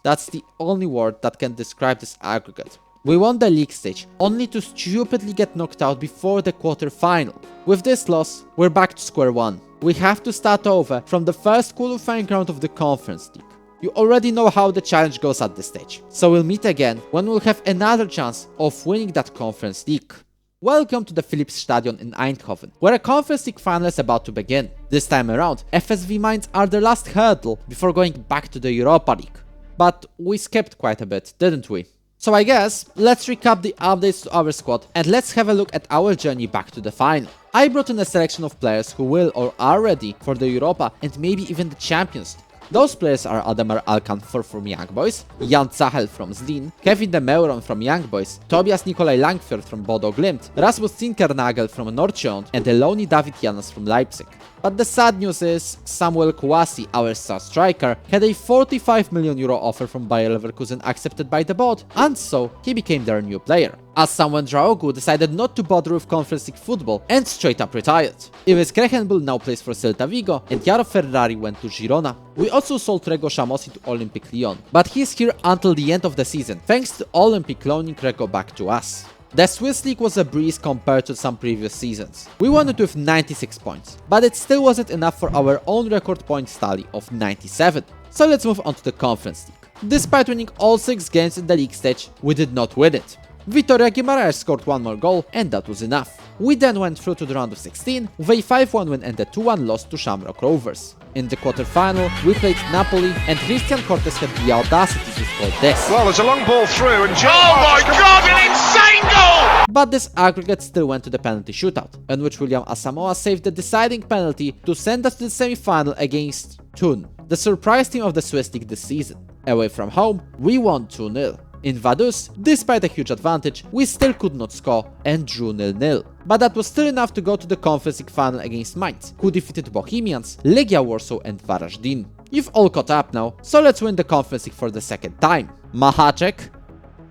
That's the only word that can describe this aggregate. We won the league stage, only to stupidly get knocked out before the quarter-final. With this loss, we're back to square one. We have to start over from the first qualifying round of the Conference League. You already know how the challenge goes at this stage, so we'll meet again when we'll have another chance of winning that Conference League. Welcome to the Philips-Stadion in Eindhoven, where a Conference League final is about to begin. This time around, FSV Mainz are the last hurdle before going back to the Europa League. But we skipped quite a bit, didn't we? So I guess, let's recap the updates to our squad and let's have a look at our journey back to the final. I brought in a selection of players who will or are ready for the Europa and maybe even the Champions League. Those players are Ademar Alcanfor from Young Boys, Jan Zachel from Zlin, Kevin de Meuron from Young Boys, Tobias Nikolai Langfjord from Bodo Glimt, Rasmus Zinkernagel from Nordsjælland, and Eloni David Janas from Leipzig. But the sad news is, Samuel Kouassi, our star striker, had a 45 million euro offer from Bayer Leverkusen accepted by the board, and so he became their new player. As Samuel Draogu decided not to bother with Conference League football and straight up retired. Ives Krechenbühl now plays for Celta Vigo, and Jaro Ferrari went to Girona. We also sold Rego Shamosi to Olympique Lyon, but he's here until the end of the season, thanks to Olympique loaning Rego back to us. The Swiss League was a breeze compared to some previous seasons. We won it with 96 points, but it still wasn't enough for our own record points tally of 97. So let's move on to the Conference League. Despite winning all 6 games in the league stage, we did not win it. Vitoria Guimaraes scored 1 more goal, and that was enough. We then went through to the round of 16 with a 5-1 win and a 2-1 loss to Shamrock Rovers. In the quarter-final, we played Napoli, and Christian Cortes had the audacity to score this. Well, there's a long ball through, and oh my God, an insane goal! But this aggregate still went to the penalty shootout, in which William Asamoah saved the deciding penalty to send us to the semi-final against Thun, the surprise team of the Swiss League this season. Away from home, we won 2-0. In Vaduz, despite a huge advantage, we still could not score and drew 0-0. But that was still enough to go to the Conference League final against Mainz, who defeated Bohemians, Legia Warsaw and Varaždin. You've all caught up now, so let's win the Conference League for the second time. Mahacek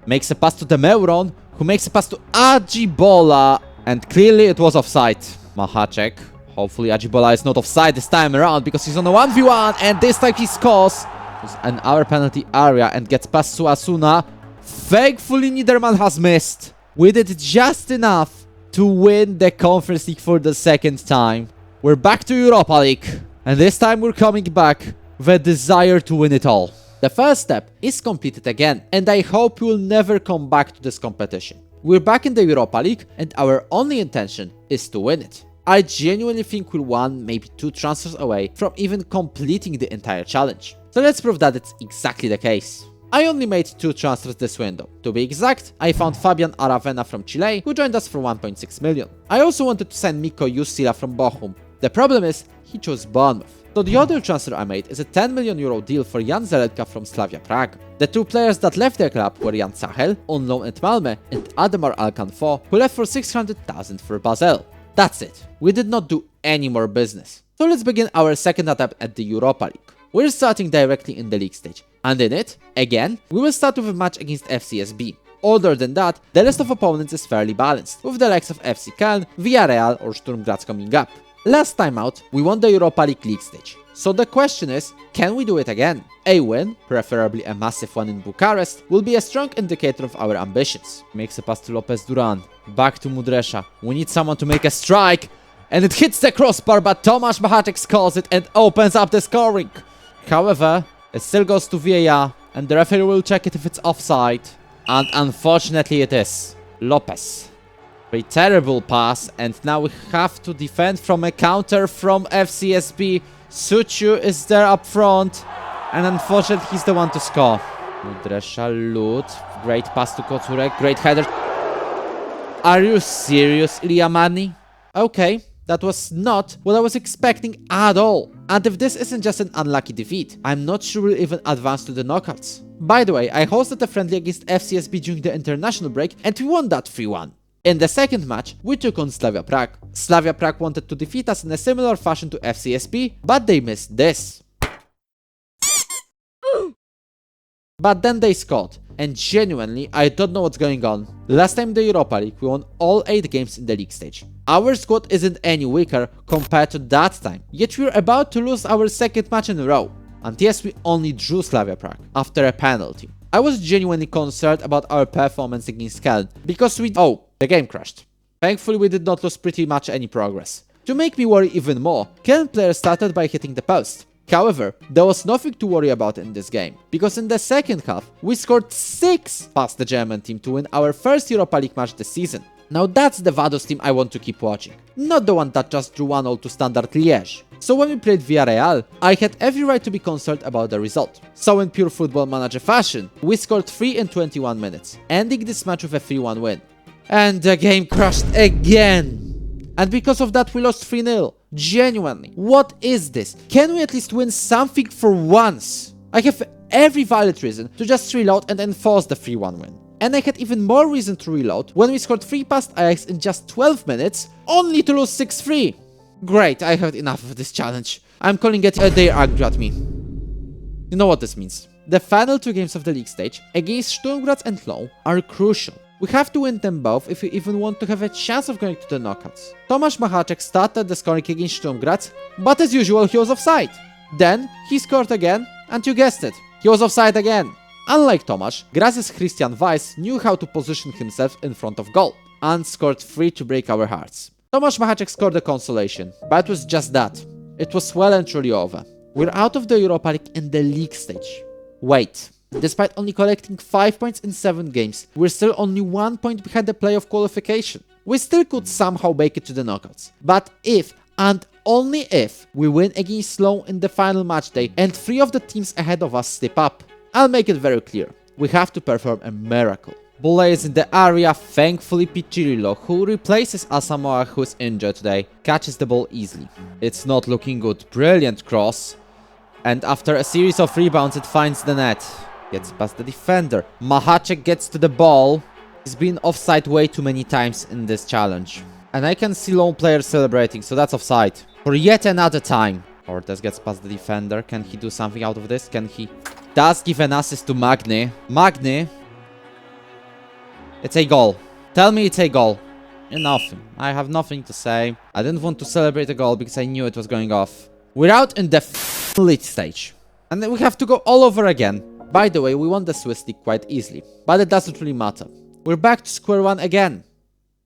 makes a pass to de Meuron, who makes a pass to Ajibola, and clearly it was offside. Mahacek, hopefully Ajibola is not offside this time around because he's on a 1v1 and this time he scores in our penalty area and gets past to Asuna. Thankfully Niederman has missed. We did just enough to win the Conference League for the second time. We're back to Europa League, and this time we're coming back with a desire to win it all. The first step is completed again, and I hope we'll never come back to this competition. We're back in the Europa League, and our only intention is to win it. I genuinely think we're 1, maybe 2 transfers away from even completing the entire challenge. So let's prove that it's exactly the case. I only made 2 transfers this window. To be exact, I found Fabian Aravena from Chile, who joined us for 1.6 million. I also wanted to sign Mikko Jussila from Bochum. The problem is, he chose Bournemouth. So the other transfer I made is a 10 million euro deal for Jan Zeletka from Slavia Prague. The 2 players that left their club were Jan Zachel, on loan at Malmö, and Ademar Alcanfor, who left for 600,000 for Basel. That's it. We did not do any more business. So let's begin our second attempt at the Europa League. We're starting directly in the league stage, and in it, again, we will start with a match against FCSB. Other than that, the list of opponents is fairly balanced, with the likes of FC Köln, Villarreal or Sturm Graz coming up. Last time out, we won the Europa League stage, So the question is, can we do it again? A win, preferably a massive one in Bucharest, will be a strong indicator of our ambitions. Makes a pass to Lopez Duran, back to Mudresha. We need someone to make a strike, and it hits the crossbar, but Tomasz Machacek scores it and opens up the scoring. However, it still goes to VAR, and the referee will check it if it's offside. And unfortunately it is. Lopez. A terrible pass, and now we have to defend from a counter from FCSB. Suciu is there up front, and unfortunately he's the one to score. Mudresha, Lut, great pass to Koturek, great header. Are you serious, Iliamani? Okay, that was not what I was expecting at all. And if this isn't just an unlucky defeat, I'm not sure we'll even advance to the knockouts. By the way, I hosted a friendly against FCSB during the international break, and we won that 3-1. In the second match, we took on Slavia Prague. Slavia Prague wanted to defeat us in a similar fashion to FCSB, but they missed this. But then they scored, and genuinely, I don't know what's going on. Last time in the Europa League, we won all 8 games in the league stage. Our squad isn't any weaker compared to that time, yet we're about to lose our second match in a row. And yes, we only drew Slavia Prague after a penalty. I was genuinely concerned about our performance against Keln, because the game crashed. Thankfully, we did not lose pretty much any progress. To make me worry even more, Keln players started by hitting the post. However, there was nothing to worry about in this game, because in the second half, we scored 6 past the German team to win our first Europa League match this season. Now that's the Vaduz team I want to keep watching, not the one that just drew 1-0 to Standard Liège. So when we played Villarreal, I had every right to be concerned about the result. So in pure Football Manager fashion, we scored 3 in 21 minutes, ending this match with a 3-1 win. And the game crashed again! And because of that we lost 3-0. Genuinely, what is this? Can we at least win something for once? I have every valid reason to just reload and enforce the 3-1 win. And I had even more reason to reload when we scored 3 past Ajax in just 12 minutes, only to lose 6-3. Great, I had enough of this challenge. I'm calling it they're angry at me. You know what this means. The final 2 games of the league stage, against Sturm Graz and Lyon, are crucial. We have to win them both if we even want to have a chance of going to the knockouts. Tomasz Machacek started the scoring against Sturm Graz, but as usual he was offside. Then he scored again, and you guessed it, he was offside again. Unlike Tomasz, Graz's Christian Weiss knew how to position himself in front of goal, and scored 3 to break our hearts. Tomasz Machacek scored a consolation, but it was just that. It was well and truly over. We're out of the Europa League in the league stage. Wait. Despite only collecting 5 points in 7 games, we're still only 1 point behind the playoff qualification. We still could somehow make it to the knockouts. But if, and only if, we win against Lyon in the final match day and 3 of the teams ahead of us step up, I'll make it very clear. We have to perform a miracle. Bule is in the area, thankfully Pichirilo, who replaces Asamoah, who is injured today, catches the ball easily. It's not looking good, brilliant cross. And after a series of rebounds it finds the net. Gets past the defender. Machacek gets to the ball. He's been offside way too many times in this challenge. And I can see lone players celebrating, so that's offside. For yet another time. Ortez gets past the defender. Can he do something out of this? Can he? Does give an assist to Magny. Magny. It's a goal. Tell me it's a goal. Nothing. I have nothing to say. I didn't want to celebrate a goal because I knew it was going off. We're out in the lead stage. And then we have to go all over again. By the way, we won the Swiss League quite easily, but it doesn't really matter. We're back to square one again.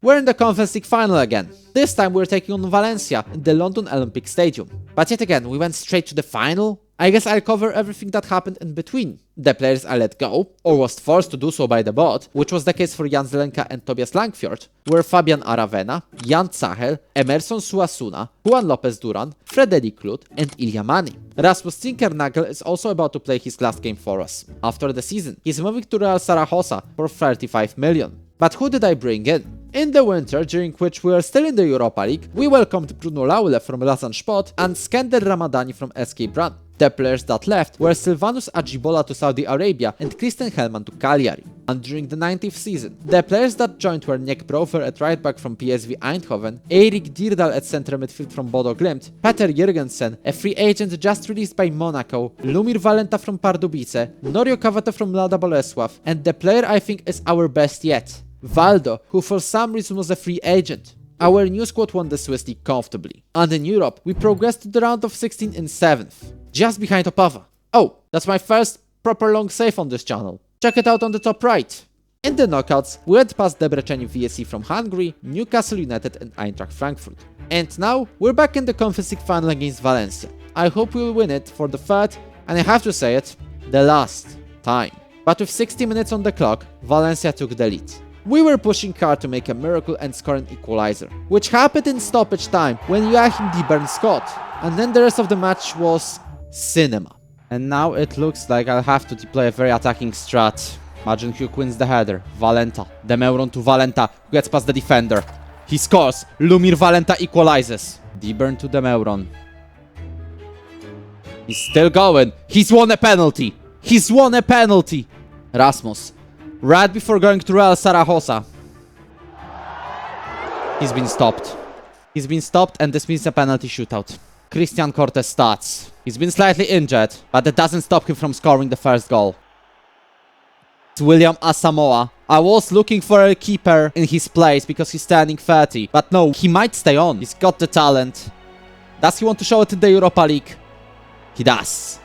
We're in the Conference League final again. This time we're taking on Valencia in the London Olympic Stadium. But yet again, we went straight to the final? I guess I'll cover everything that happened in between. The players are let go, or was forced to do so by the board, which was the case for Jan Zelenka and Tobias Langfjord, were Fabian Aravena, Jan Zachel, Emerson Suasuna, Juan Lopez Duran, Frederic Lut, and Iliamani. Rasmus Zinkernagel is also about to play his last game for us. After the season, he's moving to Real Zaragoza for 35 million. But who did I bring in? In the winter, during which we were still in the Europa League, we welcomed Bruno Laule from Lazan Sport and Skender Ramadani from SK Brun. The players that left were Silvanus Ajibola to Saudi Arabia and Kristen Hellman to Cagliari. And during the 90th season, the players that joined were Nick Brofer at right back from PSV Eindhoven, Erik Dierdal at centre midfield from Bodo Glimt, Peter Jurgensen, a free agent just released by Monaco, Lumir Valenta from Pardubice, Norio Cavato from Lada Bolesław, and the player I think is our best yet, Valdo, who for some reason was a free agent. Our new squad won the Swiss League comfortably. And in Europe, we progressed to the round of 16 in 7th, just behind Opava. Oh, that's my first proper long save on this channel. Check it out on the top right. In the knockouts, we went past Debreceni VSC from Hungary, Newcastle United and Eintracht Frankfurt. And now, we're back in the Conference League final against Valencia. I hope we'll win it for the third, and I have to say it, the last time. But with 60 minutes on the clock, Valencia took the lead. We were pushing hard to make a miracle and score an equalizer, which happened in stoppage time when Joachim Dibern scored. And then the rest of the match was cinema. And now it looks like I'll have to deploy a very attacking strat. Imagine who wins the header. Valenta. Demeuron to Valenta, who gets past the defender. He scores. Lumir Valenta equalizes. Dibern to Demeuron. He's still going. He's won a penalty. He's won a penalty. Rasmus. Right before going to Real Zaragoza. He's been stopped. He's been stopped and this means a penalty shootout. Christian Cortes starts. He's been slightly injured, but that doesn't stop him from scoring the first goal. It's William Asamoah. I was looking for a keeper in his place because he's turning 30. But no, he might stay on. He's got the talent. Does he want to show it in the Europa League? He does.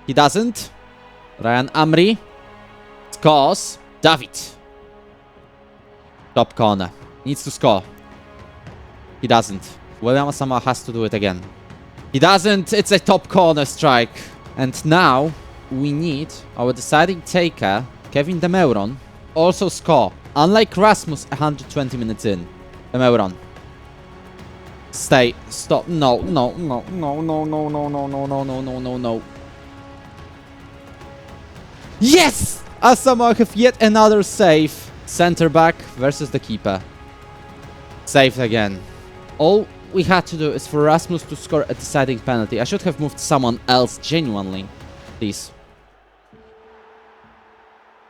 He doesn't. Ryan Amri scores. David. Top corner. Needs to score. He doesn't. William Asamoah has to do it again. He doesn't. It's a top corner strike. And now we need our deciding taker, Kevin Demeuron, also score. Unlike Rasmus 120 minutes in. Demeuron. Stay. Stop. No. No. Yes! Asamoah have yet another save. Center back versus the keeper. Saved again. All we had to do is for Rasmus to score a deciding penalty. I should have moved someone else genuinely. Please.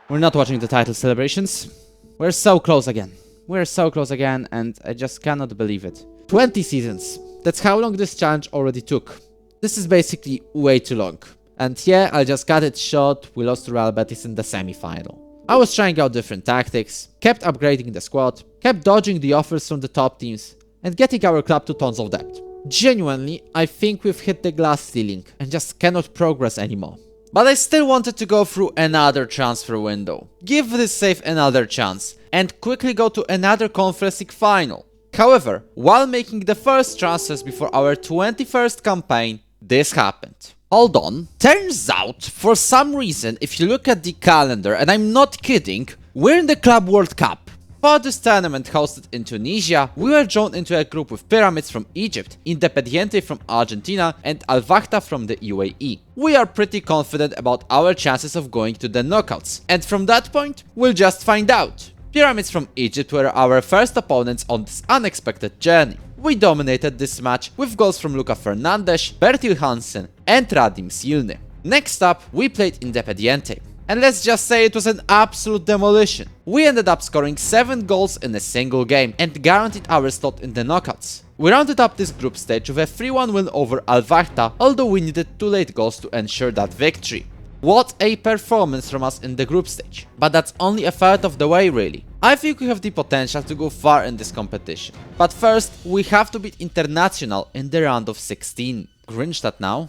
We're not watching the title celebrations. We're so close again. We're so close again and I just cannot believe it. 20 seasons. That's how long this challenge already took. This is basically way too long. And yeah, I just cut it short. We lost to Real Betis in the semi-final. I was trying out different tactics, kept upgrading the squad, kept dodging the offers from the top teams, and getting our club to tons of debt. Genuinely, I think we've hit the glass ceiling and just cannot progress anymore. But I still wanted to go through another transfer window, give this save another chance, and quickly go to another Conference League final. However, while making the first transfers before our 21st campaign, this happened. Hold on. Turns out, for some reason, if you look at the calendar, and I'm not kidding, we're in the Club World Cup. For this tournament hosted in Tunisia, we were drawn into a group with Pyramids from Egypt, Independiente from Argentina, and Al Wahda from the UAE. We are pretty confident about our chances of going to the knockouts, and from that point, we'll just find out. Pyramids from Egypt were our first opponents on this unexpected journey. We dominated this match with goals from Luka Fernandes, Bertil Hansen and Radim Silny. Next up, we played Independiente. And let's just say it was an absolute demolition. We ended up scoring 7 goals in a single game and guaranteed our slot in the knockouts. We rounded up this group stage with a 3-1 win over Al Wahda, although we needed 2 late goals to ensure that victory. What a performance from us in the group stage. But that's only a third of the way really. I think we have the potential to go far in this competition. But first, we have to beat International in the round of 16. Grinstead now.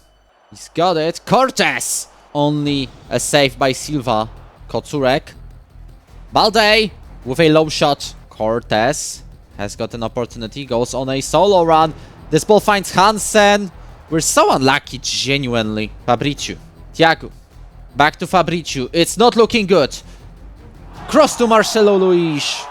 He's got it. Cortes! Only a save by Silva. Kocurek. Balde with a low shot. Cortes has got an opportunity. Goes on a solo run. This ball finds Hansen. We're so unlucky, genuinely. Fabriciu. Thiago. Back to Fabriciu. It's not looking good. Cross to Marcelo Luis.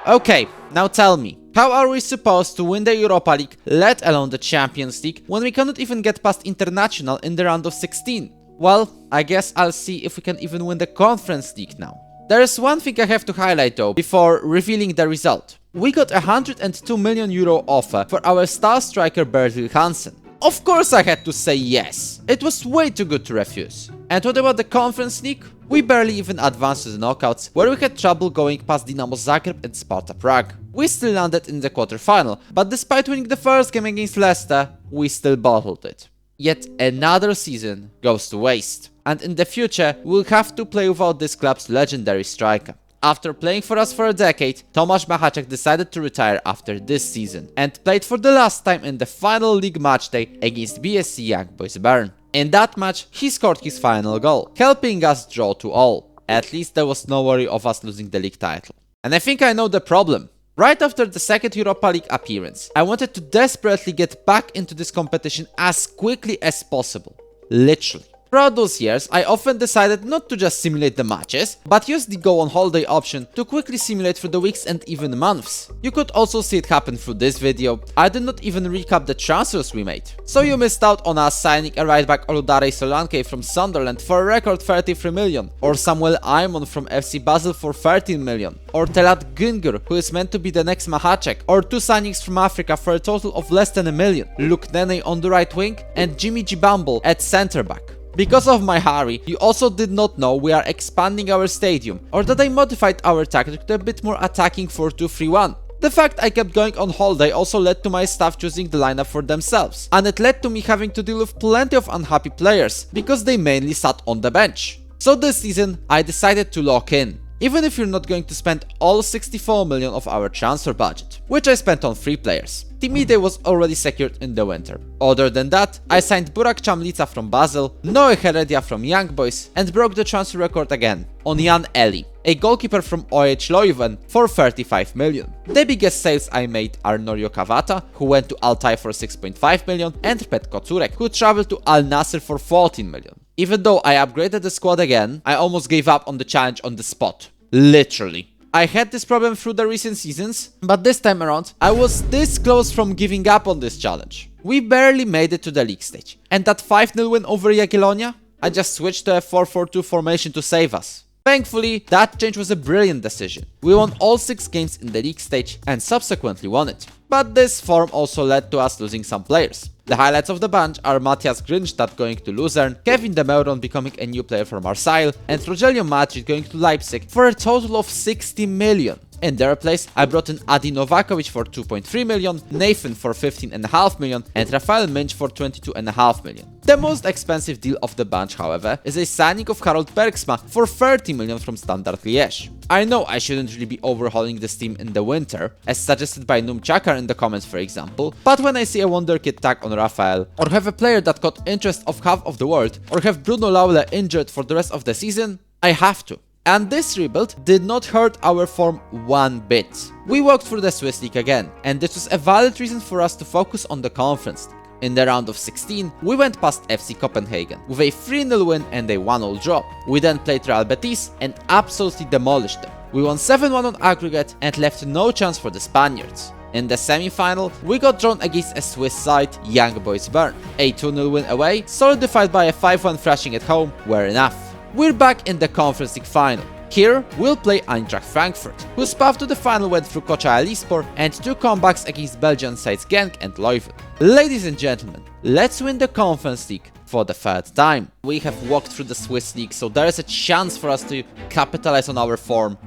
Okay, now tell me, how are we supposed to win the Europa League, let alone the Champions League, when we cannot even get past International in the round of 16? Well, I guess I'll see if we can even win the Conference League now. There is one thing I have to highlight though, before revealing the result. We got a €102 million offer for our star striker Bertil Hansen. Of course I had to say yes. It was way too good to refuse. And what about the Conference League? We barely even advanced to the knockouts, where we had trouble going past Dinamo Zagreb and Sparta Prague. We still landed in the quarterfinal, but despite winning the first game against Leicester, we still bottled it. Yet another season goes to waste. And in the future, we'll have to play without this club's legendary striker. After playing for us for a decade, Tomasz Machacek decided to retire after this season and played for the last time in the final league matchday against BSC Young Boys Bern. In that match, he scored his final goal, helping us draw 2-2. At least there was no worry of us losing the league title. And I think I know the problem. Right after the second Europa League appearance, I wanted to desperately get back into this competition as quickly as possible. Literally. Throughout those years, I often decided not to just simulate the matches, but use the go on holiday option to quickly simulate through the weeks and even months. You could also see it happen through this video. I did not even recap the transfers we made. So you missed out on us signing a right back Oludare Solanke from Sunderland for a record 33 million, or Samuel Aimon from FC Basel for 13 million, or Telat Güngör, who is meant to be the next Machacek, or 2 signings from Africa for a total of less than $1 million, Luke Nene on the right wing and Jimmy Jibamble at centre back. Because of my hurry, you also did not know we are expanding our stadium, or that I modified our tactic to a bit more attacking 4-2-3-1. The fact I kept going on holiday also led to my staff choosing the lineup for themselves, and it led to me having to deal with plenty of unhappy players, because they mainly sat on the bench. So this season, I decided to lock in. Even if you're not going to spend all 64 million of our transfer budget, which I spent on 3 players. Timide was already secured in the winter. Other than that, I signed Burak Chamlica from Basel, Noe Heredia from Young Boys, and broke the transfer record again on Jan Eli, a goalkeeper from OH Leuven, for 35 million. The biggest sales I made are Norio Kawata, who went to Altai for 6.5 million, and Petko Curek, who traveled to Al Nassr for 14 million. Even though I upgraded the squad again, I almost gave up on the challenge on the spot. Literally. I had this problem through the recent seasons, but this time around, I was this close from giving up on this challenge. We barely made it to the league stage, and that 5-0 win over Jagiellonia, I just switched to a 4-4-2 formation to save us. Thankfully, that change was a brilliant decision. We won all 6 games in the league stage and subsequently won it. But this form also led to us losing some players. The highlights of the bunch are Matthias Grinstadt going to Luzern, Kevin De Meuron becoming a new player for Marseille, and Rogelio Madrid going to Leipzig for a total of 60 million. In their place, I brought in Adi Novakovic for 2.3 million, Nathan for 15.5 million, and Rafael Minch for 22.5 million. The most expensive deal of the bunch, however, is a signing of Harold Bergsma for 30 million from Standard Liège. I know I shouldn't really be overhauling this team in the winter, as suggested by Noom Chakar in the comments for example, but when I see a wonderkid tag on Rafael, or have a player that caught interest of half of the world, or have Bruno Laule injured for the rest of the season, I have to. And this rebuild did not hurt our form one bit. We walked through the Swiss League again, and this was a valid reason for us to focus on the Conference League. In the round of 16, we went past FC Copenhagen with a 3-0 win and a 1-0 draw. We then played Real Betis and absolutely demolished them. We won 7-1 on aggregate and left no chance for the Spaniards. In the semi-final, we got drawn against a Swiss side, Young Boys Bern. A 2-0 win away, solidified by a 5-1 thrashing at home, were enough. We're back in the Conference League final. Here, we'll play Eintracht Frankfurt, whose path to the final went through Kocaelispor and 2 comebacks against Belgian sides Genk and Leuven. Ladies and gentlemen, let's win the Conference League for the 3rd time. We have walked through the Swiss League, so there is a chance for us to capitalize on our form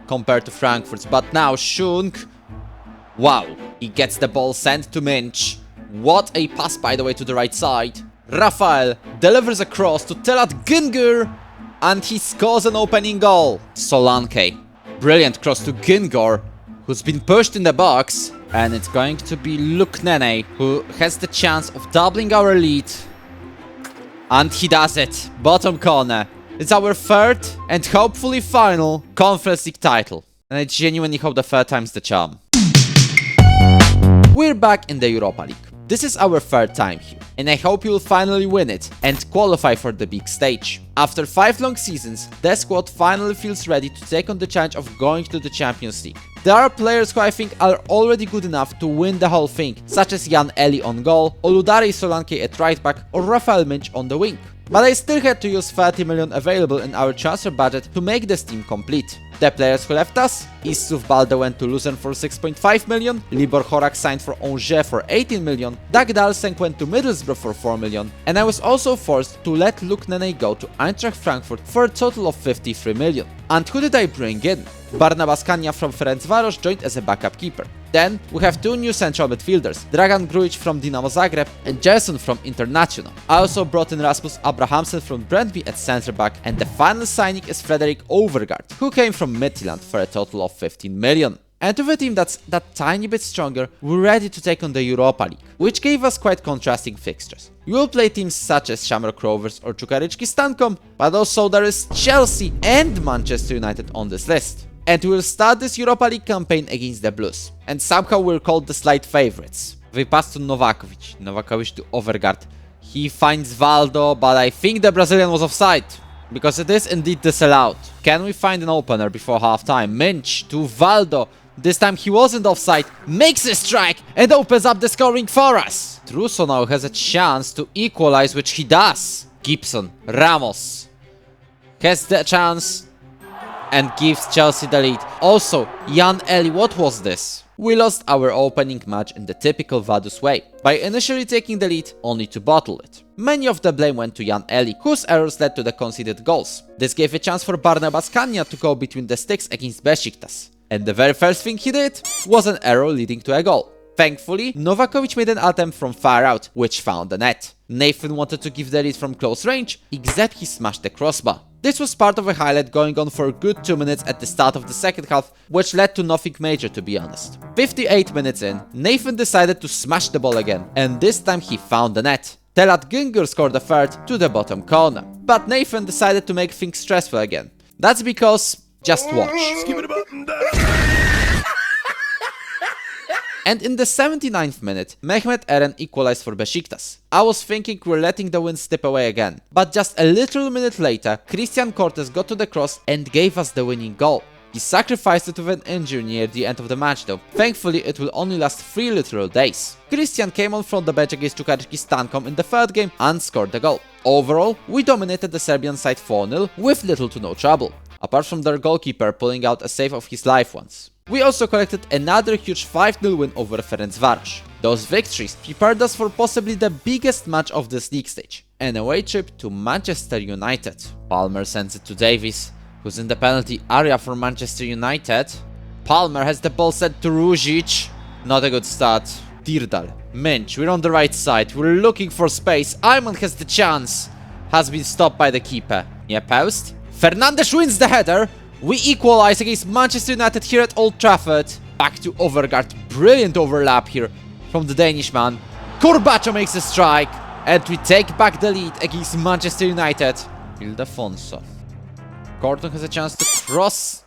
compared to Frankfurt's. But now, Schunk, wow, he gets the ball sent to Minch. What a pass, by the way, to the right side. Rafael delivers a cross to Telat Güngör, and he scores an opening goal. Solanke. Brilliant cross to Güngör, who's been pushed in the box. And it's going to be Luke Nene, who has the chance of doubling our lead. And he does it. Bottom corner. It's our 3rd and hopefully final Conference League title. And I genuinely hope the 3rd time's the charm. We're back in the Europa League. This is our 3rd time here, and I hope you'll finally win it and qualify for the big stage. After 5 long seasons, the squad finally feels ready to take on the challenge of going to the Champions League. There are players who I think are already good enough to win the whole thing, such as Jan Eli on goal, Oludare Solanke at right back, or Rafael Minch on the wing. But I still had to use 30 million available in our transfer budget to make this team complete. The players who left us: Issouf Balde went to Luzern for 6.5 million, Libor Horak signed for Angers for 18 million, Dag Dalsenk went to Middlesbrough for 4 million, and I was also forced to let Luke Nene go to Eintracht Frankfurt for a total of 53 million. And who did I bring in? Barnabas Kania from Ferencvaros joined as a backup keeper. Then we have 2 new central midfielders, Dragan Grujic from Dinamo Zagreb and Gerson from Internacional. I also brought in Rasmus Abrahamsen from Brøndby at centre back, and the final signing is Frederik Overgaard, who came from from Midtjylland for a total of 15 million. And with a team that's that tiny bit stronger, we're ready to take on the Europa League, which gave us quite contrasting fixtures. We will play teams such as Shamrock Rovers or Čukarički Stankom, but also there is Chelsea and Manchester United on this list. And we'll start this Europa League campaign against the Blues, and somehow we're called the slight favorites. We pass to Novakovic to Overgaard. He finds Valdo, but I think the Brazilian was offside, because it is indeed disallowed. Can we find an opener before halftime? Minch to Valdo. This time he wasn't offside, makes a strike and opens up the scoring for us. Truso now has a chance to equalize, which he does. Gibson, Ramos has the chance and gives Chelsea the lead. Also, Jan Eli, what was this? We lost our opening match in the typical Vaduz way, by initially taking the lead only to bottle it. Many of the blame went to Jan Eli, whose errors led to the conceded goals. This gave a chance for Barnabas Kania to go between the sticks against Besiktas. And the very first thing he did was an error leading to a goal. Thankfully, Novakovic made an attempt from far out, which found the net. Nathan wanted to give the lead from close range, except he smashed the crossbar. This was part of a highlight going on for a good 2 minutes at the start of the second half, which led to nothing major, to be honest. 58 minutes in, Nathan decided to smash the ball again, and this time he found the net. Talat Güngör scored the third to the bottom corner, but Nathan decided to make things stressful again. That's because... just watch. And in the 79th minute, Mehmet Eren equalized for Besiktas. I was thinking we're letting the win slip away again. But just a little minute later, Christian Cortes got to the cross and gave us the winning goal. He sacrificed it with an injury near the end of the match though. Thankfully, it will only last 3 literal days. Christian came on from the bench against Čukarički Stankom in the third game and scored the goal. Overall, we dominated the Serbian side 4-0 with little to no trouble, apart from their goalkeeper pulling out a save of his life once. We also collected another huge 5-0 win over Ferencváros. Those victories prepared us for possibly the biggest match of this league stage, an away trip to Manchester United. Palmer sends it to Davies, who's in the penalty area for Manchester United. Palmer has the ball set to Ružić. Not a good start. Dirdal, Minch, we're on the right side, we're looking for space. Ayman has the chance. Has been stopped by the keeper. Near post. Fernandes wins the header. We equalize against Manchester United here at Old Trafford. Back to Overgaard. Brilliant overlap here from the Danish man. Corbacho makes a strike. And we take back the lead against Manchester United. Ildefonso. Gordon has a chance to cross.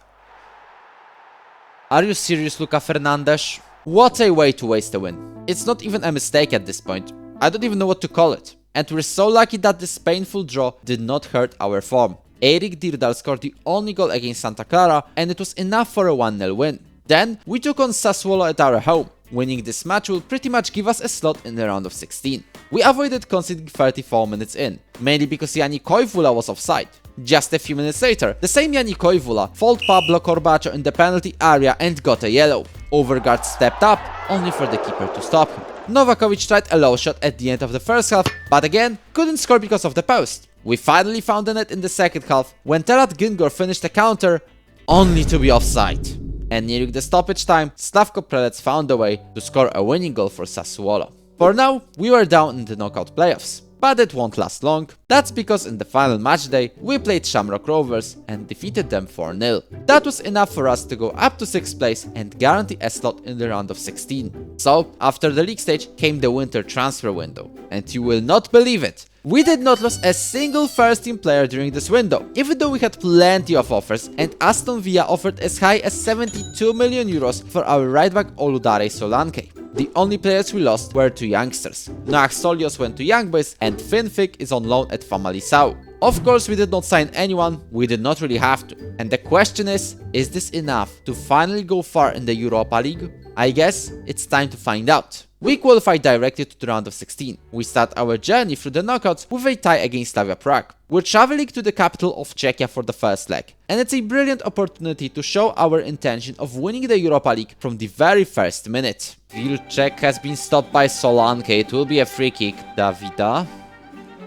Are you serious, Luka Fernandes? What a way to waste a win. It's not even a mistake at this point. I don't even know what to call it. And we're so lucky that this painful draw did not hurt our form. Erik Dirdal scored the only goal against Santa Clara, and it was enough for a 1-0 win. Then, we took on Sassuolo at our home. Winning this match will pretty much give us a slot in the round of 16. We avoided conceding 34 minutes in, mainly because Jani Koivula was offside. Just a few minutes later, the same Jani Koivula fouled Pablo Corbacho in the penalty area and got a yellow. Overgaard stepped up, only for the keeper to stop him. Novakovic tried a low shot at the end of the first half, but again, couldn't score because of the post. We finally found the net in the second half, when Talat Güngör finished a counter, only to be offside. And nearing the stoppage time, Slavko Prelec found a way to score a winning goal for Sassuolo. For now, we were down in the knockout playoffs, but it won't last long. That's because in the final match day, we played Shamrock Rovers and defeated them 4-0. That was enough for us to go up to 6th place and guarantee a slot in the round of 16. So, after the league stage came the winter transfer window, and you will not believe it, we did not lose a single first team player during this window, even though we had plenty of offers, and Aston Villa offered as high as 72 million euros for our right back Oludare Solanke. The only players we lost were 2 youngsters. Noah Stolios went to Young Boys and Finfik is on loan at Famalicão. Of course, we did not sign anyone, we did not really have to. And the question is this enough to finally go far in the Europa League? I guess it's time to find out. We qualified directly to the round of 16. We start our journey through the knockouts with a tie against Slavia Prague. We're traveling to the capital of Czechia for the first leg, and it's a brilliant opportunity to show our intention of winning the Europa League from the very first minute. Wilczek has been stopped by Solanke, it will be a free kick. Davida.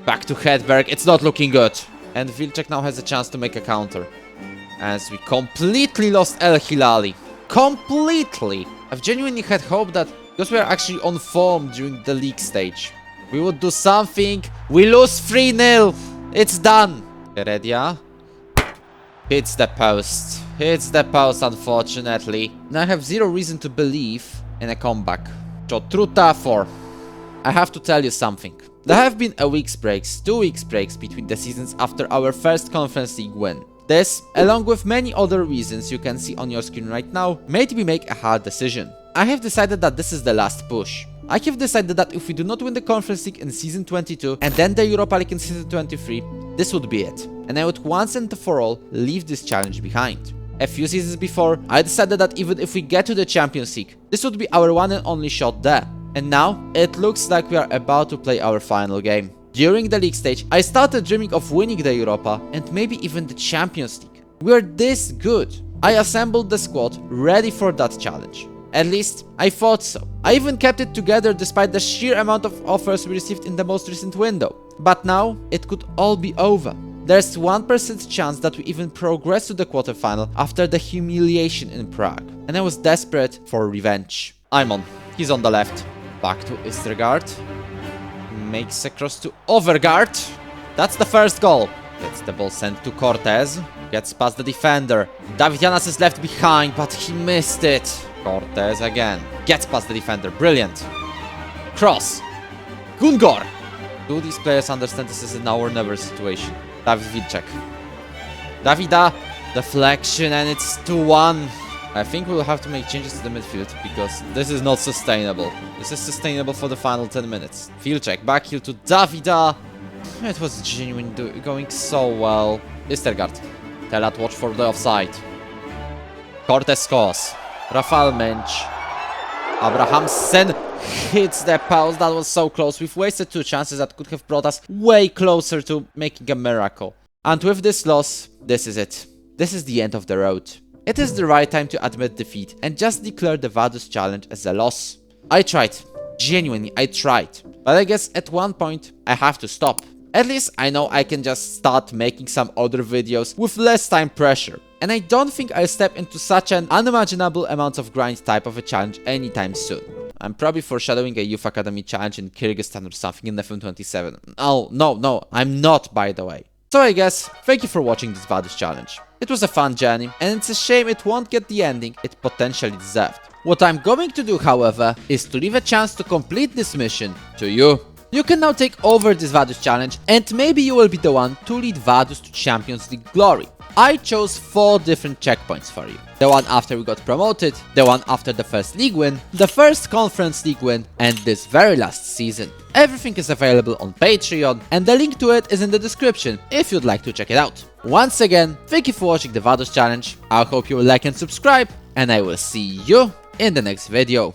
Back to Hedberg, it's not looking good. And Wilczek now has a chance to make a counter. As we completely lost El Hilali. Completely! I've genuinely had hope that because we are actually on form during the league stage, we would do something. We lose 3-0. It's done. Heredia. Hits the post. Hits the post, unfortunately. Now I have zero reason to believe in a comeback. Truta 4. I have to tell you something. There have been a week's breaks, 2 weeks breaks between the seasons after our first Conference League win. This, along with many other reasons you can see on your screen right now, made me make a hard decision. I have decided that this is the last push. I have decided that if we do not win the Conference League in Season 22 and then the Europa League in Season 23, this would be it. And I would once and for all leave this challenge behind. A few seasons before, I decided that even if we get to the Champions League, this would be our one and only shot there. And now, it looks like we are about to play our final game. During the league stage, I started dreaming of winning the Europa and maybe even the Champions League. We're this good. I assembled the squad ready for that challenge. At least, I thought so. I even kept it together despite the sheer amount of offers we received in the most recent window. But now, it could all be over. There's 1% chance that we even progress to the quarterfinal after the humiliation in Prague. And I was desperate for revenge. I'm on. He's on the left. Back to Istergaard. Makes a cross to Overgaard. That's the first goal. Gets the ball sent to Cortez. Gets past the defender. David Janas is left behind, but he missed it. Cortez again. Gets past the defender. Brilliant. Cross. Gungor. Do these players understand this is a now or never situation? David Wilczek. Davida. Deflection, and it's 2-1. I think we'll have to make changes to the midfield because this is not sustainable. This is sustainable for the final 10 minutes. Field check, back heel to Davida. It was genuinely going so well. Istergaard. Telat, watch for the offside. Cortez scores. Rafal Mensch. Abrahamsen hits the post. That was so close. We've wasted 2 chances that could have brought us way closer to making a miracle. And with this loss, this is it. This is the end of the road. It is the right time to admit defeat and just declare the Vaduz challenge as a loss. I tried. Genuinely, I tried. But I guess at one point, I have to stop. At least I know I can just start making some other videos with less time pressure. And I don't think I'll step into such an unimaginable amount of grind type of a challenge anytime soon. I'm probably foreshadowing a Youth Academy challenge in Kyrgyzstan or something in FM27. Oh, no, I'm not, by the way. So I guess, thank you for watching this Vaduz challenge. It was a fun journey, and it's a shame it won't get the ending it potentially deserved. What I'm going to do, however, is to leave a chance to complete this mission to you. You can now take over this Vaduz challenge, and maybe you will be the one to lead Vaduz to Champions League glory. I chose 4 different checkpoints for you. The one after we got promoted, the one after the first league win, the first Conference League win, and this very last season. Everything is available on Patreon, and the link to it is in the description if you'd like to check it out. Once again, thank you for watching the Vaduz challenge. I hope you will like and subscribe, and I will see you in the next video.